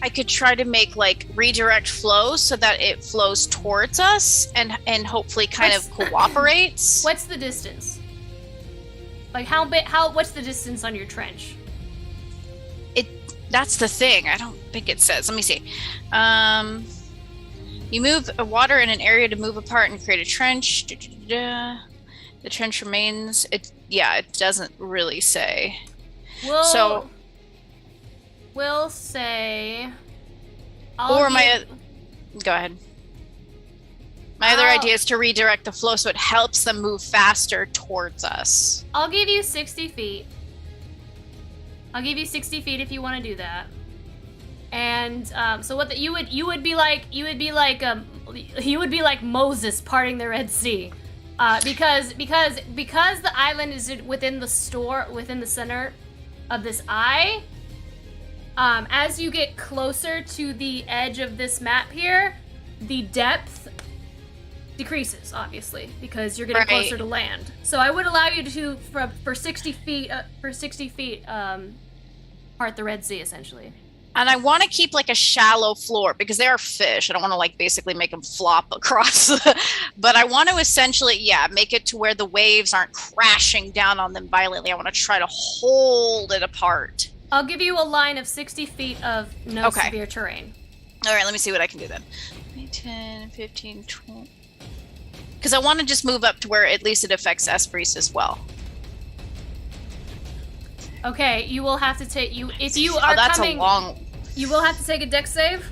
I could try to make redirect flow so that it flows towards us and hopefully kind of cooperates. What's the distance? What's the distance on your trench? That's the thing. I don't think it says. Let me see. You move water in an area to move apart and create a trench. The trench remains. It doesn't really say. We'll say. Go ahead. My other idea is to redirect the flow so it helps them move faster towards us. I'll give you 60 feet. I'll give you 60 feet if you want to do that. And so you would be like Moses parting the Red Sea, because the island is within the center of this eye. As you get closer to the edge of this map here, the depth decreases, obviously, because you're getting closer to land. So I would allow you to for 60 feet part the Red Sea, essentially. And I want to keep a shallow floor because they are fish. I don't want to basically make them flop across, but I want to essentially, make it to where the waves aren't crashing down on them violently. I want to try to hold it apart. I'll give you a line of 60 feet of no severe terrain. All right, let me see what I can do then. 10, 15, 20. Because I want to just move up to where at least it affects Esprit as well. Okay, you will have to take if you are that's coming. a long. You will have to take a dex save.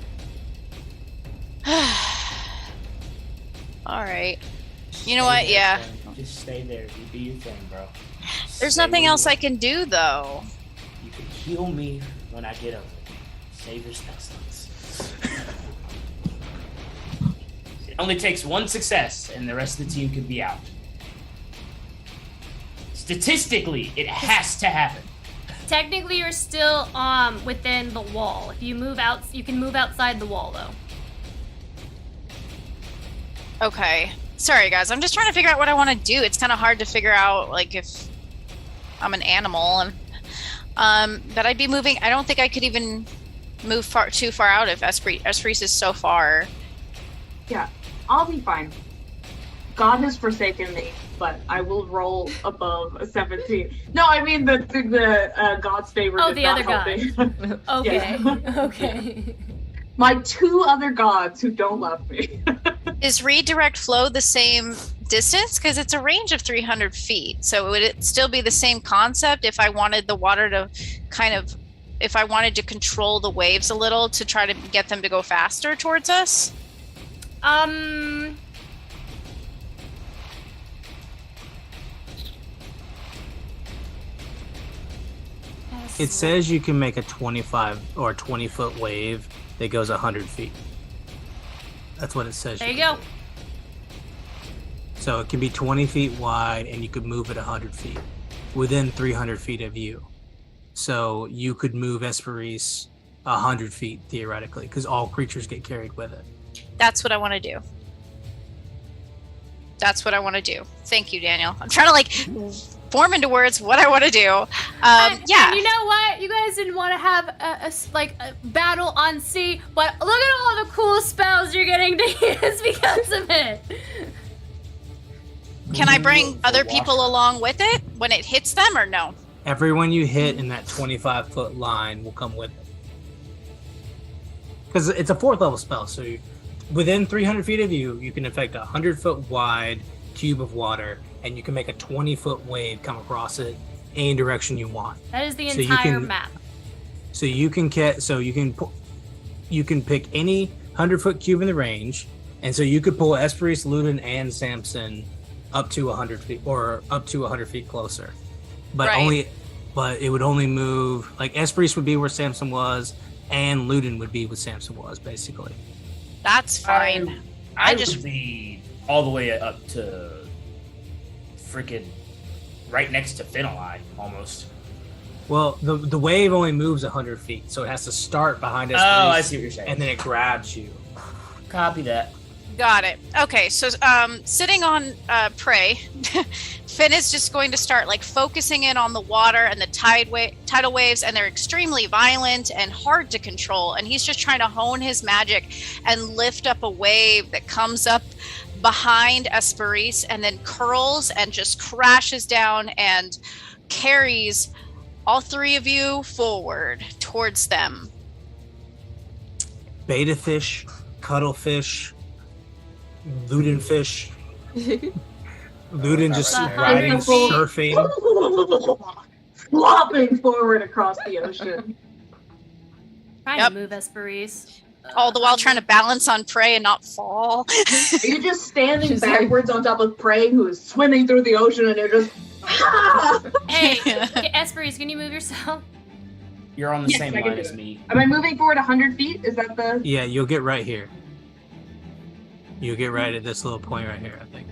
All right. You know what? Yeah. Just stay there. You do your thing, bro. There's Stay nothing where else you I are. can do, though. You can heal me when I get over. Save your spell slots. It only takes one success, and the rest of the team can be out. Statistically, it has to happen. Technically, you're still within the wall. If you move out, you can move outside the wall, though. Okay. Sorry, guys. I'm just trying to figure out what I want to do. It's kind of hard to figure out, like, if I'm an animal and that I'd be moving. I don't think I could even move too far out if Esprit is so far. Yeah, I'll be fine. God has forsaken me, but I will roll above a 17. No, I mean the God's favor. Oh, did the not other help me. Okay. Yeah. Okay. My two other gods who don't love me. Is redirect flow the same distance? Because it's a range of 300 feet. So would it still be the same concept if I wanted the water to if I wanted to control the waves a little to try to get them to go faster towards us? It says you can make a 25 or 20 foot wave that goes 100 feet. That's what it says. There you can go. do. So it can be 20 feet wide and you could move it 100 feet within 300 feet of you. So you could move Esperis 100 feet theoretically because all creatures get carried with it. That's what I want to do. That's what I want to do. Thank you, Daniel. I'm trying to like form into words what I want to do. And Yeah. you know what? You guys didn't want to have a battle on sea, but look at all the cool spells you're getting to use because of it. Can I bring other people along with it when it hits them or no? Everyone you hit in that 25 foot line will come with it. Because it's a 4th level spell, so within 300 feet of you, you can affect a 100 foot wide cube of water, and you can make a 20 foot wave come across it any direction you want. That is the So you entire can- map. So you can pick any 100 foot cube in the range, and so you could pull Esperis, Ludin, and Samson up to 100 feet or up to 100 feet closer. But Right. but it would only move like Esperis would be where Samson was, and Ludin would be where Samson was, basically. That's fine. I just- would be all the way up to freaking right next to Finali, almost. Well, the wave only moves 100 feet, so it has to start behind Esperis. Oh, I see what you're saying. And then it grabs you. Copy that. Got it. Okay, so sitting on prey, Finn is just going to start like focusing in on the water and the tidal waves, and they're extremely violent and hard to control. And he's just trying to hone his magic and lift up a wave that comes up behind Esperis and then curls and just crashes down and carries all three of you forward towards them. Beta fish, cuttlefish, Ludin fish. Ludin just Alright. riding, Wonderful. surfing. Flopping forward across the ocean. Trying Yep. to move Esperis. All the while trying to balance on prey and not fall. Are you just standing She's like- backwards on top of prey who is swimming through the ocean and you're just Hey, Esperis, can you move yourself? You're on the Yes, same I can line do as it. me. Am I moving forward 100 feet? Is that the... Yeah, you'll get right here. You'll get right at this little point right here, I think.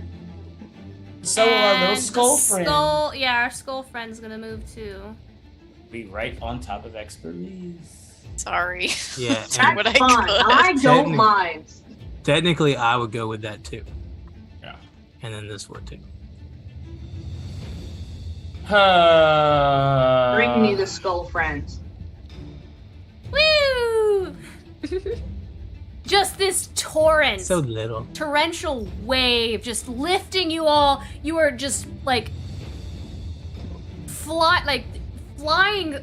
So our little And skull the friend our skull friend's gonna move too. be right on top of Expertise. Sorry. Yeah, That's and what I Fine. could. I don't Technically- mind. technically I would go with that too. Yeah. And then this would too. Bring me the skull friend. Woo! Just this torrent. So little. Torrential wave just lifting you all. You are just like flying,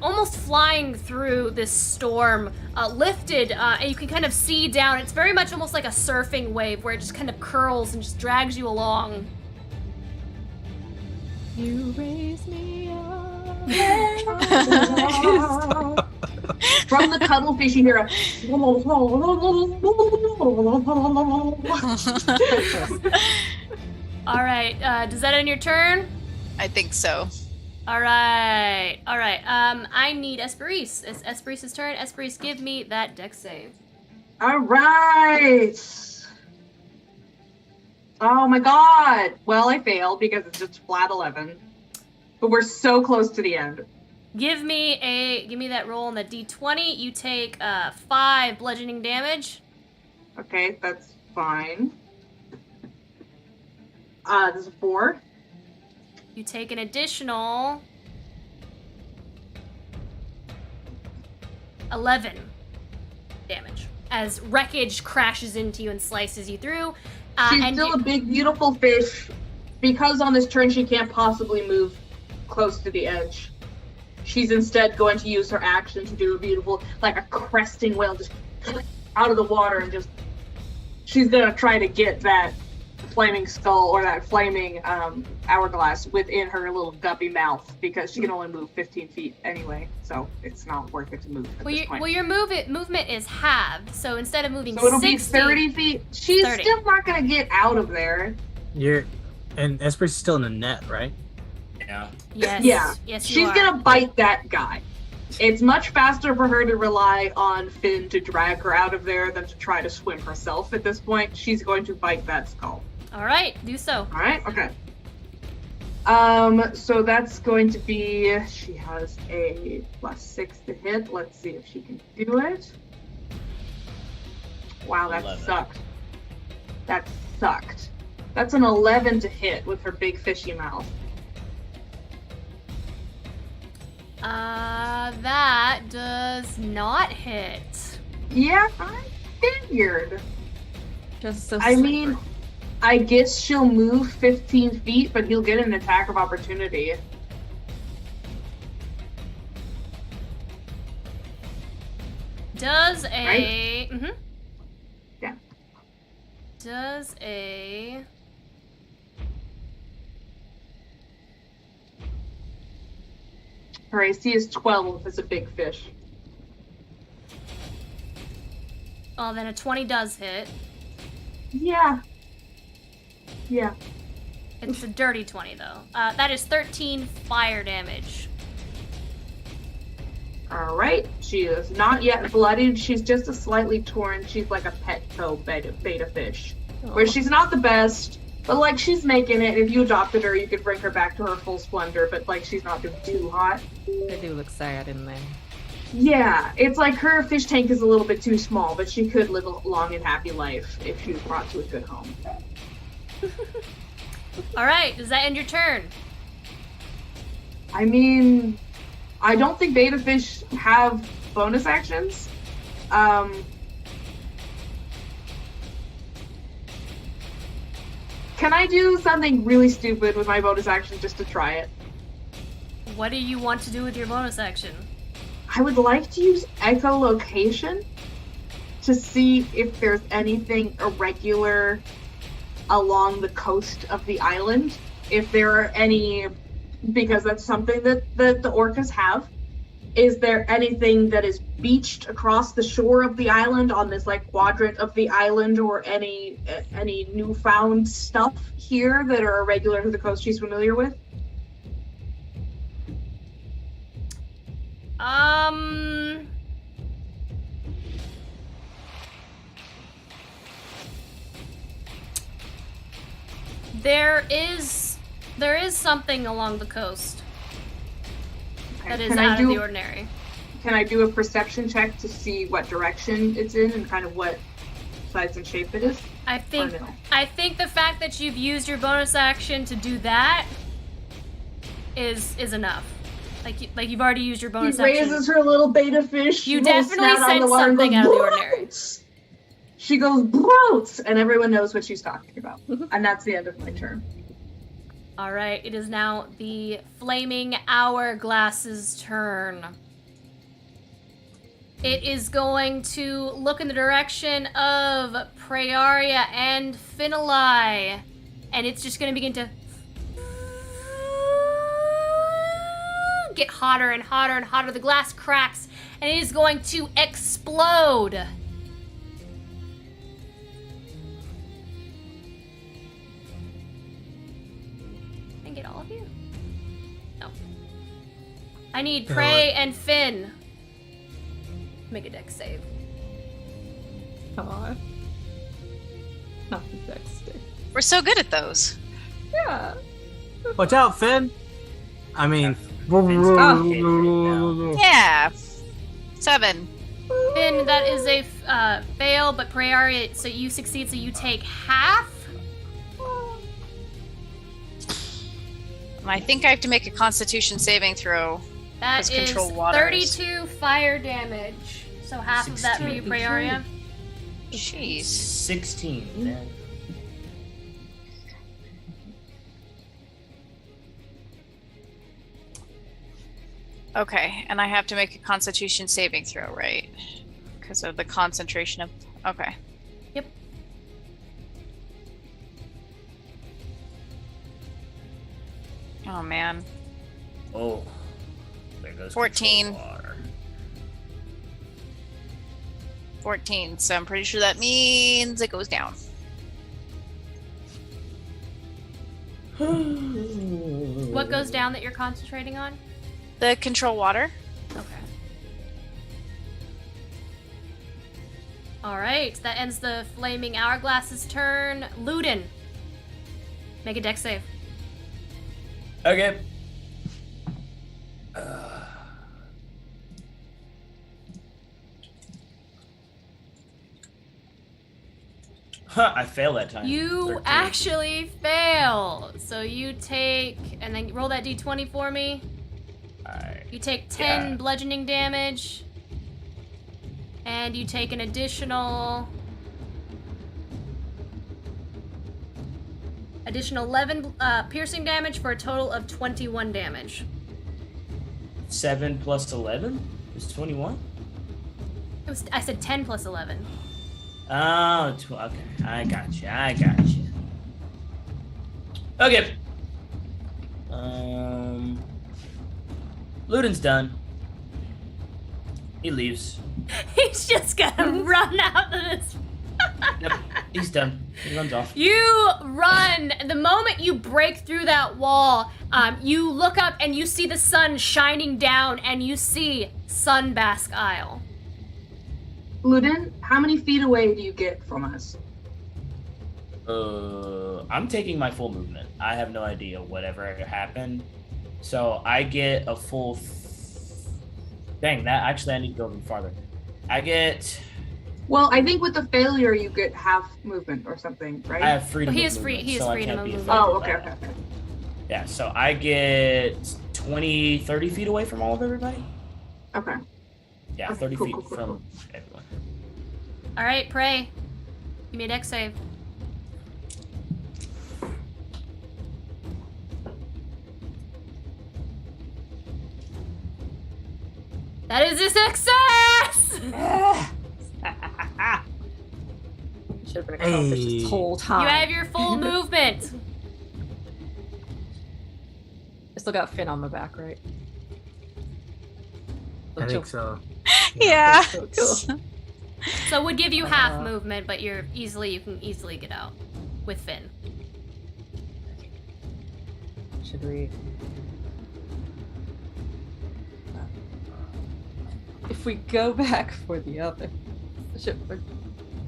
almost flying through this storm, lifted, and you can kind of see down. It's very much almost like a surfing wave where it just kind of curls and just drags you along. You raise me up. From the cuttlefish, you hear a. All right. Does that end your turn? I think so. All right. I need Esperise. It's Esperise's turn. Esperise, give me that dex save. All right. Oh my god. Well, I failed because it's just flat 11. But we're so close to the end. Give me that roll on the d20. You take 5 bludgeoning damage. Okay, that's fine. This is a 4. You take an additional 11 damage as wreckage crashes into you and slices you through. She's and still a big, beautiful fish. Because on this turn she can't possibly move close to the edge. She's instead going to use her action to do a beautiful, like a cresting whale, just out of the water and just. She's gonna try to get that flaming skull or that flaming hourglass within her little guppy mouth because she can only move 15 feet anyway, so it's not worth it to move at this point. Well, your movement is halved, so instead of moving So it'll 60, be 30 feet. She's 30. still not gonna get out of there. And Esperi's still in the net, right? Yeah. Yes. Yeah. Yes, you She's are. gonna bite that guy. It's much faster for her to rely on Finn to drag her out of there than to try to swim herself at this point. She's going to bite that skull. All right, do so. All right, okay. So that's going to be, she has a +6 to hit. Let's see if she can do it. Wow, that 11. sucked. That sucked. That's an 11 to hit with her big fishy mouth. That does not hit. Yeah, I figured. Just so I mean, I guess she'll move 15 feet, but he'll get an attack of opportunity. Does a Right? mm-hmm. Yeah. Does a Her AC is 12 as a big fish. oh, then a 20 does hit. Yeah. Yeah. It's a dirty 20 though. That is 13 fire damage. All right. She is not yet bloodied. She's just a slightly torn. She's like a pet toe beta fish. Where she's not the best, but like she's making it. If you adopted her, you could bring her back to her full splendor, but like she's not doing too hot. They do look sad in there. Yeah, it's like her fish tank is a little bit too small, but she could live a long and happy life if she was brought to a good home. All right, does that end your turn? I mean, I don't think beta fish have bonus actions. Can I do something really stupid with my bonus action just to try it? What do you want to do with your bonus action? I would like to use echolocation to see if there's anything irregular along the coast of the island. If there are any, because that's something that the orcas have. Is there anything that is beached across the shore of the island on this like quadrant of the island, or any newfound stuff here that are irregular to the coast she's familiar with? There is something along the coast Okay, that is can I out of do- the ordinary. Can I do a perception check to see what direction it's in and kind of what size and shape it is? I think Or no? I think the fact that you've used your bonus action to do that is enough. Like you've already used your bonus She action. raises her little beta fish. You little definitely snout on the said water and something goes, out of the ordinary. "Broots!" She goes, "Broots!" and everyone knows what she's talking about. And that's the end of my turn. All right, it is now the Flaming Hourglass's turn. It is going to look in the direction of Praeria and Finali, and it's just going to begin to get hotter and hotter and hotter. The glass cracks, and it is going to explode. Can I get all of you? No. I need Prey and Finn. Make a dex save. Come on. Not the dex stick. We're so good at those. Yeah. Watch out, Finn. I mean, Yeah. 7. Finn, that is a fail, but Prey, so you succeed, so you take half. I think I have to make a Constitution saving throw. That Let's is control waters. 32 fire damage. So half of that for you, 16. Praeria. Jeez. 16. Then. Okay, and I have to make a Constitution saving throw, right? Because of the concentration of. Okay. Yep. Oh man. Oh. There goes 14. control water. 14. So I'm pretty sure that means it goes down. What goes down that you're concentrating on? The control water. Okay. Alright, that ends the Flaming Hourglass's turn. Luden. Make a dex save. Okay. I failed that time. You 13. actually fail. So you take, and then roll that d20 for me. Alright. You take 10 Yeah. bludgeoning damage. And you take an additional 11 piercing damage for a total of 21 damage. 7 plus 11 is 21? I said 10 plus 11. Oh, okay. I got you. Okay. Luden's done. He leaves. He's just gonna run out of this. Yep, he's done. He runs off. You run. The moment you break through that wall, you look up and you see the sun shining down, and you see Sunbask Isle. Luden, how many feet away do you get from us? I'm taking my full movement. I have no idea whatever happened. So I get a full. Dang, that actually I need to go even farther. I get. Well, I think with the failure you get half movement or something, right? I have freedom. He of is free- movement, he is so I freedom can't of be movement. affected Oh, by okay, that. okay. Yeah, so I get 20, 30 feet away from all of everybody. Okay. Yeah, Okay, 30 cool, feet cool, cool, from everyone. All right, Prey. Give me a dex save. That is a success! Should have been accomplished this whole time. You have your full movement. I still got Finn on my back, right? I think so. Yeah. So cool. So it would give you half movement, but you can easily get out with Finn. Should we? If we go back for the other, should we?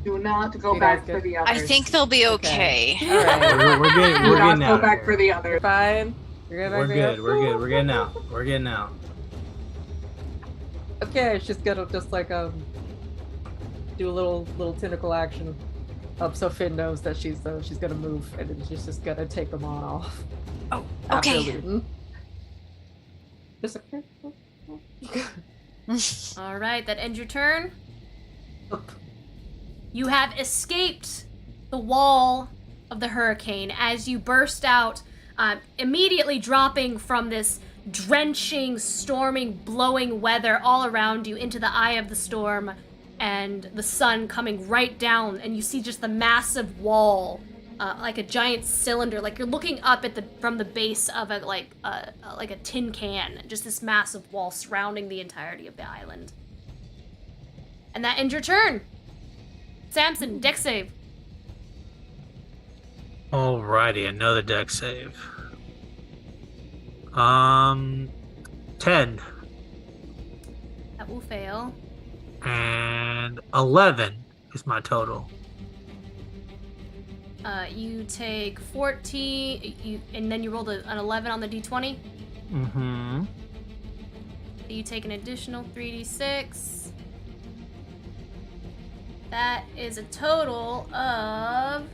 Do not go You back guys for good? the others. I think they'll be okay. All right, We're getting Do not out go of back here. for the others. fine. You're We're good. We're getting out. We're getting out. Okay, it's just gonna do a little tentacle action, so Finn knows that she's gonna move, and then she's just gonna take them on off. Oh, After okay. Luden. Just okay. All right, that ends your turn. You have escaped the wall of the hurricane as you burst out, immediately dropping from this drenching, storming, blowing weather all around you into the eye of the storm, and the sun coming right down, and you see just the massive wall like a giant cylinder, like you're looking up at from the base of like a tin can, just this massive wall surrounding the entirety of the island. And that ends your turn. Samson, deck save. Alrighty, another deck save. 10. That will fail. And 11 is my total. You take 14, and then you rolled an 11 on the d20. Mm-hmm. You take an additional 3d6. That is a total of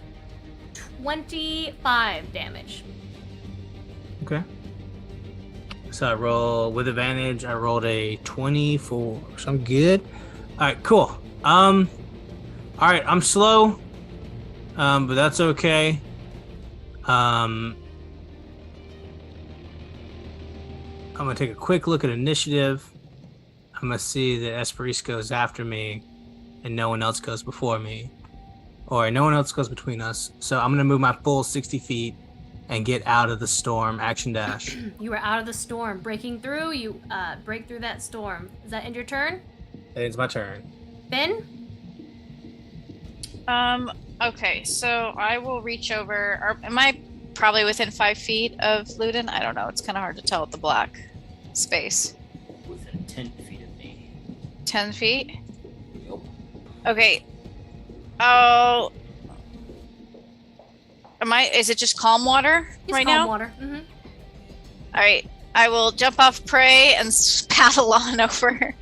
25 damage. Okay. So I roll with advantage. I rolled a 24, so I'm good. All right, cool. All right, I'm slow, but that's okay. I'm gonna take a quick look at initiative. I'm gonna see that Esperis goes after me, and no one else goes before me, or no one else goes between us. So I'm gonna move my full 60 feet and get out of the storm. Action dash. You are out of the storm, breaking through. You break through that storm. Does that end your turn? It is my turn. Finn? Okay, so I will reach over. Am I probably within 5 feet of Ludin? I don't know. It's kind of hard to tell with the black space. Within 10 feet of me. 10 feet? Yep. Okay. Oh. Is it just calm water right now? Calm water. Mm-hmm. All right. I will jump off prey and paddle on over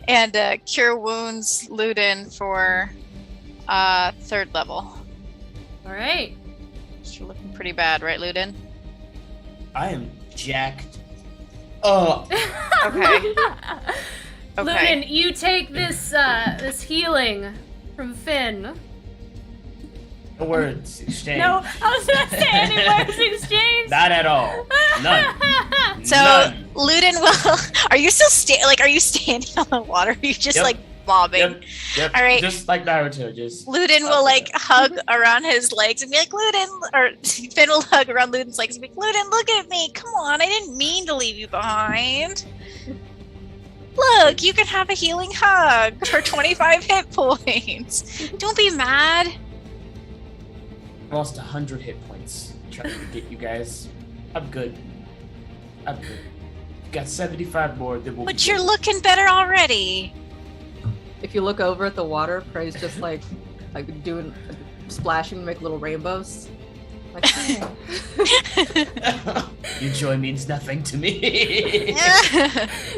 and cure wounds Ludin for 3rd level. All right. You're looking pretty bad, right, Ludin? I am jacked. Oh. Okay. Okay. Ludin, you take this healing from Finn. No words exchanged. No, I was gonna say any words exchanged. Not at all. None. So None. Ludin will. Are you still Are you standing on the water? Are you just Yep. like bobbing? Yep. All right. Just like Naruto. Just. Ludin will like hug around his legs and be like, Ludin, or Finn will hug around Ludin's legs and be like, Ludin, look at me. Come on, I didn't mean to leave you behind. Look, you can have a healing hug for 25 hit points. Don't be mad. I lost 100 hit points trying to get you guys. I'm good. Got 75 more. Then we'll But you're looking better already. If you look over at the water, Prey's just like doing splashing to make little rainbows. Like, oh. Your joy means nothing to me.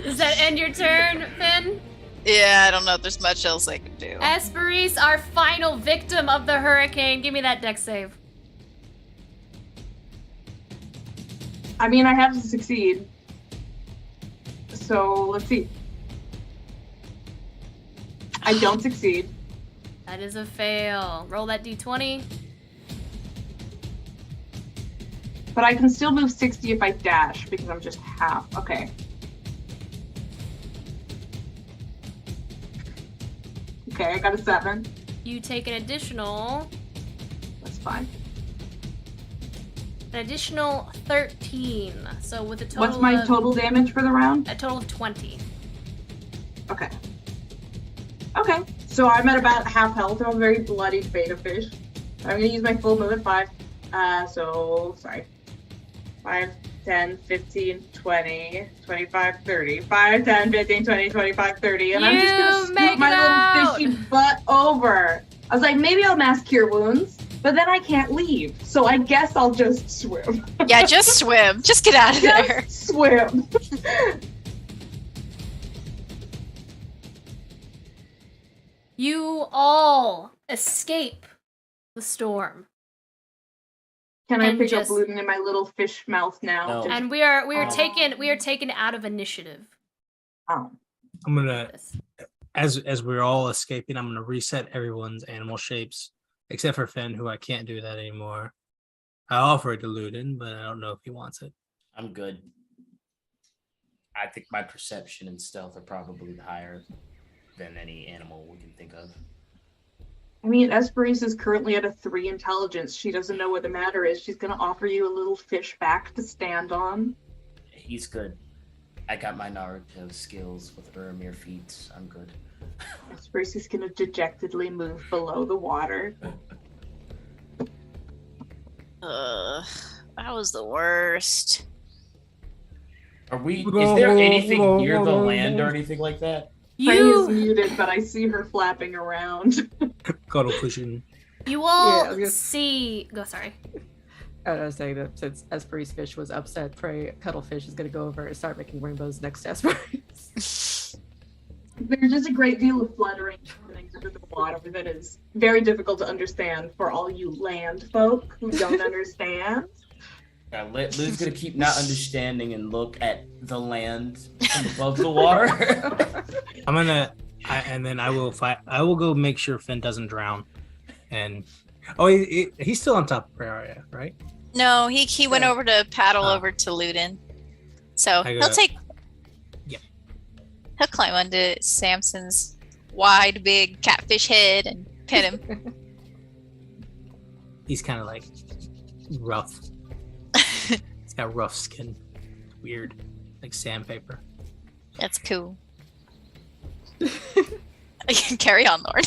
Does that end your turn, Finn? Yeah, I don't know if there's much else I can do. Esperis, our final victim of the hurricane. Give me that deck save. I mean, I have to succeed. So let's see. I don't succeed. That is a fail. Roll that d20. But I can still move 60 if I dash because I'm just half. Okay. Okay, I got a 7. You take an additional That's fine. 13. So with a total What's my of, total damage for the round? a total of 20. Okay. Okay. So I'm at about half health. I'm a very bloody beta fish. I'm gonna use my full movement 5. Sorry. 5, 10, 15, 20, 25, 30. 5, 10, 15, 20, 25, 30. And I'm just gonna make scoot my it out. little fishy butt over. I was like, maybe I'll mass cure wounds, but then I can't leave. So I guess I'll just swim. Yeah, just swim. Just get out of there. Just swim. You all escape the storm. Can I And pick just- up Ludin in my little fish mouth now? No. Just- And we are Oh. taken out of initiative. oh. I'm gonna, This. as we're all escaping, I'm gonna reset everyone's animal shapes except for Finn, who I can't do that anymore. I offer it to Ludin, but I don't know if he wants it. I'm good. I think my perception and stealth are probably higher than any animal we can think of. I mean, Esperise is currently at a 3 intelligence. She doesn't know what the matter is. She's gonna offer you a little fish back to stand on. He's good. I got my Naruto skills with Uramir feats. I'm good. Esperise is gonna dejectedly move below the water. That was the worst. Are we? Is there anything near the land or anything like that? Prey is muted, but I see her flapping around. Cuddle cushion. You all Yeah, see. Go, sorry. I was saying that since Esperise fish was upset, Prey Cuttlefish is gonna go over and start making rainbows next to Esperise. There's just a great deal of fluttering happening under the water that is very difficult to understand for all you land folk who don't understand. Lou's gonna keep not understanding and look at the land from above the water. I will fight. I will go make sure Finn doesn't drown. And he's still on top of Praria, right? No, he went over to paddle over to Ludin. So he'll climb onto Samson's wide, big catfish head and pet him. He's kind of like rough. He's got rough skin. Weird, like sandpaper. That's cool. Carry on, Lord.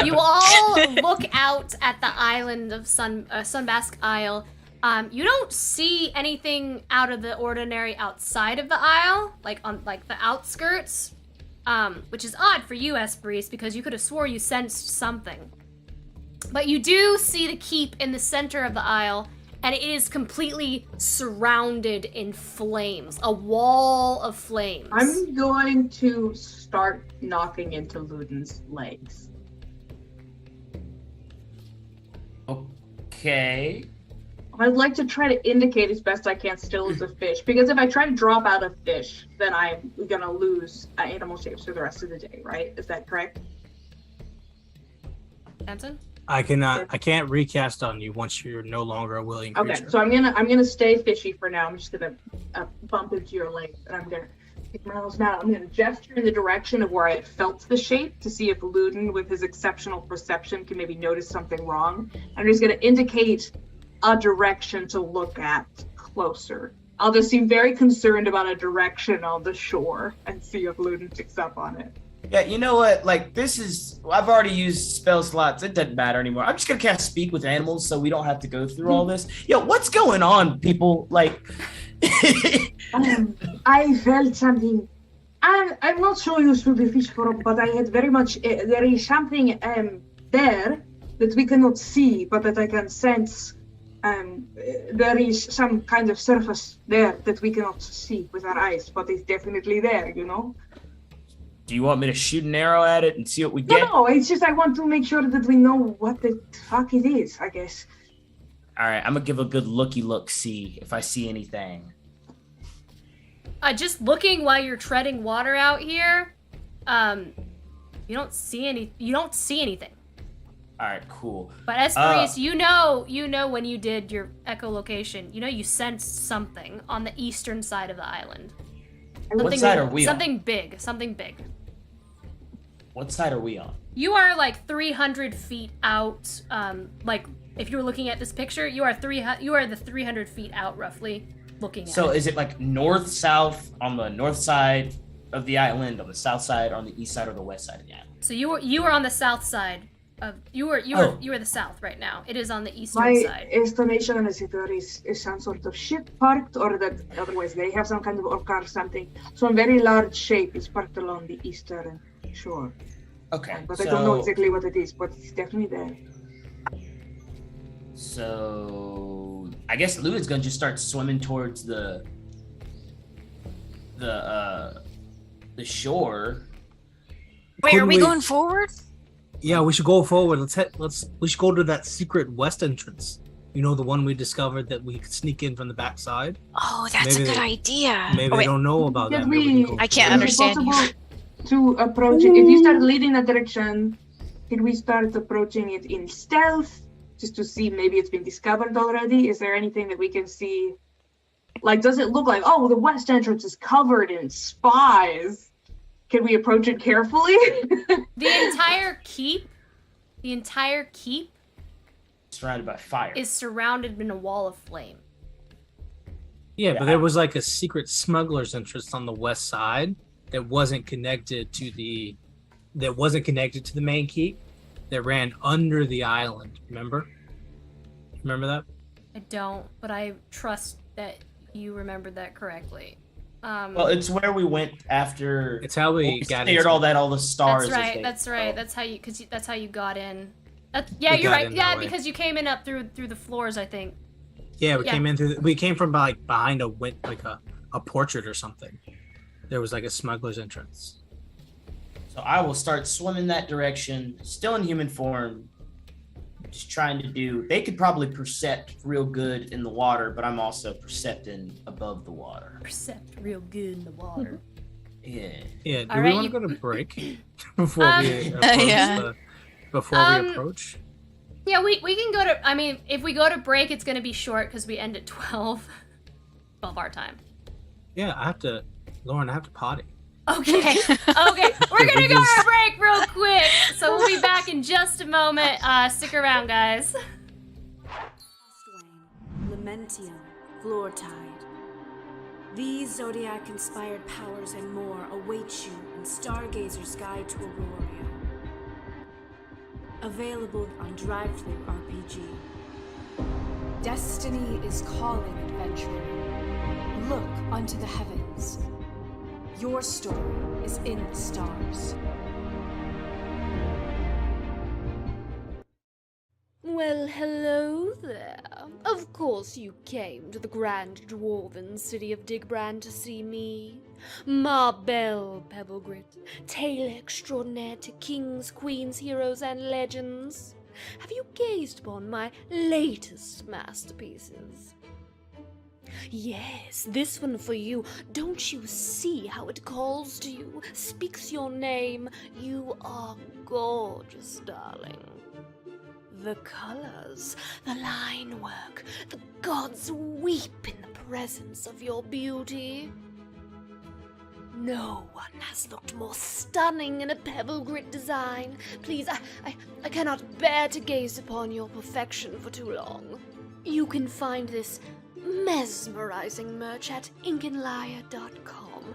You all look out at the island of Sunbask Isle. You don't see anything out of the ordinary outside of the isle, like on the outskirts, which is odd for you, Esperise, because you could have swore you sensed something. But you do see the keep in the center of the isle, and it is completely surrounded in flames, a wall of flames. I'm going to start knocking into Ludin's legs. Okay. I'd like to try to indicate as best I can still as a fish, because if I try to drop out of fish, then I'm gonna lose animal shapes for the rest of the day, right? Is that correct? Samson? I can't recast on you once you're no longer a willing creature. Okay, so I'm gonna stay fishy for now. I'm just gonna bump into your legs, and I'm gonna pick my nose out. I'm gonna gesture in the direction of where I felt the shape to see if Ludin, with his exceptional perception, can maybe notice something wrong. I'm just gonna indicate a direction to look at closer. I'll just seem very concerned about a direction on the shore and see if Ludin picks up on it. Yeah, you know what? Like, I've already used spell slots. It doesn't matter anymore. I'm just gonna cast Speak with Animals so we don't have to go through all this. Yo, what's going on, people? Like, I felt something. I'm not so used to the fish form, but I had very much. There is something there that we cannot see, but that I can sense. There is some kind of surface there that we cannot see with our eyes, but it's definitely there, you know? do you want me to shoot an arrow at it and see what we get? No, it's just I want to make sure that we know what the fuck it is, I guess. All right, I'm gonna give a good look, see if I see anything. Just looking while you're treading water out here, you don't see anything. All right, cool. But Esperise, you know when you did your echolocation, you sensed something on the eastern side of the island. What side are we on? Something big. What side are we on? You are like 300 feet out. Like if you were looking at this picture, you are the 300 feet out roughly, looking at it. So is it like north-south on the north side of the island, on the south side, on the east side, or the west side of the island? So you were on the south side of you were the south right now. It is on the eastern side. My estimation is that there is some sort of ship parked, or that otherwise they have some kind of orca or something. Some very large shape is parked along the eastern shore. Okay, but I don't know exactly what it is, but it's definitely there. So I guess Luda's gonna just start swimming towards the shore. Wait, are we going forward? Yeah, we should go forward. We should go to that secret west entrance. You know, the one we discovered that we could sneak in from the backside. Oh, that's a good idea. Maybe they don't know about that. I can't understand you. To approach it, if you start leading that direction, can we start approaching it in stealth, just to see maybe it's been discovered already? Is there anything that we can see? Like, does it look like, oh, the west entrance is covered in spies? Can we approach it carefully? The entire keep The entire keep Surrounded by fire. is surrounded in a wall of flame. Yeah, but there was like a secret smuggler's entrance on the west side that wasn't connected to the main keep, that ran under the island. Remember that? I don't, but I trust that you remembered that correctly. Well, it's where we went after. It's how we got stared into all the stars. That's right. as they That's right. fell. That's how you got in. Yeah, We you're got right. in Yeah, that way. because you came in up through the floors, I think. Yeah, we Yeah. came in through. We came from like behind a portrait or something. There was like a smuggler's entrance. So I will start swimming that direction, still in human form. Just trying to do. They could probably percept real good in the water, but I'm also percepting above the water. Percept real good in the water. Yeah. Yeah. Do All we right, want you- to go to break before we approach? Yeah. Before we approach. Yeah, we can go to. I mean, if we go to break, it's gonna be short because we end at 12 our time. Yeah, Lauren, I have to potty. Okay. Okay. We're gonna go to a break real quick. So we'll be back in just a moment. Stick around, guys. Frostwing, Lamentium, Floortide. These Zodiac-inspired powers and more await you in Stargazer's Guide to Aurora. Available on Drive-Thru RPG. Destiny is calling, adventurer. Look unto the heavens. Your story is in the stars. Well, hello there. Of course you came to the grand dwarven city of Digbrand to see me. Ma Belle Pebblegrit, tale extraordinaire to kings, queens, heroes, and legends. Have you gazed upon my latest masterpieces? Yes, this one for you. Don't you see how it calls to you, speaks your name? You are gorgeous, darling. The colors, the line work, the gods weep in the presence of your beauty. No one has looked more stunning in a pebble grit design. Please, I cannot bear to gaze upon your perfection for too long. You can find this mesmerizing merch at inkinliar.com.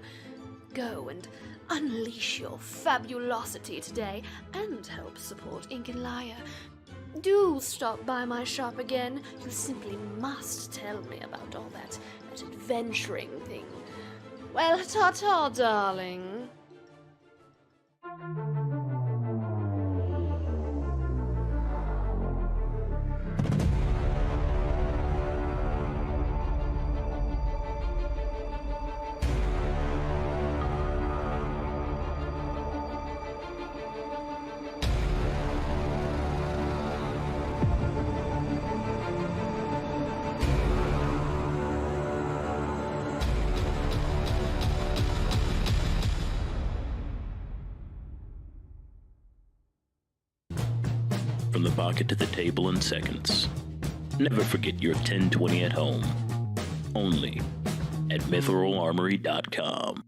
Go and unleash your fabulosity today and help support Inkinliar. Do stop by my shop again. You simply must tell me about all that adventuring thing. Well, ta-ta, darling. From the pocket to the table in seconds. Never forget your 1020 at home. Only at mitheralarmory.com.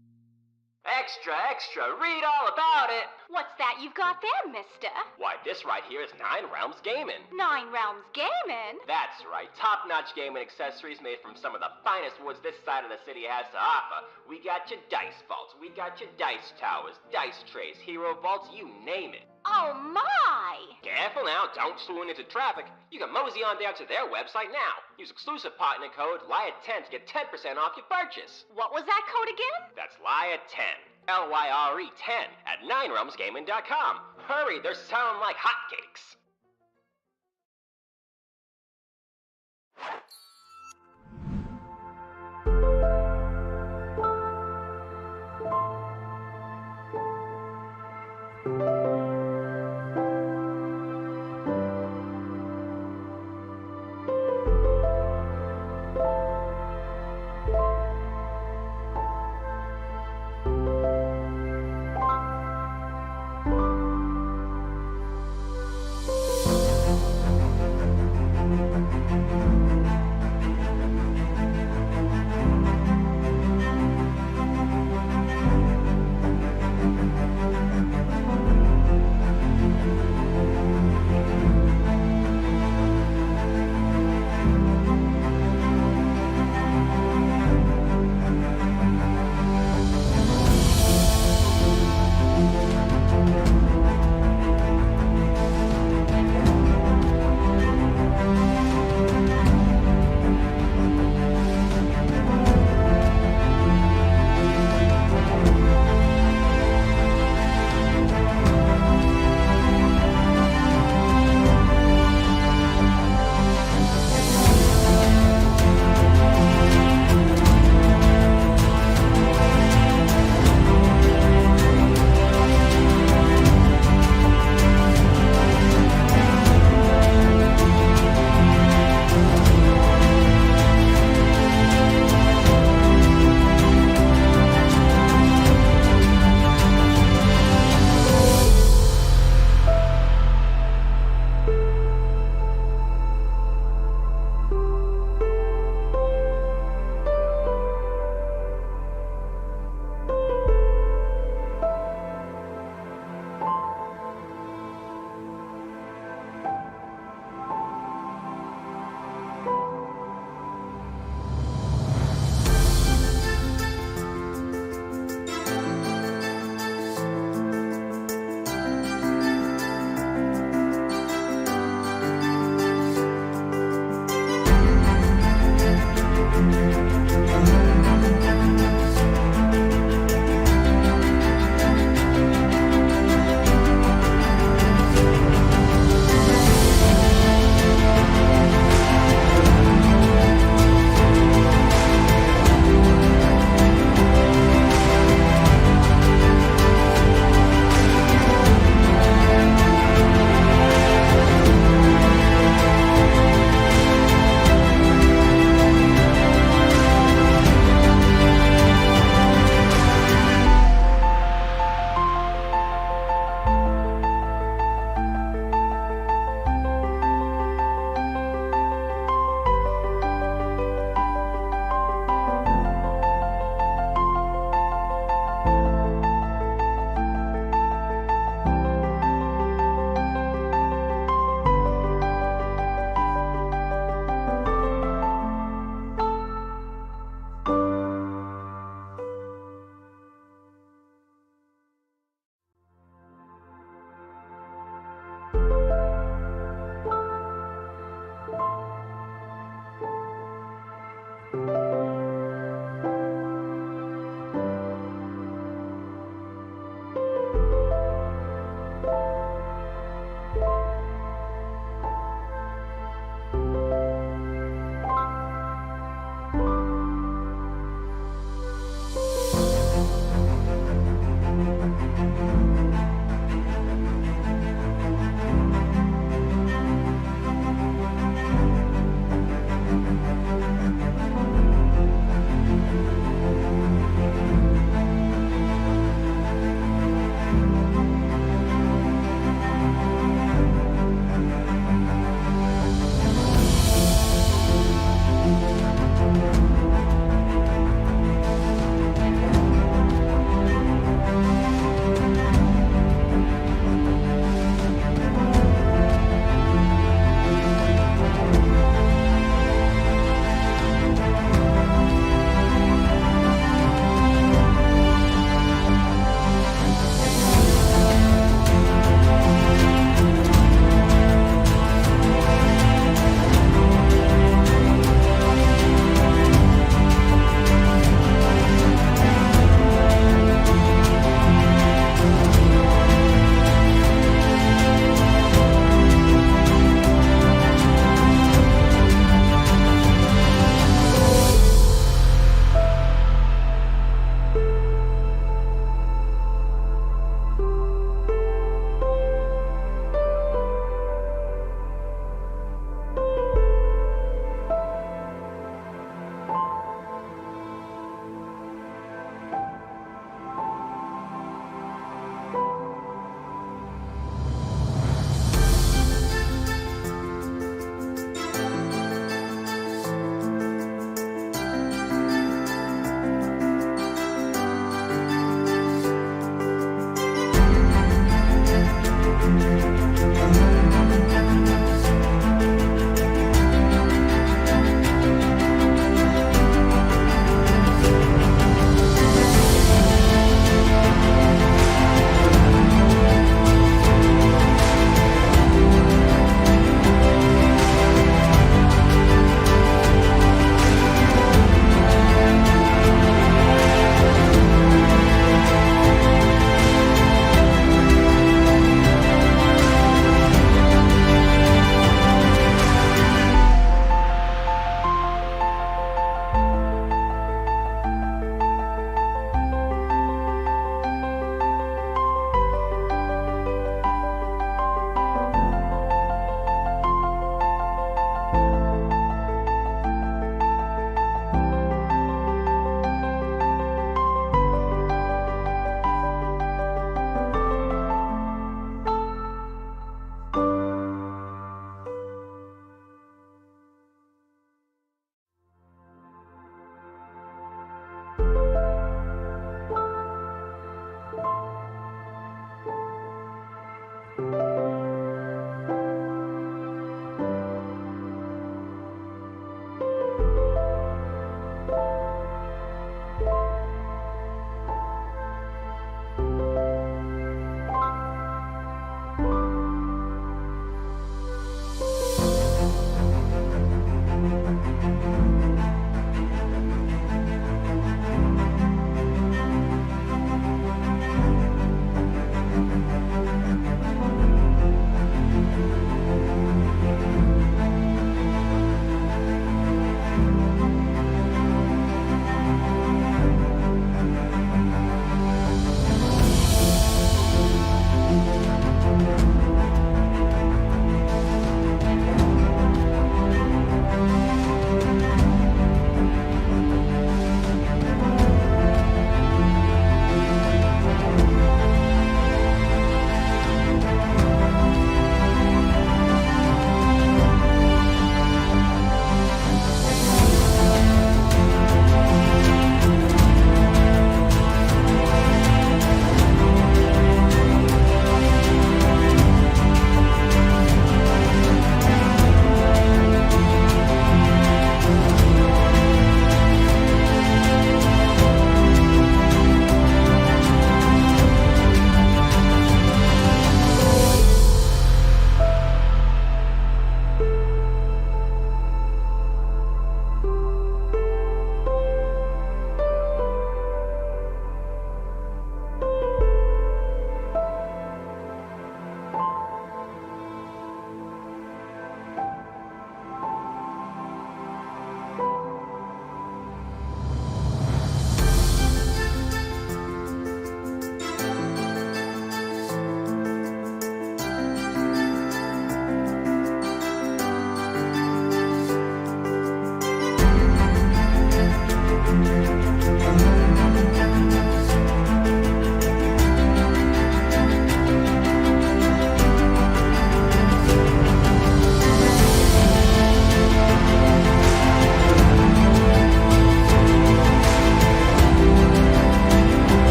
Extra, extra, read all about it! What's that you've got there, mister? Why, this right here is Nine Realms Gaming. 9 Realms Gaming? That's right, top-notch gaming accessories made from some of the finest woods this side of the city has to offer. We got your dice vaults, we got your dice towers, dice trays, hero vaults, you name it. Oh my! Careful now, don't swoon into traffic. You can mosey on down to their website now. Use exclusive partner code LYRE10 to get 10% off your purchase. What was that code again? That's LYRE10. LYRE10 at 9realmsgaming.com. Hurry, they're selling like hotcakes.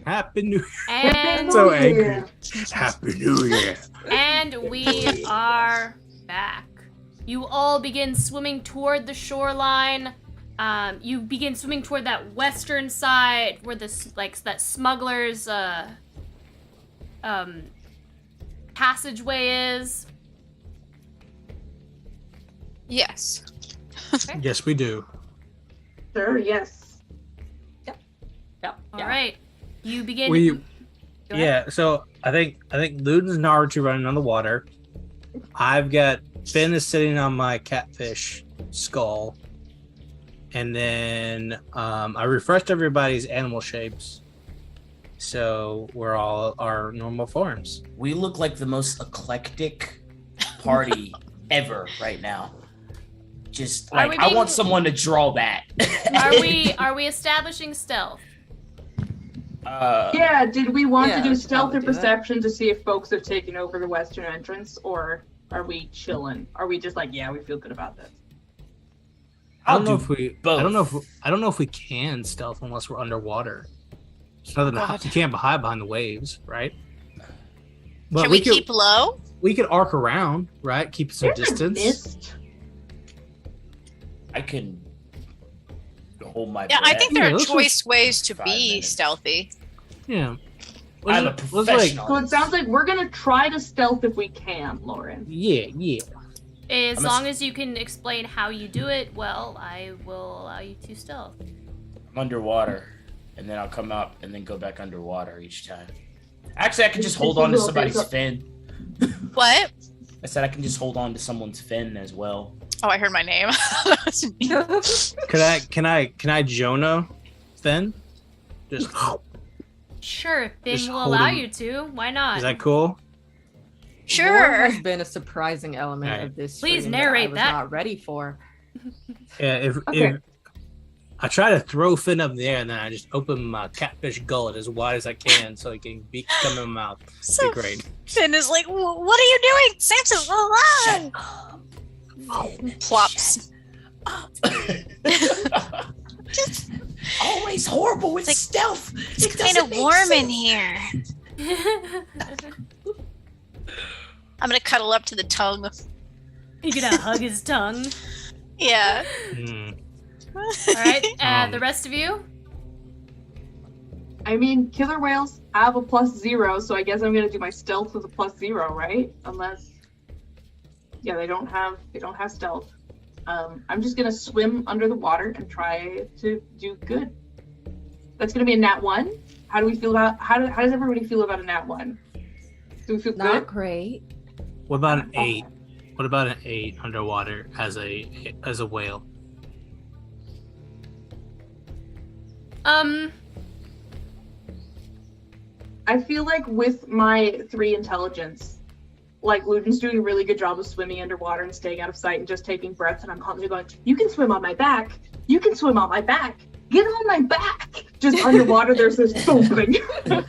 Happy New Year. And So angry. Happy New Year. And we are back. You all begin swimming toward the shoreline. You begin swimming toward that western side where that smuggler's passageway is. Yes. Okay. Yes, we do. Sure, yes. Yep. All right. You begin. We, Go ahead. yeah. So I think Luden's and Naruto running on the water. I've got Finn is sitting on my catfish skull, and then I refreshed everybody's animal shapes, so we're all our normal forms. We look like the most eclectic party ever right now. Just like I want someone to draw that. Are we establishing stealth? Yeah, did we want to do we stealth probably or do that. perception to see if folks have taken over the western entrance, or are we chilling? Are we just like, yeah, we feel good about this? I don't know if we. both. I don't know if we can stealth unless we're underwater. So God. you can't hide behind the waves, right? But Can we keep low? We could arc around, right? Keep some distance. Mist. I can hold my Yeah, I breath. think there Yeah, are let's choice ways to 5 be minutes. stealthy. Yeah. I'm a Let's professional. So it sounds like we're gonna try to stealth if we can, Lauren. Yeah. As I'm a- long as you can explain how you do it, well, I will allow you to stealth. I'm underwater, and then I'll come up and then go back underwater each time. Actually, I can just hold on to somebody's fin. What? I said I can just hold on to someone's fin as well. Oh, I heard my name. Can I Jonah then? Just Sure, Finn Just will hold allow him. you to. Why not? is that cool? Lore Sure. has been a surprising element Alright. of this. Please stream narrate I was that. not ready for. Yeah, if I try to throw Finn up in the air and then I just open my catfish gullet as wide as I can so it can come in my mouth. So Be great. Finn is like, what are you doing? Samson, hold on! Plops. Always horrible with It's like- stealth. It's kind of warm in here. I'm gonna cuddle up to the tongue. You gonna hug his tongue. Yeah. Mm. All right, the rest of you. I mean, killer whales have a +0, so I guess I'm gonna do my stealth with a +0, right? Unless, yeah, they don't have stealth. I'm just gonna swim under the water and try to do good. That's gonna be a nat 1. How do we feel about? How does everybody feel about a nat 1? Do we feel Not good? great. What about an 8? What about an 8 underwater as a whale? I feel like with my 3 intelligence, like Luden's doing a really good job of swimming underwater and staying out of sight and just taking breaths, and I'm constantly going, you can swim on my back. You can swim on my back. Get on my back. Just underwater, there's this thumping. And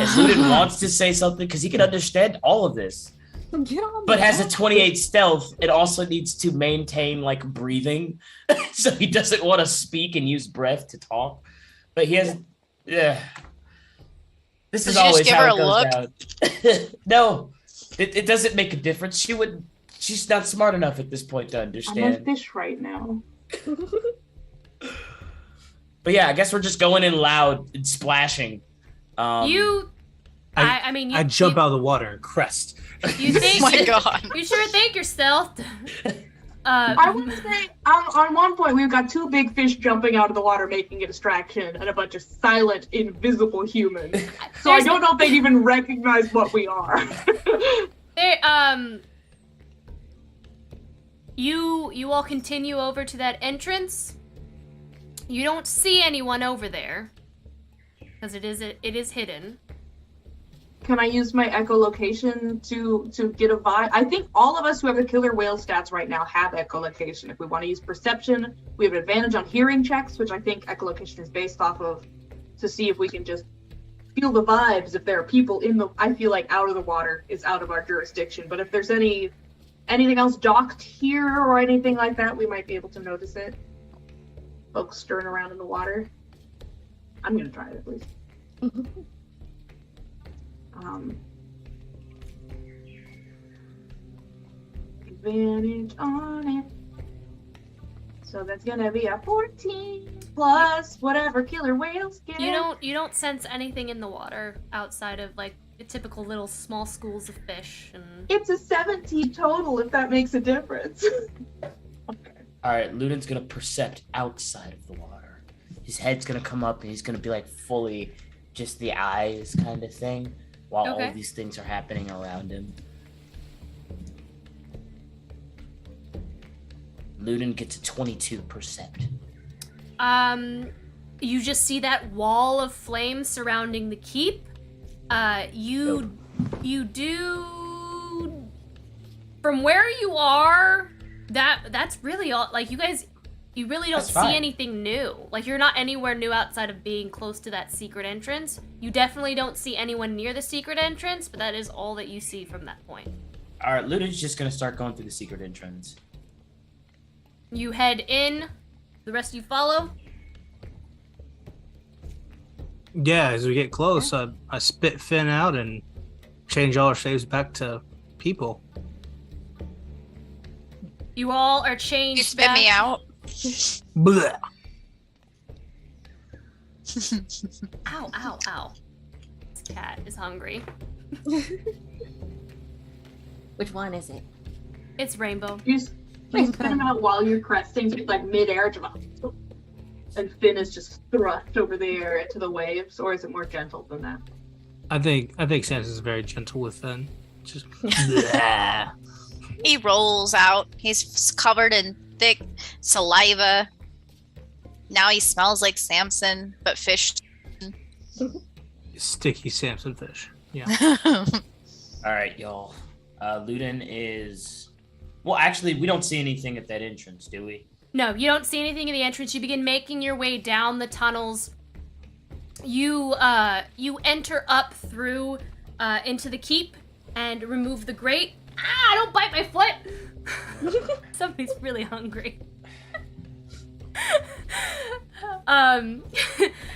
Luden wants to say something because he can understand all of this, Get on but my has a back. 28 stealth. It also needs to maintain like breathing, so he doesn't want to speak and use breath to talk. But he has, yeah. This Did is you just always give how her it a goes down. No, it doesn't make a difference. She's not smart enough at this point to I'm a understand. fish right now. But yeah, I guess we're just going in loud and splashing. I I jump out of the water and crest. You think? Oh my god. You sure think you're stealthed? I want to say, on one point, we've got 2 big fish jumping out of the water, making a distraction, and a bunch of silent, invisible humans. So I don't know if they'd even recognize what we are. You all continue over to that entrance. You don't see anyone over there because it is hidden. Can I use my echolocation to get a vibe? I think all of us who have the killer whale stats right now have echolocation. If we want to use perception, we have an advantage on hearing checks, which I think echolocation is based off of, to see if we can just feel the vibes. If there are people I feel like out of the water is out of our jurisdiction. But if there's anything else docked here or anything like that, we might be able to notice it. Folks stirring around in the water. I'm gonna try it at least. Advantage on it. So that's gonna be a 14 plus whatever killer whales get. You don't sense anything in the water outside of like the typical little small schools of fish and It's a 17 total, if that makes a difference. All right, Ludin's gonna percept outside of the water. His head's gonna come up and he's gonna be like fully just the eyes kind of thing while all these things are happening around him. Ludin gets a 22 percept. You just see that wall of flames surrounding the keep. You do from where you are. That's really all. Like you guys, you really don't see anything new. Like you're not anywhere new outside of being close to that secret entrance. You definitely don't see anyone near the secret entrance, but that is all that you see from that point. All right, Ludin's just gonna start going through the secret entrance. You head in. The rest of you follow. Yeah, as we get close, I spit Finn out and change all our saves back to people. You all are changed. You spit me out. Blech. Ow, ow, ow. This cat is hungry. Which one is it? It's Rainbow. You spit him out while you're cresting, so it's like mid-air, and Finn is just thrust over the air into the waves, or is it more gentle than that? I think Sans is very gentle with Finn. Just bleh. He rolls out. He's covered in thick saliva. Now he smells like Samson, but fish. Sticky Samson fish. Yeah. All right, y'all. Ludin is... Well, actually, we don't see anything at that entrance, do we? No, you don't see anything in the entrance. You begin making your way down the tunnels. You enter up through into the keep and remove the grate. Ah, don't bite my foot! Somebody's really hungry.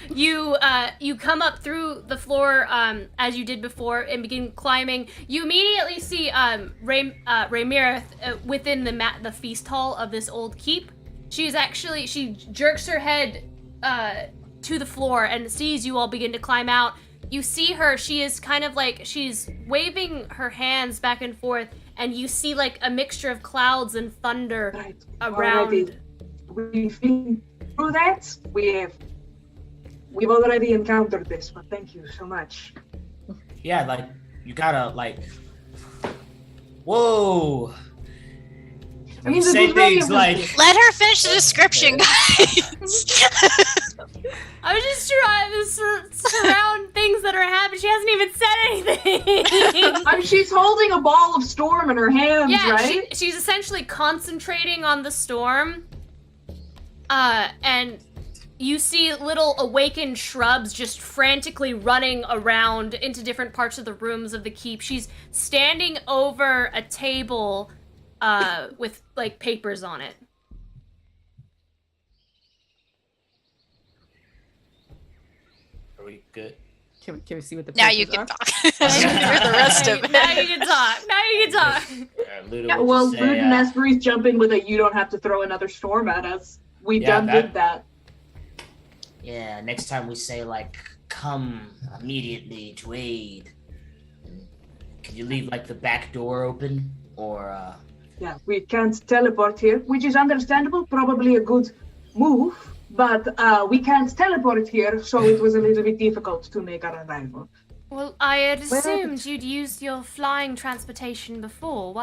You come up through the floor as you did before and begin climbing. You immediately see Rhaenyra within the feast hall of this old keep. She jerks her head to the floor and sees you all begin to climb out. You see her, she is kind of like, she's waving her hands back and forth, and you see like a mixture of clouds and thunder around. We've been through that. We've already encountered this, but thank you so much. Yeah, like, you gotta, like... Whoa! I mean, say things like... Let her finish the description, guys! I was just trying to surround things that are happening. She hasn't even said anything. She's holding a ball of storm in her hands, right? She's essentially concentrating on the storm. And you see little awakened shrubs just frantically running around into different parts of the rooms of the keep. She's standing over a table with like papers on it. Are we good? Can we see what the now you papers can are? talk. The rest of it. Now you can talk. Now you can talk. Ludin Espery's jump in with a "you don't have to throw another storm at us." We did that. Yeah, next time we say like, come immediately to aid. Can you leave like the back door open? Or Yeah, we can't teleport here, which is understandable, probably a good move, but we can't teleport here, so it was a little bit difficult to make our arrival. Well, I had assumed you'd used your flying transportation before.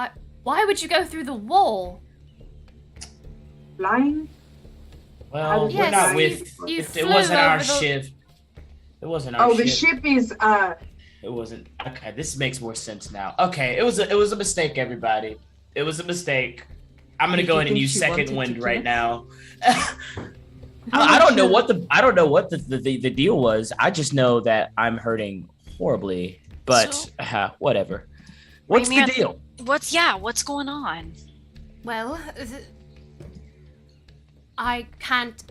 Why would you go through the wall? Flying? Well, we're not with... It wasn't our ship. It wasn't our ship. Oh, the ship is... It wasn't... Okay, this makes more sense now. Okay, it was a mistake, everybody. It was a mistake. I'm gonna go in and use second wind right now. I don't know what the deal was. I just know that I'm hurting horribly. But whatever. What's the deal? What's going on? Well, I can't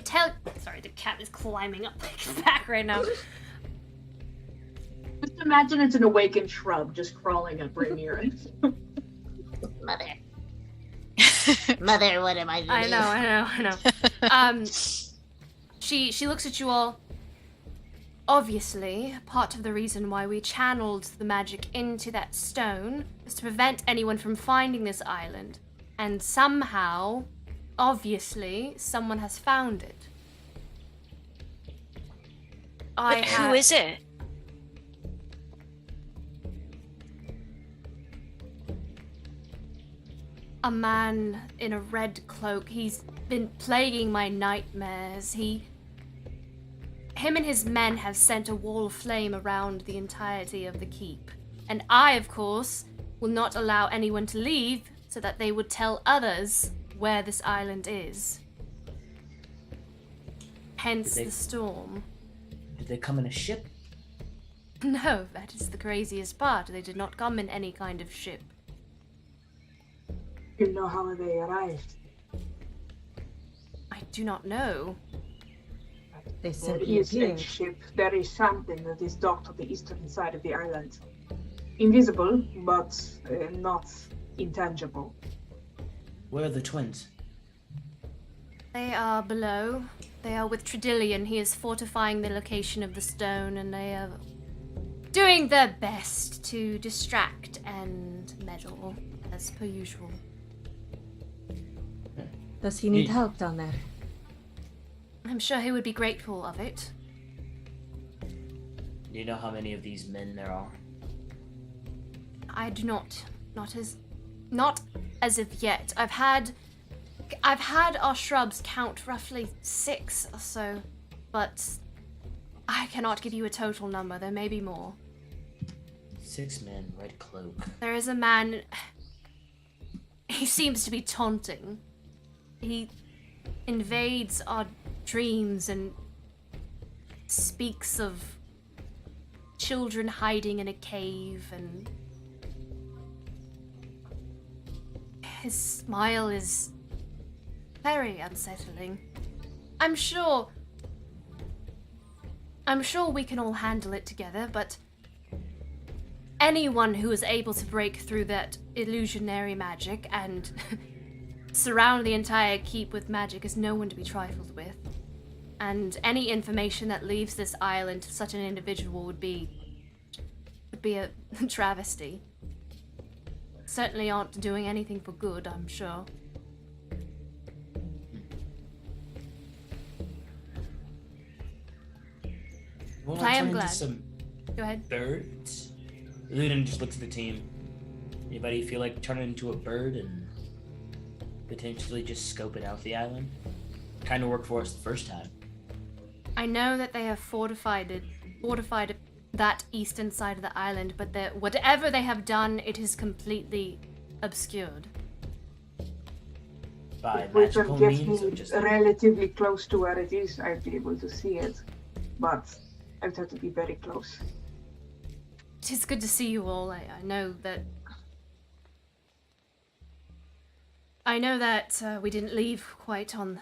tell. Sorry, the cat is climbing up his back right now. Just imagine it's an awakened shrub just crawling up right near it. Mother. Mother, what am I doing? I know. She looks at you all. Obviously, part of the reason why we channeled the magic into that stone was to prevent anyone from finding this island. And somehow, obviously, someone has found it. But who is it? A man in a red cloak. He's been plaguing my nightmares. Him and his men have sent a wall of flame around the entirety of the keep. And I, of course, will not allow anyone to leave so that they would tell others where this island is. Hence the storm. Did they come in a ship? No, that is the craziest part. They did not come in any kind of ship. You know how they arrived? I do not know. They There simply is a appeared. ship. There is something that is docked on the eastern side of the island. Invisible, but not intangible. Where are the twins? They are below. They are with Tredillion. He is fortifying the location of the stone, and they are doing their best to distract and meddle, as per usual. Does he need help down there? I'm sure he would be grateful of it. Do you know how many of these men there are? I do not. Not as of yet. I've had our shrubs count roughly 6 or so, but I cannot give you a total number. There may be more. 6 men, red cloak. There is a man. He seems to be taunting. He invades our dreams and speaks of children hiding in a cave, and his smile is very unsettling. I'm sure we can all handle it together, but anyone who is able to break through that illusionary magic and surround the entire keep with magic is no one to be trifled with. And any information that leaves this island to such an individual would be a travesty. Certainly aren't doing anything for good, I'm sure. Well, I am turn into glad. some Go ahead. birds. Ludin just looks at the team. Anybody feel like turning into a bird and potentially just scoping out the island? Kind of worked for us the first time. I know that they have fortified that eastern side of the island, but whatever they have done, it is completely obscured. By If we magical can get means or me just... relatively close to where it is, I'd be able to see it. But I'd have to be very close. It is good to see you all. I know that we didn't leave quite on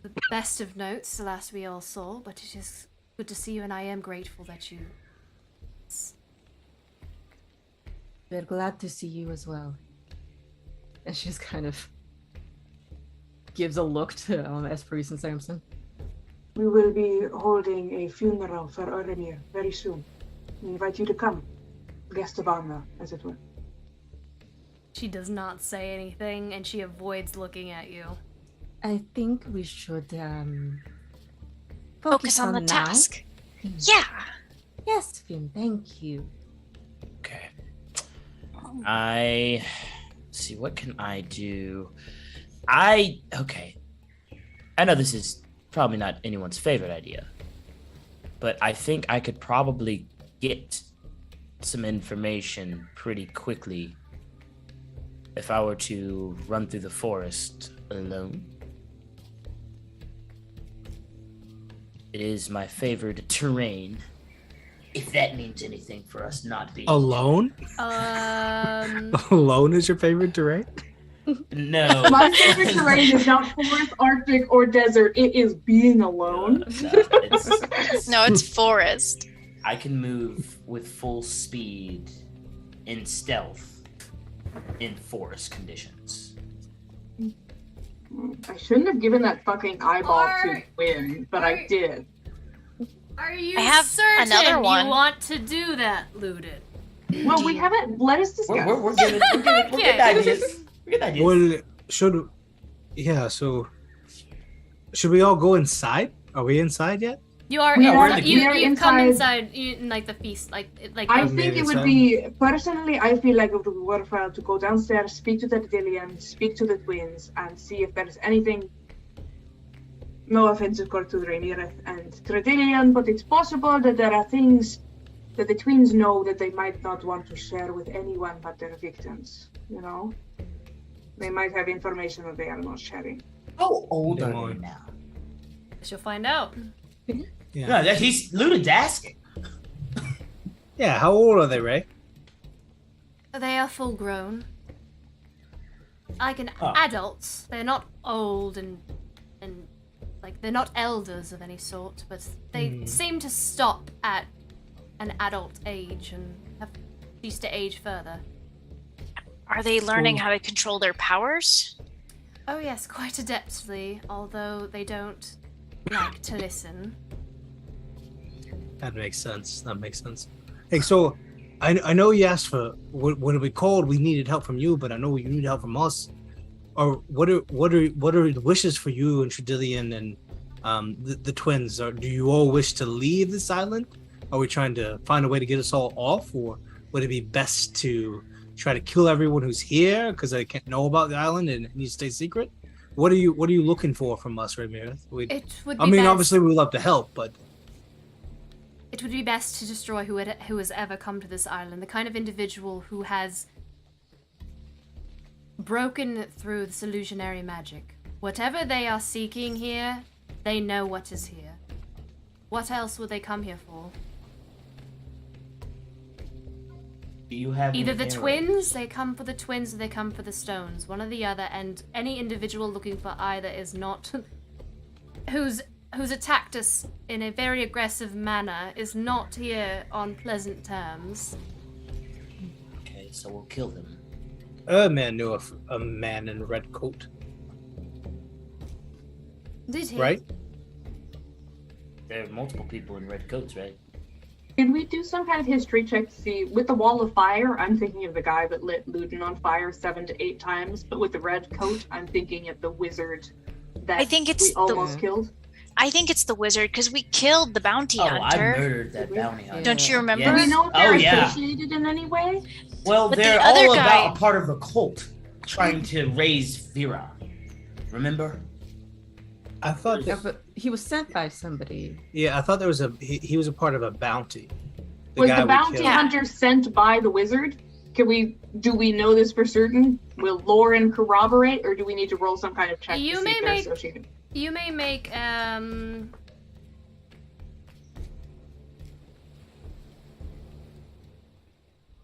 the best of notes the last we all saw, but it is good to see you, and I am grateful that you... We're glad to see you as well. And she just kind of gives a look to Esperis and Samson. We will be holding a funeral for Orenir very soon. We invite you to come. Guest of honor, as it were. She does not say anything, and she avoids looking at you. I think we should Focus on the now. task. Yeah. Yes, Finn, thank you. Okay. See, what can I do? Okay. I know this is probably not anyone's favorite idea, but I think I could probably get some information pretty quickly if I were to run through the forest alone. It is my favorite terrain, if that means anything for us not being Alone? Um, Alone is your favorite terrain? No. My favorite terrain is not forest, Arctic, or desert. It is being alone. No, it's forest. I can move with full speed in stealth in forest conditions. I shouldn't have given that fucking eyeball to Win, but I did. Are you I have certain another one. you want to do that, Ludin? Well, we haven't. Let us discuss. We're getting ideas. We're getting ideas. Well, so should we all go inside? Are we inside yet? You are. We inside. are- we are You come inside. inside in like the feast, like. I the- think it would be personally. I feel like it would be worthwhile to go downstairs, speak to the Dillian, speak to the twins, and see if there's anything. No offense, of course, to Rhaenyra and Tredillian, but it's possible that there are things that the twins know that they might not want to share with anyone but their victims. You know, they might have information that they are not sharing. How old are they now? She'll find out. Yeah. No, he's Ludin's asking. Yeah. How old are they, Ray? They are full grown. Like an Oh. adults. They're not old and like they're not elders of any sort, but they seem to stop at an adult age and have ceased to age further. Are they learning how to control their powers? Oh yes, quite adeptly, although they don't like to listen. That makes sense. Hey, so I know you asked for when we called, we needed help from you, but I know you need help from us. Or what are the wishes for you and Tredillian and the twins? Or do you all wish to leave this island? Are we trying to find a way to get us all off, or would it be best to try to kill everyone who's here because they can't know about the island and it needs to stay secret? What are you looking for from us, Rhaenyra? It would be I mean, best- obviously we love to help, but It would be best to destroy who has ever come to this island, the kind of individual who has broken through this illusionary magic. Whatever they are seeking here, they know what is here. What else would they come here for? Do you have Either the anything twins, they come for the twins, or they come for the stones. One or the other, and any individual looking for either is not... who's attacked us in a very aggressive manner is not here on pleasant terms. Okay, so we'll kill them. a man knew a man in a red coat, Did he? right? There are multiple people in red coats, right? Can we do some kind of history check to see, with the wall of fire, I'm thinking of the guy that lit Ludin on fire 7 to 8 times, but with the red coat, I'm thinking of the wizard that I think it's we almost killed. I think it's the wizard because we killed the bounty I hunter. murdered that bounty hunter. Don't you remember? Do we know if they're Oh, yeah. associated in any way? Well, But the they're other all guy- about a part of the cult trying to raise Vera. Remember? I thought Yeah, that, but he was sent by somebody. I thought there was he was a part of a bounty. Was guy the we bounty killed. hunter sent by the wizard? Do we know this for certain? Will Lauren corroborate, or do we need to roll some kind of check You to see may if they're make- associated? You may make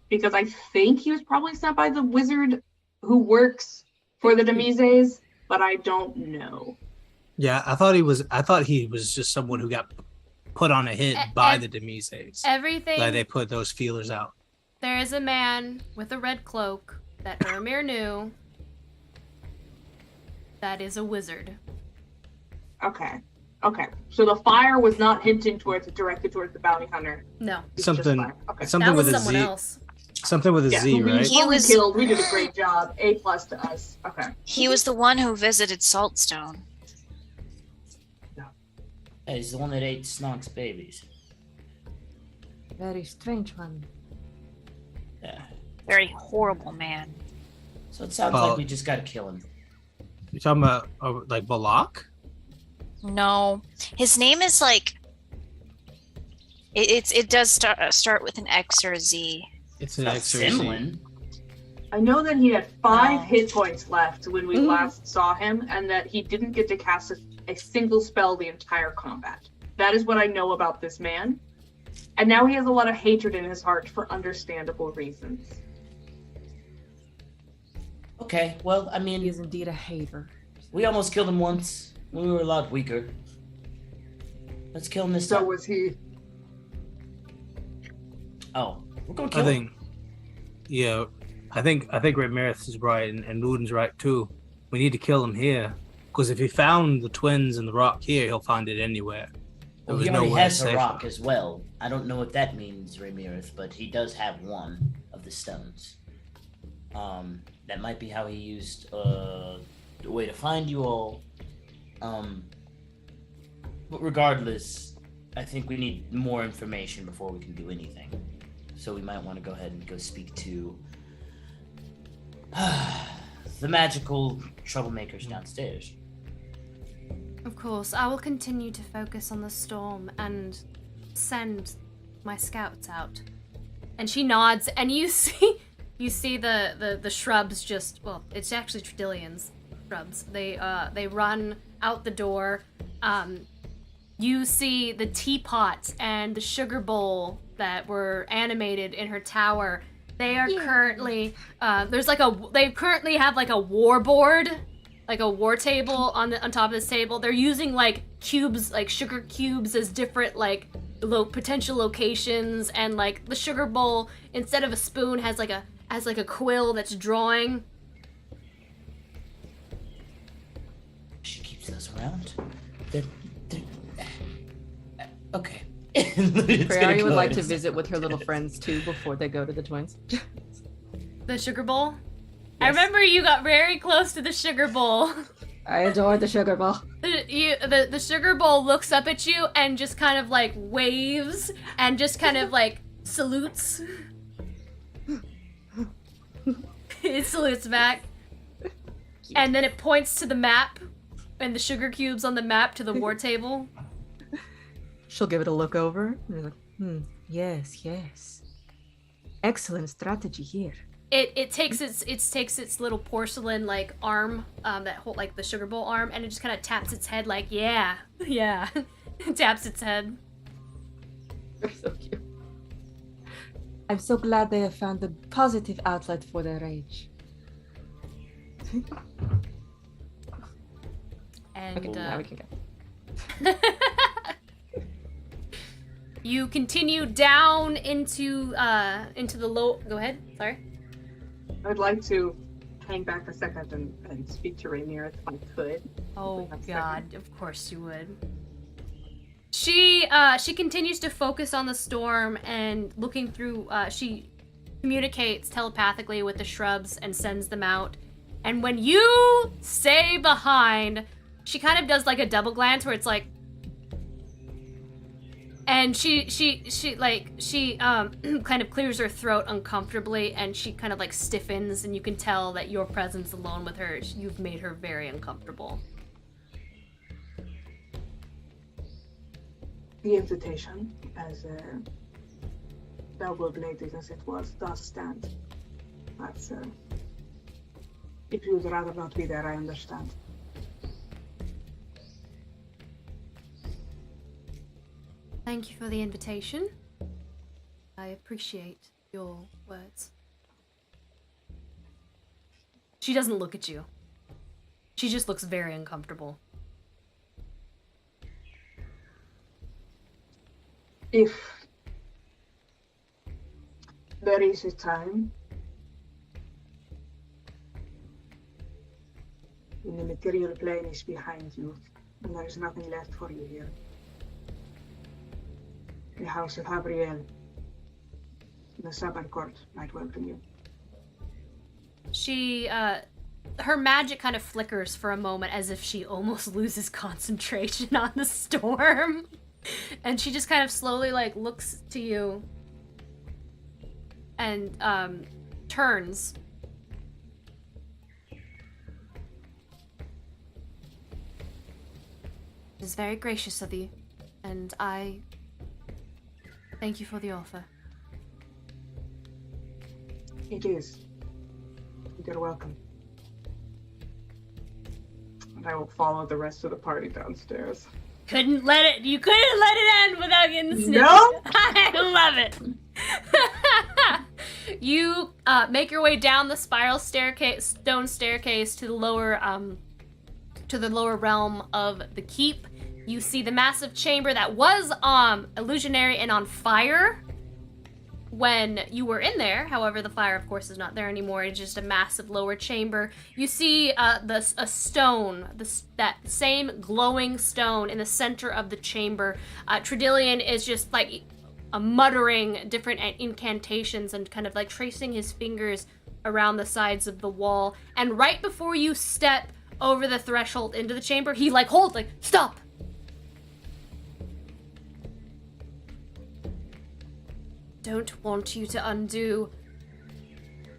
Because I think he was probably sent by the wizard who works for the Demises, but I don't know. Yeah, I thought he was just someone who got put on a hit by the Demises. everything. Like they put those feelers out. There is a man with a red cloak that Ermir knew. That is a wizard. Okay. So the fire was not directed towards the bounty hunter. No. It's just Something fire. Okay. something That was with a someone Z. else. Something with a Yeah, Z, who right? we was- killed. We did a great job. A+ to us. Okay. He was the one who visited Saltstone. Hey, he's the one that ate Snonk's babies. Very strange one. Yeah. Very horrible man. So it sounds Oh. like we just gotta kill him. You talking about like Balak? No, his name is like. It does start with an X or a Z. It's an Not X or Simlin. I know that he had 5 Oh. hit points left when we last saw him, and that he didn't get to cast a single spell the entire combat. That is what I know about this man. And now he has a lot of hatred in his heart for understandable reasons. Okay. Okay, well, I He mean, is indeed a hater. we almost killed him once when we were a lot weaker. Let's kill him this time. So was he. Oh, we're gonna I kill him. think, yeah, I think Ramirez is right and Luden's right too. We need to kill him here because if he found the twins and the rock here, he'll find it anywhere. Well, he already has the rock as well. I don't know what that means, Ramirez, but he does have one of the stones. That might be how he used the way to find you all. But regardless, I think we need more information before we can do anything. So we might want to go ahead and go speak to the magical troublemakers downstairs. Of course, I will continue to focus on the storm and send my scouts out. And she nods, and you see the shrubs just, well, it's actually Tredillian's shrubs. They run out the door. You see the teapot and the sugar bowl that were animated in her tower. They are currently they currently have like a war board, like a war table on top of this table. They're using like cubes, like sugar cubes, as different like potential locations, and like the sugar bowl instead of a spoon has like a quill that's drawing. She keeps those around. They're okay. Prairie would like to visit with her little friends too before they go to the twins. The sugar bowl? Yes. I remember you got very close to the sugar bowl. I adore the sugar bowl. The sugar bowl looks up at you and just kind of like waves and just kind of like salutes. It salutes back. And then it points to the map and the sugar cubes on the map to the war table. She'll give it a look over. And like, yes. Excellent strategy here. It takes its little porcelain like arm, that hold like the sugar bowl arm, and it just kind of taps its head like, yeah. It taps its head. They're so cute. I'm so glad they have found a positive outlet for their rage. And okay, now we can go. You continue down into the low. Go ahead. Sorry. I'd like to hang back a second and speak to Rainier if I could. Oh God, of course you would. She continues to focus on the storm and looking through. She communicates telepathically with the shrubs and sends them out. And when you stay behind, she kind of does like a double glance where it's like. And she kind of clears her throat uncomfortably, and she kind of like stiffens, and you can tell that your presence alone with her, you've made her very uncomfortable. The invitation, as double-bladed as it was, does stand. But if you would rather not be there, I understand. Thank you for the invitation. I appreciate your words. She doesn't look at you. She just looks very uncomfortable. If there is a time when the material plane is behind you and there is nothing left for you here, the House of Gabriel, the Southern Court might welcome you. She, her magic kind of flickers for a moment as if she almost loses concentration on the storm. And she just kind of slowly, like, looks to you and, turns. It is very gracious of you, and I thank you for the offer. It is. You're welcome. And I will follow the rest of the party downstairs. You couldn't let it end without getting snipped. No? I love it. you make your way down the spiral staircase, stone staircase to the lower realm of the keep. You see the massive chamber that was illusionary and on fire when you were in there. However, the fire, of course, is not there anymore. It's just a massive lower chamber. You see a stone, that same glowing stone in the center of the chamber. Tredillion is just like muttering different incantations and kind of like tracing his fingers around the sides of the wall. And right before you step over the threshold into the chamber, he like holds, like, stop! Don't want you to undo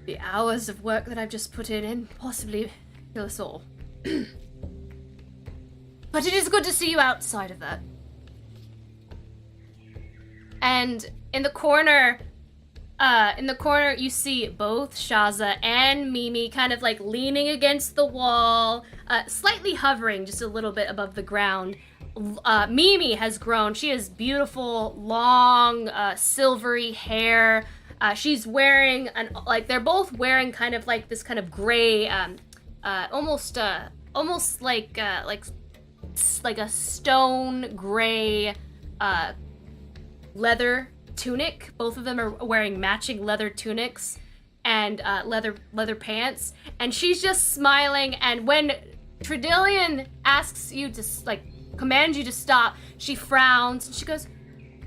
the hours of work that I've just put in and possibly kill us all. But it is good to see you outside of that. And in the corner you see both Shaza and Mimi kind of like leaning against the wall, slightly hovering just a little bit above the ground. Mimi has grown. She has beautiful, long, silvery hair. She's wearing they're both wearing kind of like this kind of gray, almost like a stone gray, leather tunic. Both of them are wearing matching leather tunics and leather pants. And she's just smiling. And when Tredillion asks you to commands you to stop, she frowns and she goes,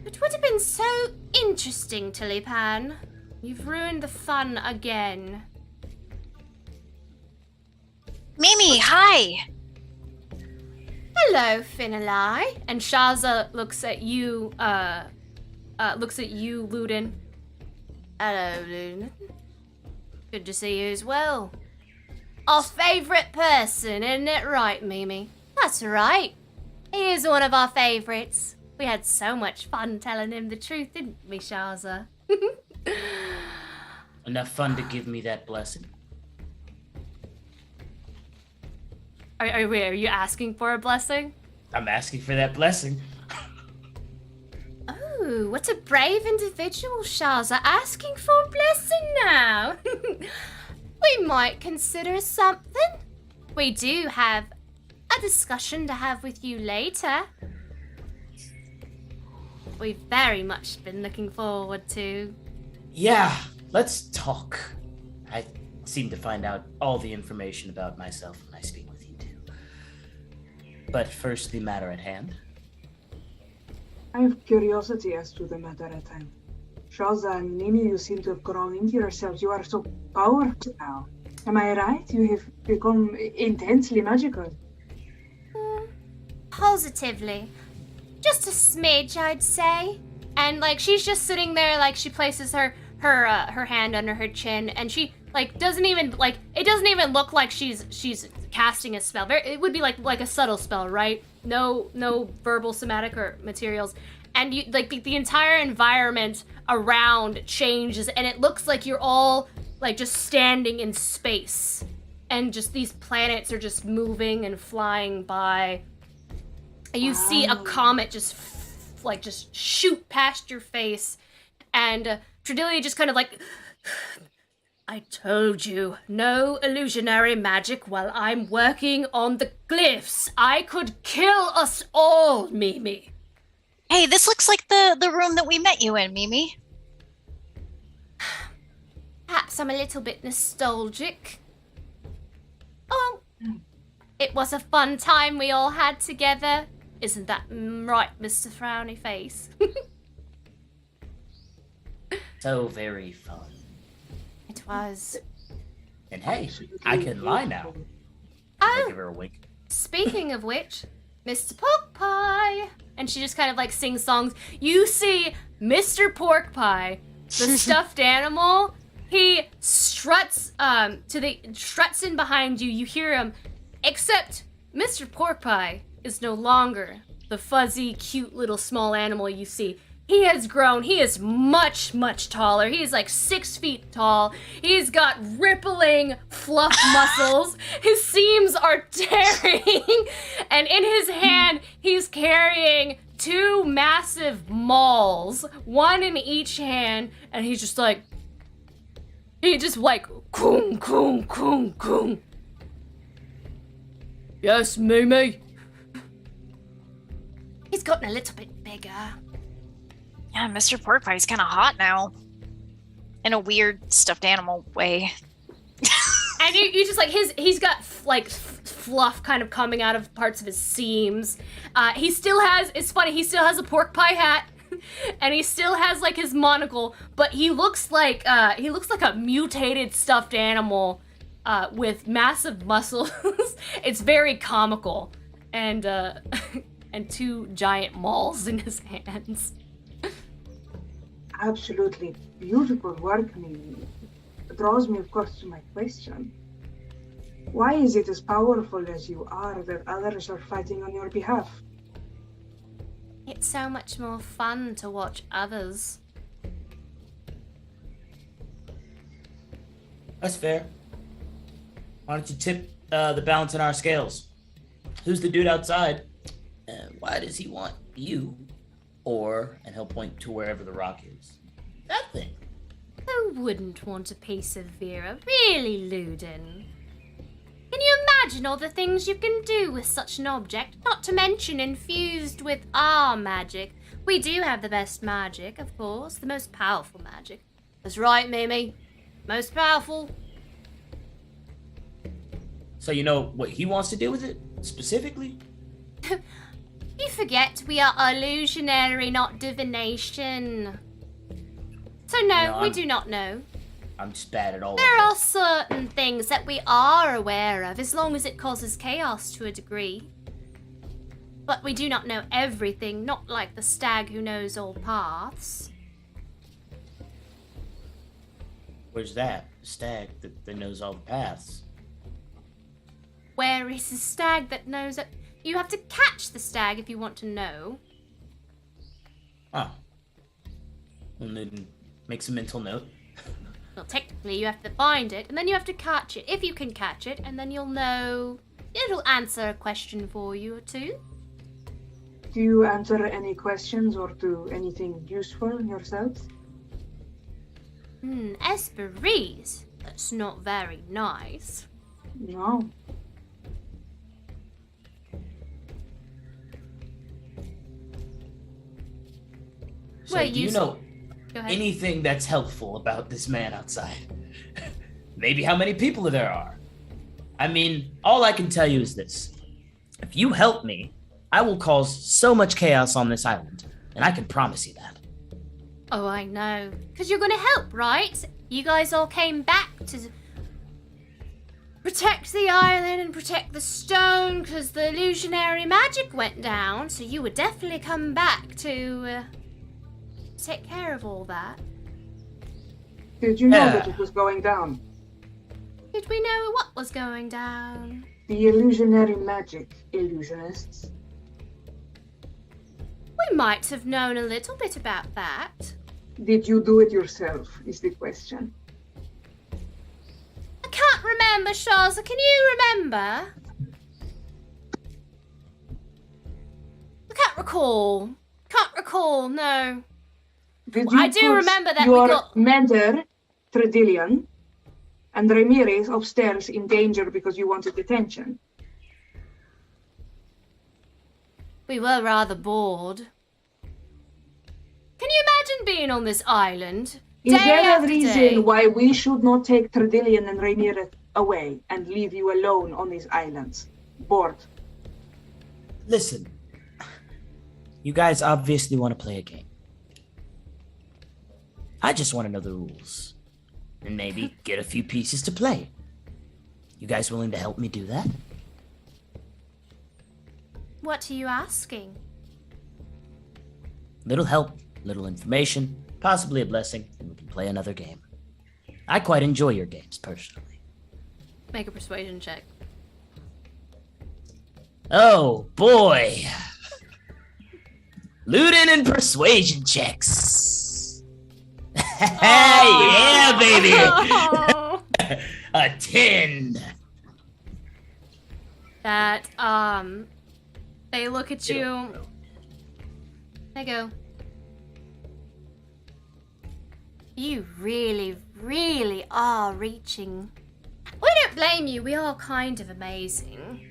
"It would have been so interesting, Tulipan. You've ruined the fun again." Mimi, hi. Hello, Finalai. And Shaza looks at you, Ludin. Hello, Ludin. Good to see you as well. Our favourite person, isn't it right, Mimi? That's right. He is one of our favourites. We had so much fun telling him the truth, didn't we, Shaza? Enough fun to give me that blessing. Are you asking for a blessing? I'm asking for that blessing. Oh, what a brave individual, Shaza, asking for a blessing now. We might consider something. We do have a discussion to have with you later. We've very much been looking forward to. Yeah, let's talk. I seem to find out all the information about myself when I speak with you two. But first, the matter at hand. I have curiosity as to the matter at hand. Shaza and Mimi, you seem to have grown into yourselves. You are so powerful now. Am I right? You have become intensely magical. Positively. Just a smidge, I'd say. And she's just sitting there, she places her hand under her chin, and she doesn't even it doesn't even look like she's casting a spell. It would be like a subtle spell, right? No verbal somatic or materials. And you the entire environment around changes, and it looks like you're all just standing in space, and just these planets are just moving and flying by. You see a comet just shoot past your face, and Tredillion just kind of I told you, no illusionary magic while I'm working on the glyphs. I could kill us all, Mimi. Hey, this looks like the room that we met you in, Mimi. Perhaps I'm a little bit nostalgic. Oh, it was a fun time we all had together. Isn't that right, Mr. Frowny Face? So very fun. It was. And hey, I can lie now. Oh, I'll give her a wink. Speaking of which, Mr. Pork Pie. And she just kind of sings songs. You see Mr. Pork Pie, the stuffed animal. He struts struts in behind you. You hear him, except Mr. Pork Pie is no longer the fuzzy, cute little small animal you see. He has grown. He is much, much taller. He is 6 feet tall. He's got rippling fluff muscles. His seams are tearing. And in his hand, he's carrying 2 massive mauls, one in each hand. And he's just He just like, coom, coom, coom, coom. Yes, Mimi. He's gotten a little bit bigger. Yeah, Mr. Porkpie's kind of hot now. In a weird stuffed animal way. And you just like, he's got like fluff kind of coming out of parts of his seams. He still has, it's funny, he still has a pork pie hat. And he still has like his monocle, but he looks like a mutated stuffed animal with massive muscles. It's very comical, and two giant mauls in his hands. Absolutely beautiful work, Mimi. Draws me, of course, to my question. Why is it as powerful as you are that others are fighting on your behalf? It's so much more fun to watch others. That's fair. Why don't you tip the balance in our scales? Who's the dude outside? Why does he want you? Or, and he'll point to wherever the rock is. That thing. Who wouldn't want a piece of Vera? Really, Ludin? Can you imagine all the things you can do with such an object? Not to mention infused with our magic. We do have the best magic, of course. The most powerful magic. That's right, Mimi. Most powerful. So you know what he wants to do with it, specifically? You forget we are illusionary, not divination. So no, we do not know. I'm just bad at all of There are this. certain things that we are aware of, as long as it causes chaos to a degree. But we do not know everything, not like the stag who knows all paths. Where's that? The stag that knows all the paths. Where is the stag that knows it? You have to catch the stag if you want to know. Oh. Well, then makes a mental note. Well, technically you have to find it, and then you have to catch it. If you can catch it, and then you'll know. It'll answer a question for you or two. Do you answer any questions or do anything useful yourselves? Esperise? That's not very nice. No. So Well, do you know Go ahead. anything that's helpful about this man outside? Maybe how many people there are? I mean, all I can tell you is this. If you help me, I will cause so much chaos on this island, and I can promise you that. Oh, I know. Because you're going to help, right? You guys all came back to protect the island and protect the stone because the illusionary magic went down. So you would definitely come back to take care of all that. Did you know that it was going down? Did we know what was going down? The illusionary magic illusionists. We might have known a little bit about that. Did you do it yourself, is the question. I can't remember, Shaza. Can you remember? I can't recall. Can't recall, no. Did you I do put remember that your we got... mentor, Tredillion, and Ramirez upstairs in danger because you wanted attention? We were rather bored. Can you imagine being on this island? Is day there a after reason day? why we should not take Tredillion and Ramirez away and leave you alone on these islands? Bored. Listen, you guys obviously want to play a game. I just want to know the rules. And maybe get a few pieces to play. You guys willing to help me do that? What are you asking? Little help, little information, possibly a blessing, and we can play another game. I quite enjoy your games, personally. Make a persuasion check. Oh, boy. Looting and persuasion checks. Yeah, baby. A 10. That, they look at you. They go, You really, really are reaching. We don't blame you. We are kind of amazing.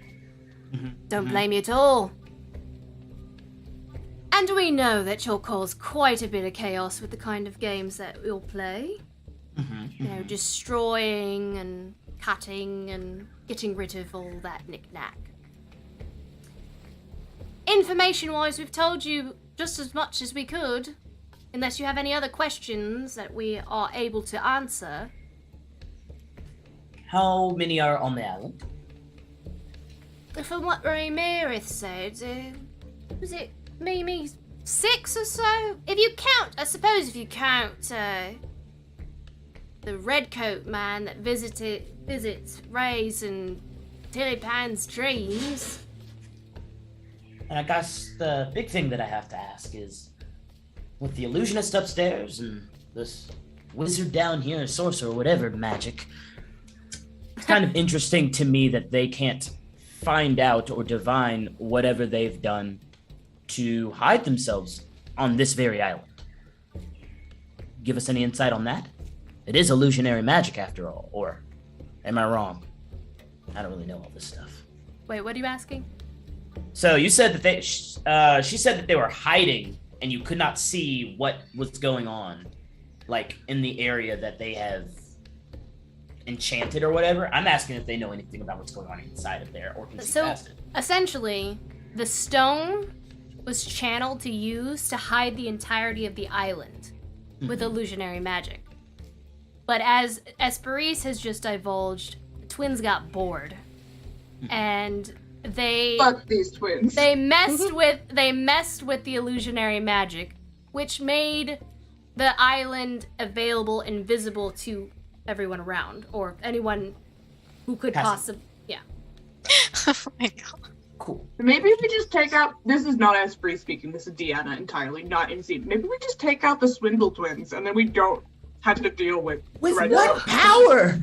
Don't blame you at all. And we know that you'll cause quite a bit of chaos with the kind of games that we'll play. You know, destroying and cutting and getting rid of all that knick-knack. Information-wise, we've told you just as much as we could. Unless you have any other questions that we are able to answer. How many are on the island? From what Ramirez said, was it maybe 6 or so? If you count, I suppose if you count the redcoat man that visits Ray's and Tilly Pan's dreams. And I guess the big thing that I have to ask is, with the illusionist upstairs and this wizard down here, sorcerer, whatever magic, it's kind of interesting to me that they can't find out or divine whatever they've done to hide themselves on this very island. Give us any insight on that? It is illusionary magic after all, or am I wrong? I don't really know all this stuff. Wait, what are you asking? So you said that she said that they were hiding and you could not see what was going on, like, in the area that they have enchanted or whatever. I'm asking if they know anything about what's going on inside of there or can see past it. Essentially, the stone was channeled to use to hide the entirety of the island with illusionary magic. But as Esperise has just divulged, the twins got bored. And Fuck these twins. They messed with the illusionary magic, which made the island available and visible to everyone around, or anyone who could possibly. Yeah. Oh my god. Cool. Maybe we just take out. This is not Esprit speaking. This is Deanna entirely, not Insane. Maybe we just take out the Swindle twins, and then we don't have to deal with what power?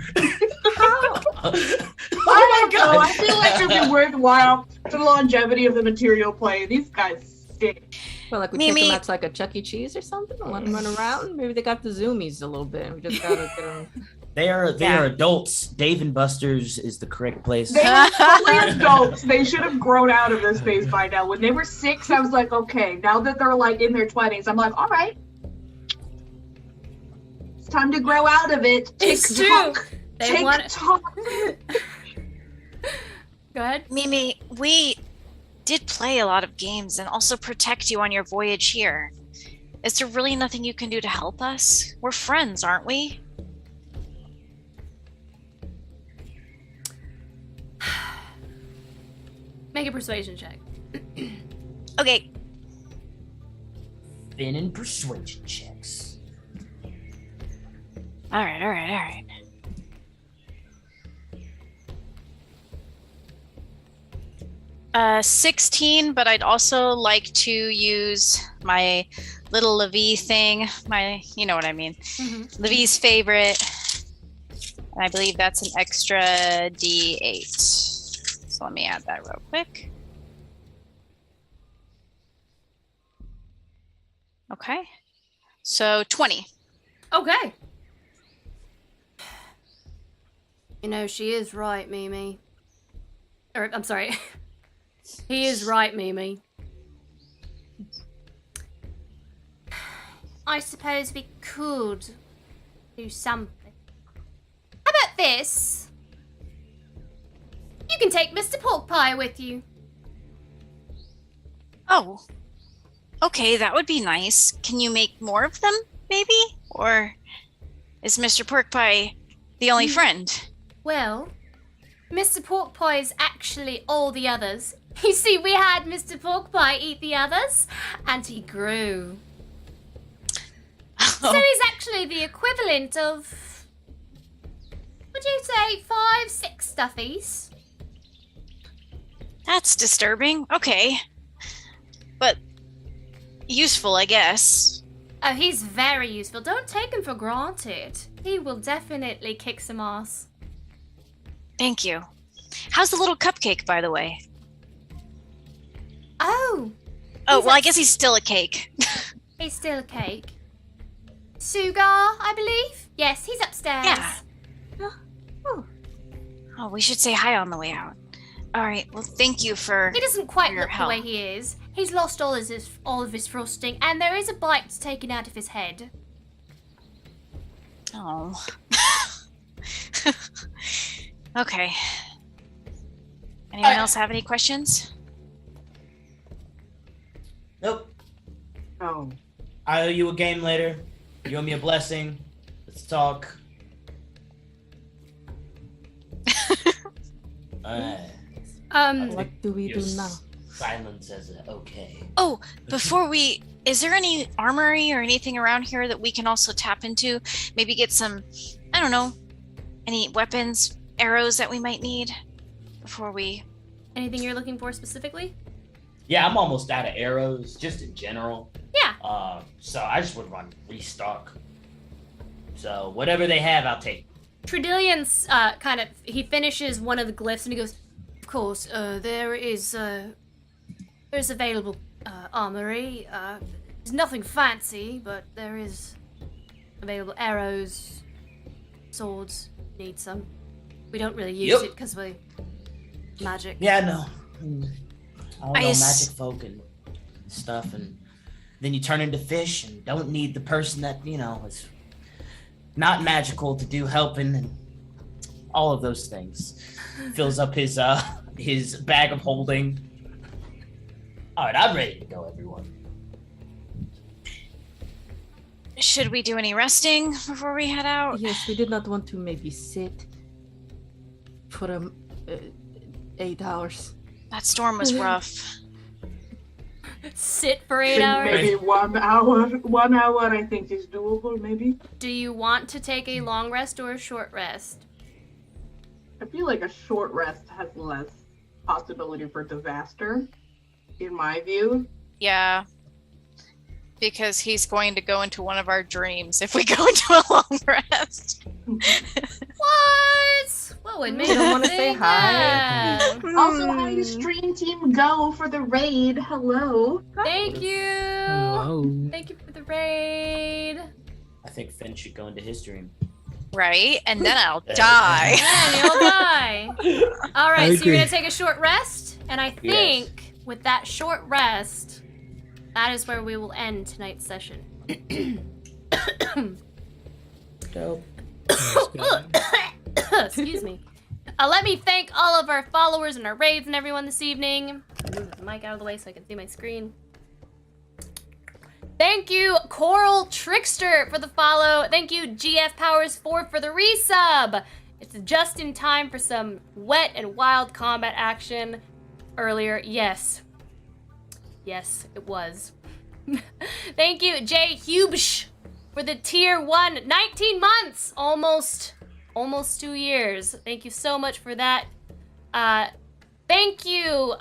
Oh my god! I feel like it'd be worthwhile for the longevity of the material play. These guys stink. Well, like we take them out to like a Chuck E. Cheese or something and let them run around. Maybe they got the zoomies a little bit. We just gotta get them. They are adults. Dave and Buster's is the correct place. They are fully adults. They should have grown out of this phase by now. When they were 6, I was like, okay. Now that they're like in their 20s, I'm like, all right. It's time to grow out of it. It's true. TikTok. Go ahead. Mimi, we did play a lot of games and also protect you on your voyage here. Is there really nothing you can do to help us? We're friends, aren't we? Make a persuasion check. Okay. Been in persuasion checks. All right. 16, but I'd also like to use my little Levi thing, you know what I mean. Levi's favorite. And I believe that's an extra D8. So let me add that real quick. Okay. So 20. Okay. You know, she is right, Mimi. Or, I'm sorry. He is right, Mimi. I suppose we could do something. How about this? You can take Mr. Pork Pie with you. Oh. Okay, that would be nice. Can you make more of them, maybe? Or is Mr. Pork Pie the only friend? Well, Mr. Pork Pie is actually all the others. You see, we had Mr. Pork Pie eat the others, and he grew. So he's actually the equivalent of, would you say, 5, 6 stuffies? That's disturbing. Okay. But useful, I guess. Oh, he's very useful. Don't take him for granted. He will definitely kick some ass. Thank you. How's the little cupcake, by the way? Oh. Oh, well, I guess he's still a cake. He's still a cake. Sugar, I believe. Yes, he's upstairs. Yeah. Oh, we should say hi on the way out. All right. Well, thank you for. He doesn't quite your look help. the way he is. He's lost all of his frosting, and there is a bite taken out of his head. Oh. Okay. Anyone else have any questions? Nope. Oh. I owe you a game later. You owe me a blessing. Let's talk. What do we do now? Silence as a okay. Oh, before we, is there any armory or anything around here that we can also tap into? Maybe get some, I don't know, any weapons, arrows that we might need before we. Anything you're looking for specifically? Yeah, I'm almost out of arrows, just in general. Yeah. So I just would run restock. So whatever they have, I'll take. Tredillian's he finishes one of the glyphs and he goes, of course, there's available armory. There's nothing fancy, but there is available arrows, swords. Need some. We don't really use it because we magic. Yeah, no. All magic folk and stuff, and then you turn into fish and don't need the person that, is not magical to do helping and all of those things. Fills up his bag of holding. All right, I'm ready to go, everyone. Should we do any resting before we head out? Yes, we did not want to maybe sit for 8 hours. That storm was rough. Sit for 8 hours? Maybe 1 hour. 1 hour, I think, is doable, maybe. Do you want to take a long rest or a short rest? I feel like a short rest has less possibility for disaster, in my view. Yeah. Because he's going to go into one of our dreams if we go into a long rest. What? What would make You don't want to think say hi? that? Also, how does Stream Team go for the raid? Hello. Thank you. Hello. Thank you for the raid. I think Finn should go into his dream. Right? And then I'll die. And you'll die. All right, I so you're agree. going to take a short rest. And I think with that short rest, that is where we will end tonight's session. Dope. Excuse me. Let me thank all of our followers and our raids and everyone this evening. Move the mic out of the way so I can see my screen. Thank you, Coral Trickster, for the follow. Thank you, GF Powers 4 for the resub. It's just in time for some wet and wild combat action earlier. Yes. Yes, it was. Thank you, Jay Hubsch, for the tier 1. 19 months! Almost 2 years. Thank you so much for that. Thank you,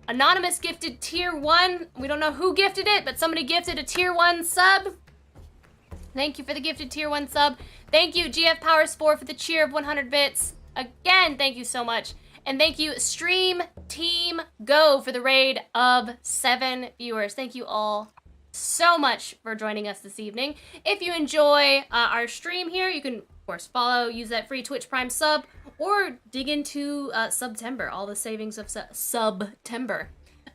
Anonymous gifted tier 1. We don't know who gifted it, but somebody gifted a tier 1 sub. Thank you for the gifted tier 1 sub. Thank you, GF Powers 4 for the cheer of 100 bits. Again, thank you so much. And thank you, Stream Team Go, for the raid of 7 viewers. Thank you all so much for joining us this evening. If you enjoy our stream here, you can, of course, follow, use that free Twitch Prime sub, or dig into Subtember, all the savings of Subtember.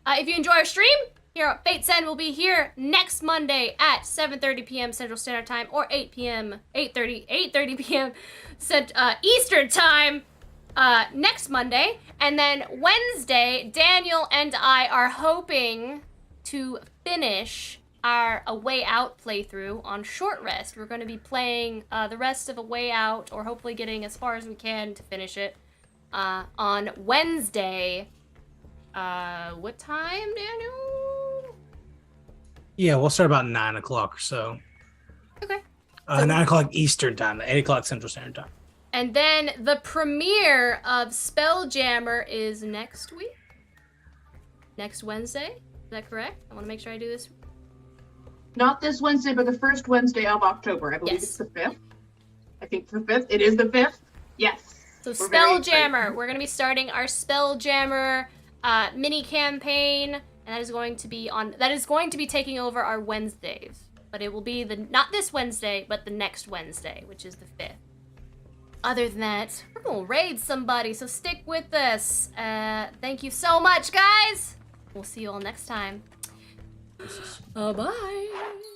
If you enjoy our stream, here at Fate's End will be here next Monday at 7:30 p.m. Central Standard Time, or 8:30 p.m. Eastern Time next Monday. And then Wednesday, Daniel and I are hoping to finish our A Way Out playthrough on short rest. We're going to be playing the rest of A Way Out, or hopefully getting as far as we can to finish it on Wednesday. What time, Daniel? Yeah, we'll start about 9 o'clock or so. Okay. 9 o'clock Eastern Time, 8 o'clock Central Standard Time. And then the premiere of Spelljammer is next week? Next Wednesday? Is that correct? I want to make sure I do this. Not this Wednesday, but the first Wednesday of October. I believe it's the 5th. I think it's the 5th. It is the 5th. Yes. So We're very Spelljammer. We're going to be starting our Spelljammer mini campaign, and that is going to be taking over our Wednesdays. but it will be not this Wednesday, but the next Wednesday, which is the 5th. Other than that, we're gonna raid somebody, so stick with us. Thank you so much, guys. We'll see you all next time. Bye.